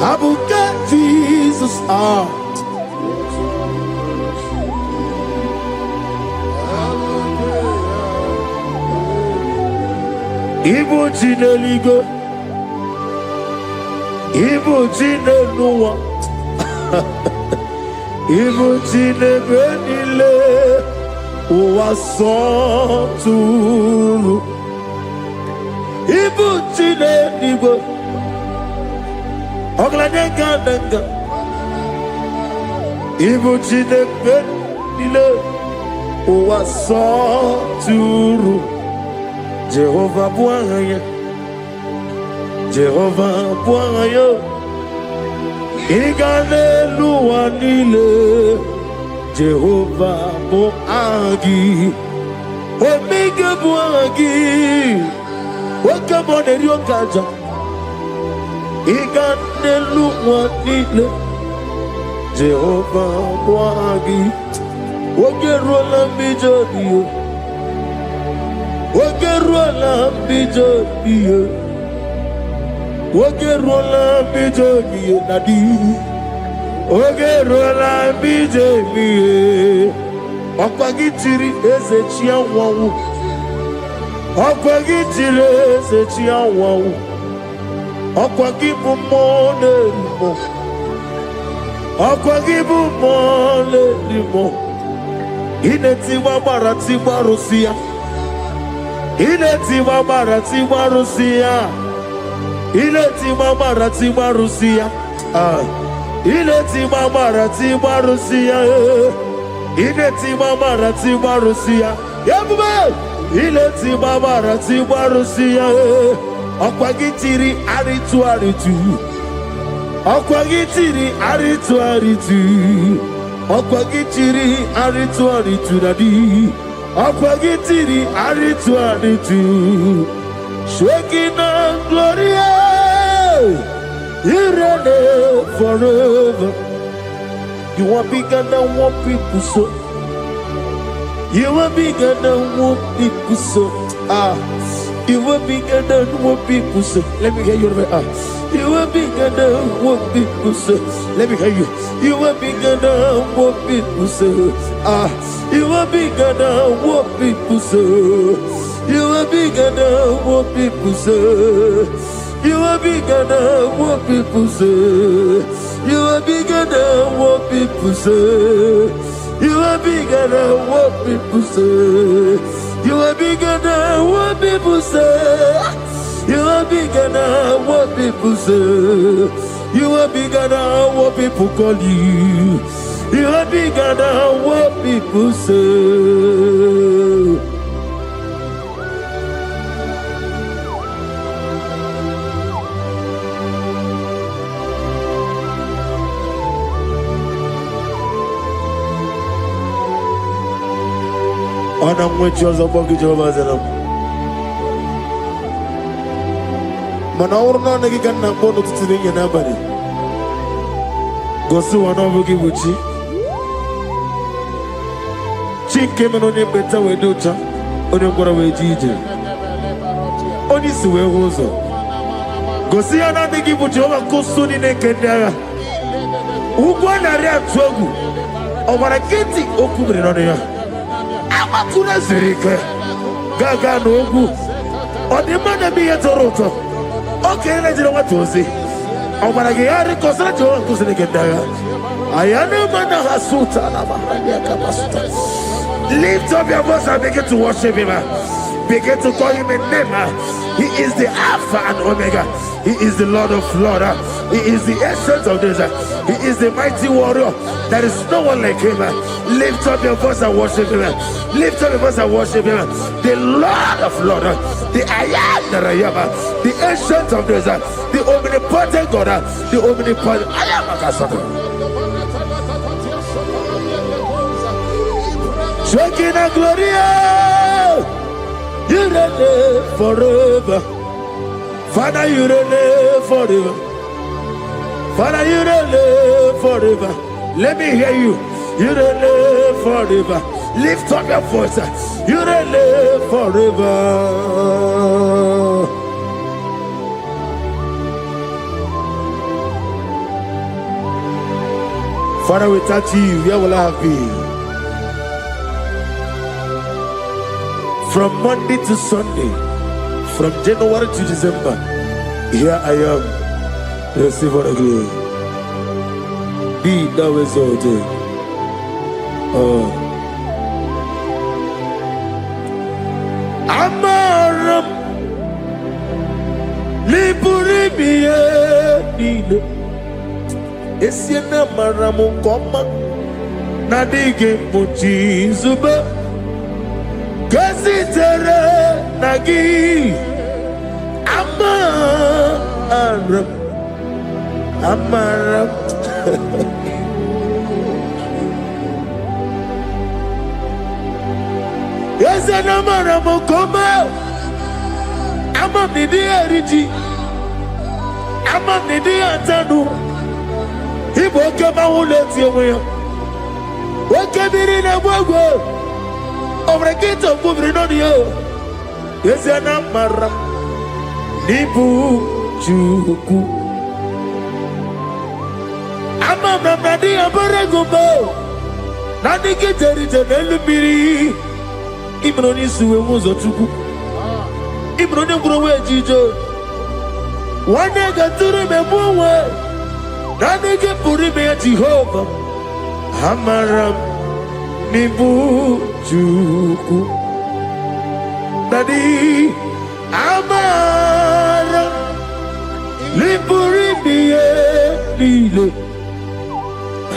Abuke Jesus. Ah. Ibu Chineligo, Ibu Chinelua, Ibu Chinebenile, Uwasoturu, Ibu Chineligo, Oglanenga, Ibu Chinebenile, Uwasoturu. Jehovah Bwanya, Jehovah Bwanya, Igane Luanile, Jehovah Boagi, Omega Boagi, welcome on the Yokaja, Igane Luanile, Jehovah Boagi, Ogerola Mijodio. Ogerola bijobiye, Ogerola bijobiye nadi, Ogerola bijobiye. Okwagitiri ezechi awawu, Okwagitiri ezechi awawu, Okwagibu mone limo, Okwagibu mone limo. Ineti wabara tibarusia. Ileti mama Rusia, Ileti mama Rusia, Ileti mama Rusia, Ileti mama Rusia, Yabuba, Ileti mama Rusia, Okwagitiri aritu, Okwagitiri aritu nadi. Akwagitiri aritu, shaking and gloria, you reign forever. You are bigger than what people so. You are bigger than what people so. You are bigger than what people say. Let me hear you. You are bigger than what people say. Let me hear you. You are bigger than what people say. You are bigger than what people say. You are bigger than what people say. You are bigger than what people say. You are bigger than what people say. You are bigger than what people say. You are bigger than what people say. You are bigger than what people say. You are bigger than what people call you. You are bigger than what people say. I'm with you as a bucket of Azalam. Manaurna Nagikan Nabono to the nobody. Go to one over Gibuchi. Chick came on your better way, Dota, on your Goraway Gigi. On this way, also. Go see another Gibuchi over Kosuni Nekendara. Ugwana Ria Togu. Over a Kitty Okubri on here. Amakuna Zerike. Gaga Nogu. On the man be a Toronto. Okay, let's know what to say. Over a Gary Cosato Kusinekendara. I am no man Hasuta. Lift up your voice and begin to worship him. Begin to call him a name. He is the Alpha and Omega. He is the Lord of Lords. He is the Ancient of Days. He is the mighty warrior. There is no one like him. Lift up your voice and worship him. Lift up your voice and worship him. The Lord of Lords. The I am that I am. The Ancient of Days. The omnipotent God. The omnipotent I am. Shaking a gloria, you reign forever. Father, you reign forever. Father, you reign forever. Let me hear you. You reign forever. Lift up your voice. You reign forever. Father, without you, where will I have been? From Monday to Sunday, From January to December, here I am. Receive all the glory. Be thou exalted. Amaram Liburibie Nino Esiena Maramu Koma Nadige Muchi Zuba Gazitere Nagi Amaram Yes, and Amaram Koma Amam Nidi Ariji Amam Nidi Antanu He woke up my whole way. What can be in a world over a gate of moving on you? Yes, and Amaram Nibu Chuku Amam Nadi Abaragubo Nadi get a little Imroni suwe muzo tuku Imroni kurowe jijo Wane gaturi memuwe Nane ke puri me Jehovah Hamaram Nibu Juku Nadi Amaram Nipuri miye Lile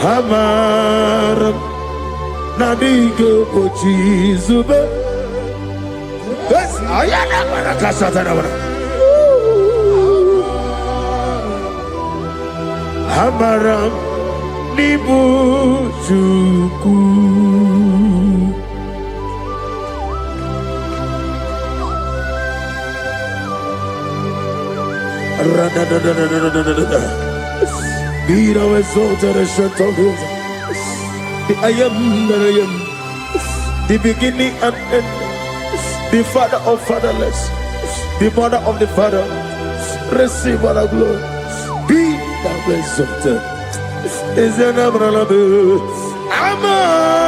Hamaram Nadige Pochi Zube. Yes, Ayana Marakasatana. Hamaram Nibu Juku. Be thou exalted and shut of his. I am that I am, the beginning and end, the father of fatherless, the mother of the father. Receive all the glory. Be thou exalted. Is an Abraham, Amarama,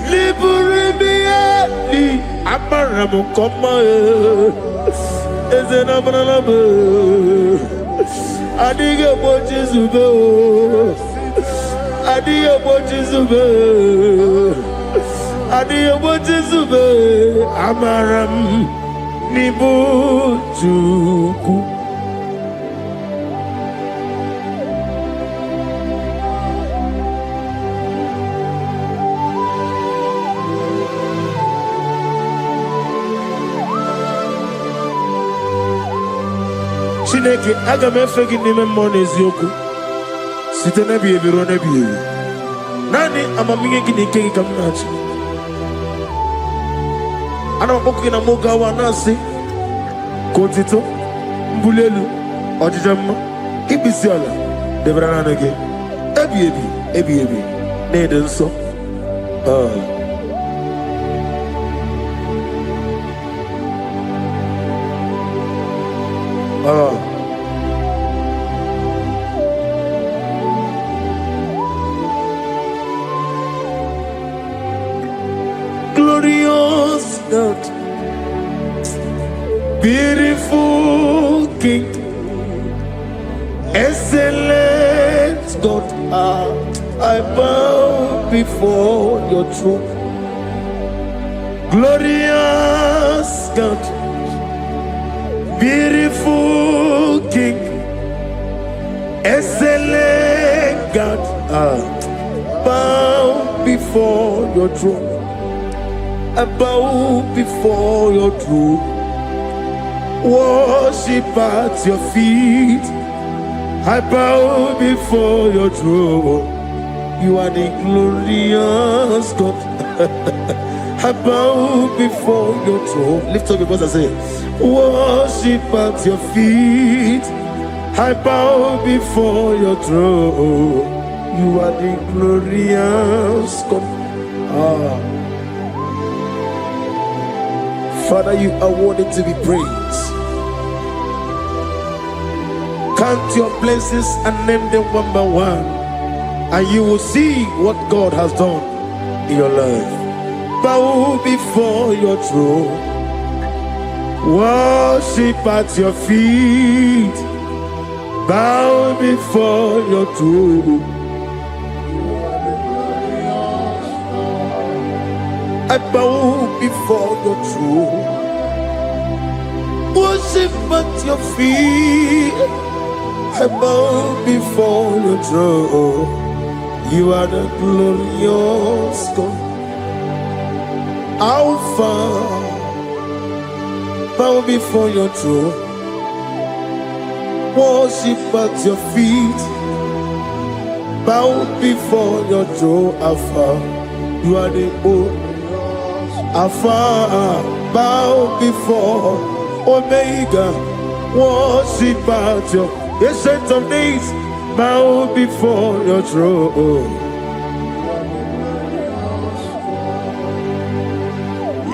Liburibiati, Amaramu, Koma, is an Abraham, Adiga Bojizubo. Adiyo Bojizube Amaram Nibu Juku. Chineke aga m efe gị n'ime mmụọ na eziokwu site n'ebighị ebi ruo n'ebighị ebi. Naanị amamihe gị na ike gị ka m na-achị. Ana m akpọku gị na moge awa na-asị ka otito, mbuli elu, ọdịda mma, ikpisi ala debere naanị gị ebighị ebi ebighị ebi na-ede nsọ. Glorious God, beautiful King, excellent God, I bow before your throne. Glorious God, beautiful King, excellent God, bow before your throne. I bow before your throne, worship at your feet. I bow before your throne. You are the glorious God. I bow before your throne. Lift up your voice and say, worship at your feet. I bow before your throne. You are the glorious God. Father, you are worthy to be praised. Count your blessings and name them one by one, and you will see what God has done in your life. Bow before your throne, worship at your feet, bow before your throne. I bow before your throne. Worship at your feet, I bow before your throne. You are the glorious God, Alpha. Bow before your throne. Worship at your feet, bow before your throne, Alpha. You are the old Alpha. Bow before Omega. Worship at your ancient of days. Bow before your throne.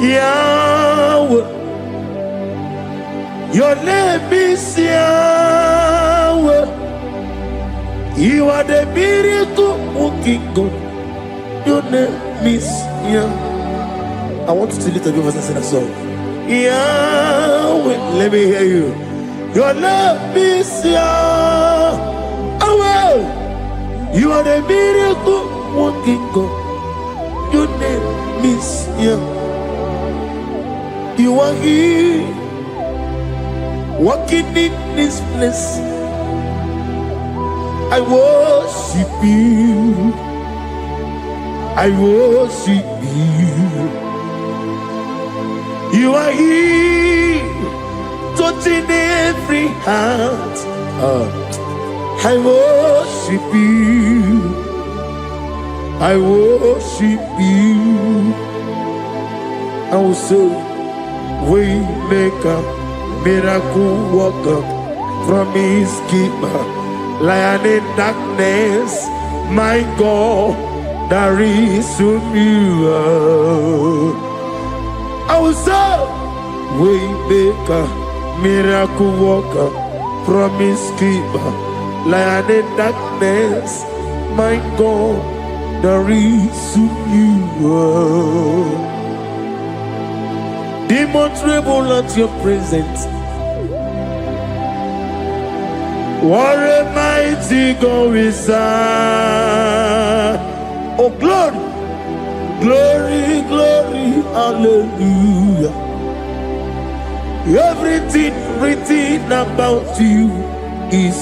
Yahweh, your name is Yahweh. You are the miracle working God. Your name is Yahweh. I want you to lift up your voice and sing a song. Yahweh, let me hear you. Your name is Yahweh. You are the miracle working God. Your name is Yahweh. You are here, walking in this place. I worship you. I worship you. You are here, touching every heart. I worship you. I worship you. I will say, Waymaker, miracle worker, promise keeper, lion in darkness, my God, there is you. I will say, Waymaker, miracle worker, promise keeper, lion in darkness, my God, there is you. Demons tremble at your presence. What a mighty God we serve. Oh, glory, glory, glory, hallelujah. Everything written about you is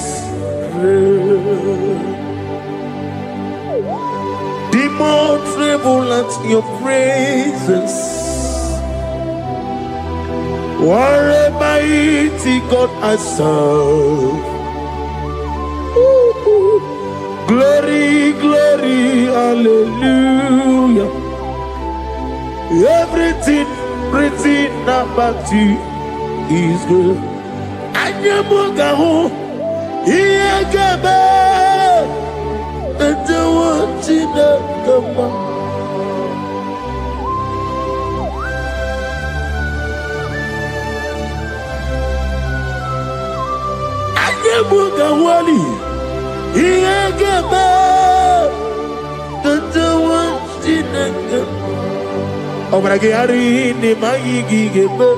real. Demons tremble at your presence. What a mighty God I serve. Glory, glory, hallelujah. Everything written about you is good. Anyamugaho, Iyagaba, and the one in the Mugawali, Iyagaba, Tantawa, Jinaka, Obragiari, Nimayigigaba,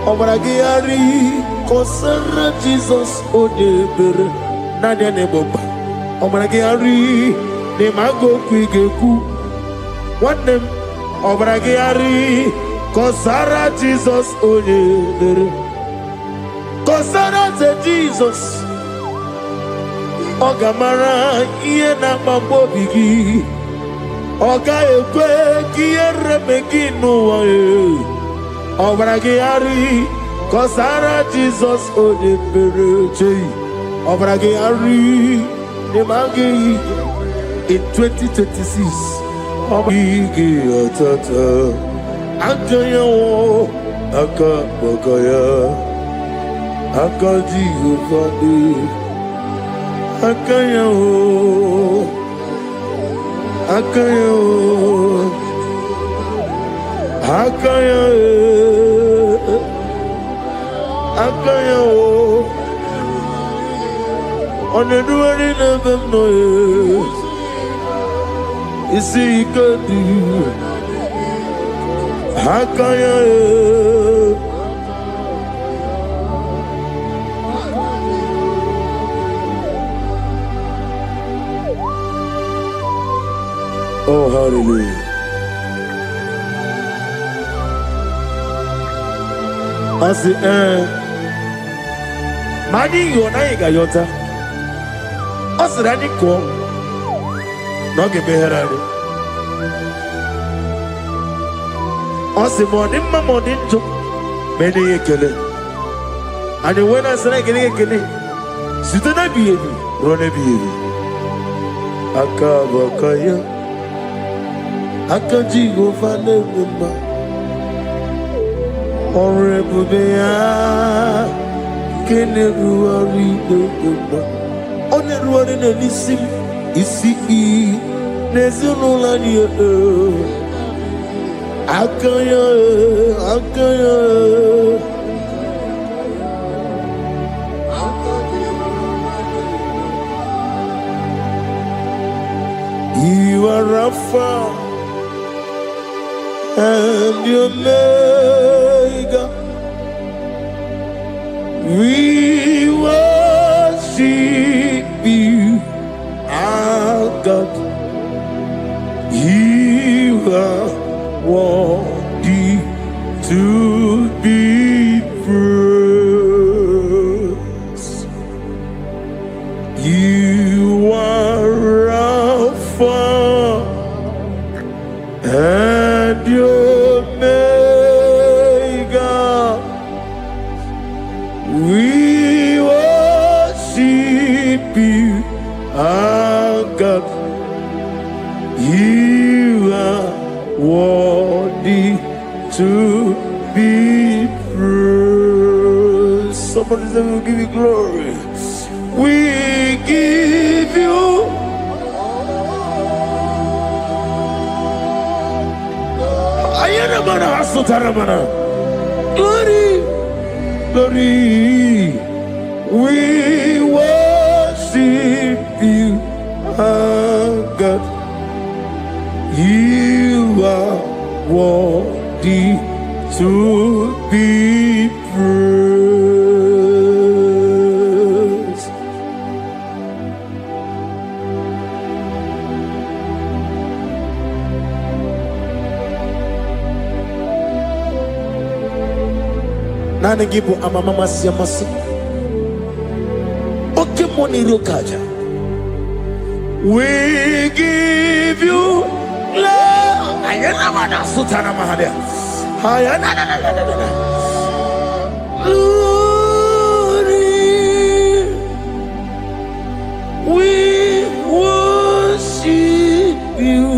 Obragiari, Kosara Jesus, Odeber, Nadia Neboba, Obragiari, Nimago Quigeku, one name, Obragiari, Kosara Jesus, Odeber. Kosara te Jesus, Ogamara iye na mambobigi, Oga ekwe kiye remegi nuwae, Obragiari, Kosara Jesus odepereche, Obragiari, Nemagi in 2026, Obrigi atata, Ankayo, Akabakaya. Akadi Ufadi Akayo Akayo Akayo Akayo On the doing of them noise Isi Kadi Akayo Oh, hallelujah. I say, Mani Yonaiga Yota. I said, I didn't call. Not give me her. I said, Morning, Mamma, didn't many a killer. And when I said, I get it, sit on a baby, run a baby. Akabakaya, Akaji go find a woman. Horrible bear, can everyone read the woman? On the road in a listen, is see, there's no line. Akaya, Akaya. You are Rapha and your Omega. We worship you, our God. You are worthy to be praised. You are Alpha and Omega. We worship you, our God. You are worthy to be praised. Somebody say, we'll give you glory. We give you glory, glory. We worship you, our God. You are worthy to be praised. Nani gibu amamama siyamasi. Oke moni rokaja. We give you love. Ayana mana sutana mahadia. Ayana na na na na na. Glory. We worship you.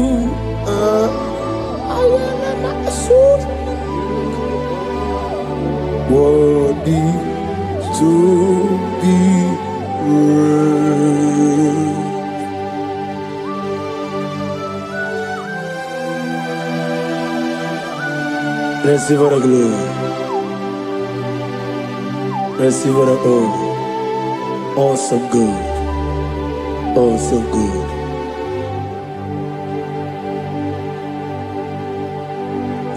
Ayana na sutana. Worthy to be praised. Receive the glory. Receive the honor. Awesome God. Awesome God.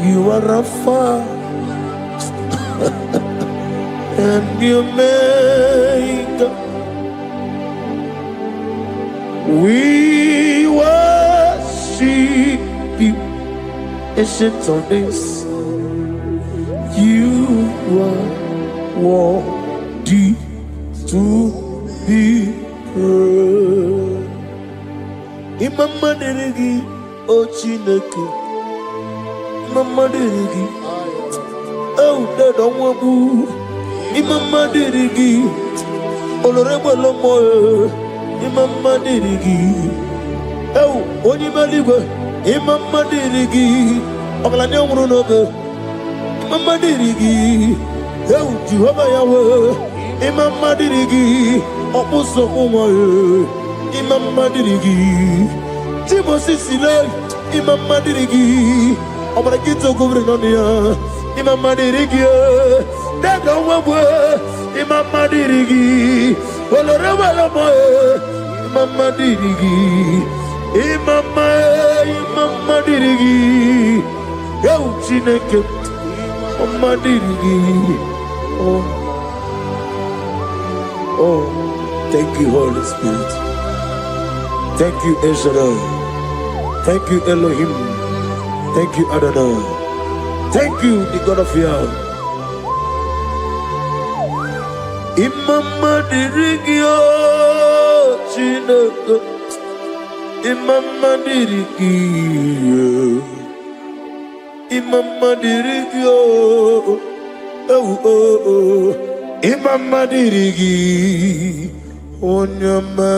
You are Rapha and the Omega. We worship you, ancient of days. You are worthy to be praised. Imama deregi o Chineke. Imama deregi o Dadonwabu. Imama deregi olorebo lomo. Imama deregi o Onimaligwe. Imama deregi oglane omrunobe. Imama dirigi, Jehovah Yahweh. Imama dirigi, Opuso Umoye. Imama dirigi, Timosi Sile. Imama dirigi, Obrakito Governonia. Imama dirigi, Dadonwabu. Imama dirigi, Olorewala Moye. Imama dirigi, Imama dirigi, Chineke. Oh, thank you, Holy Spirit. Thank you, Israel. Thank you, Elohim. Thank you, Adonai. Thank you, the God of Yahweh. Imama dirigio, Chineke. Imama dirigio. Imama dirigio. Oh. Imama dirigi. Onyama.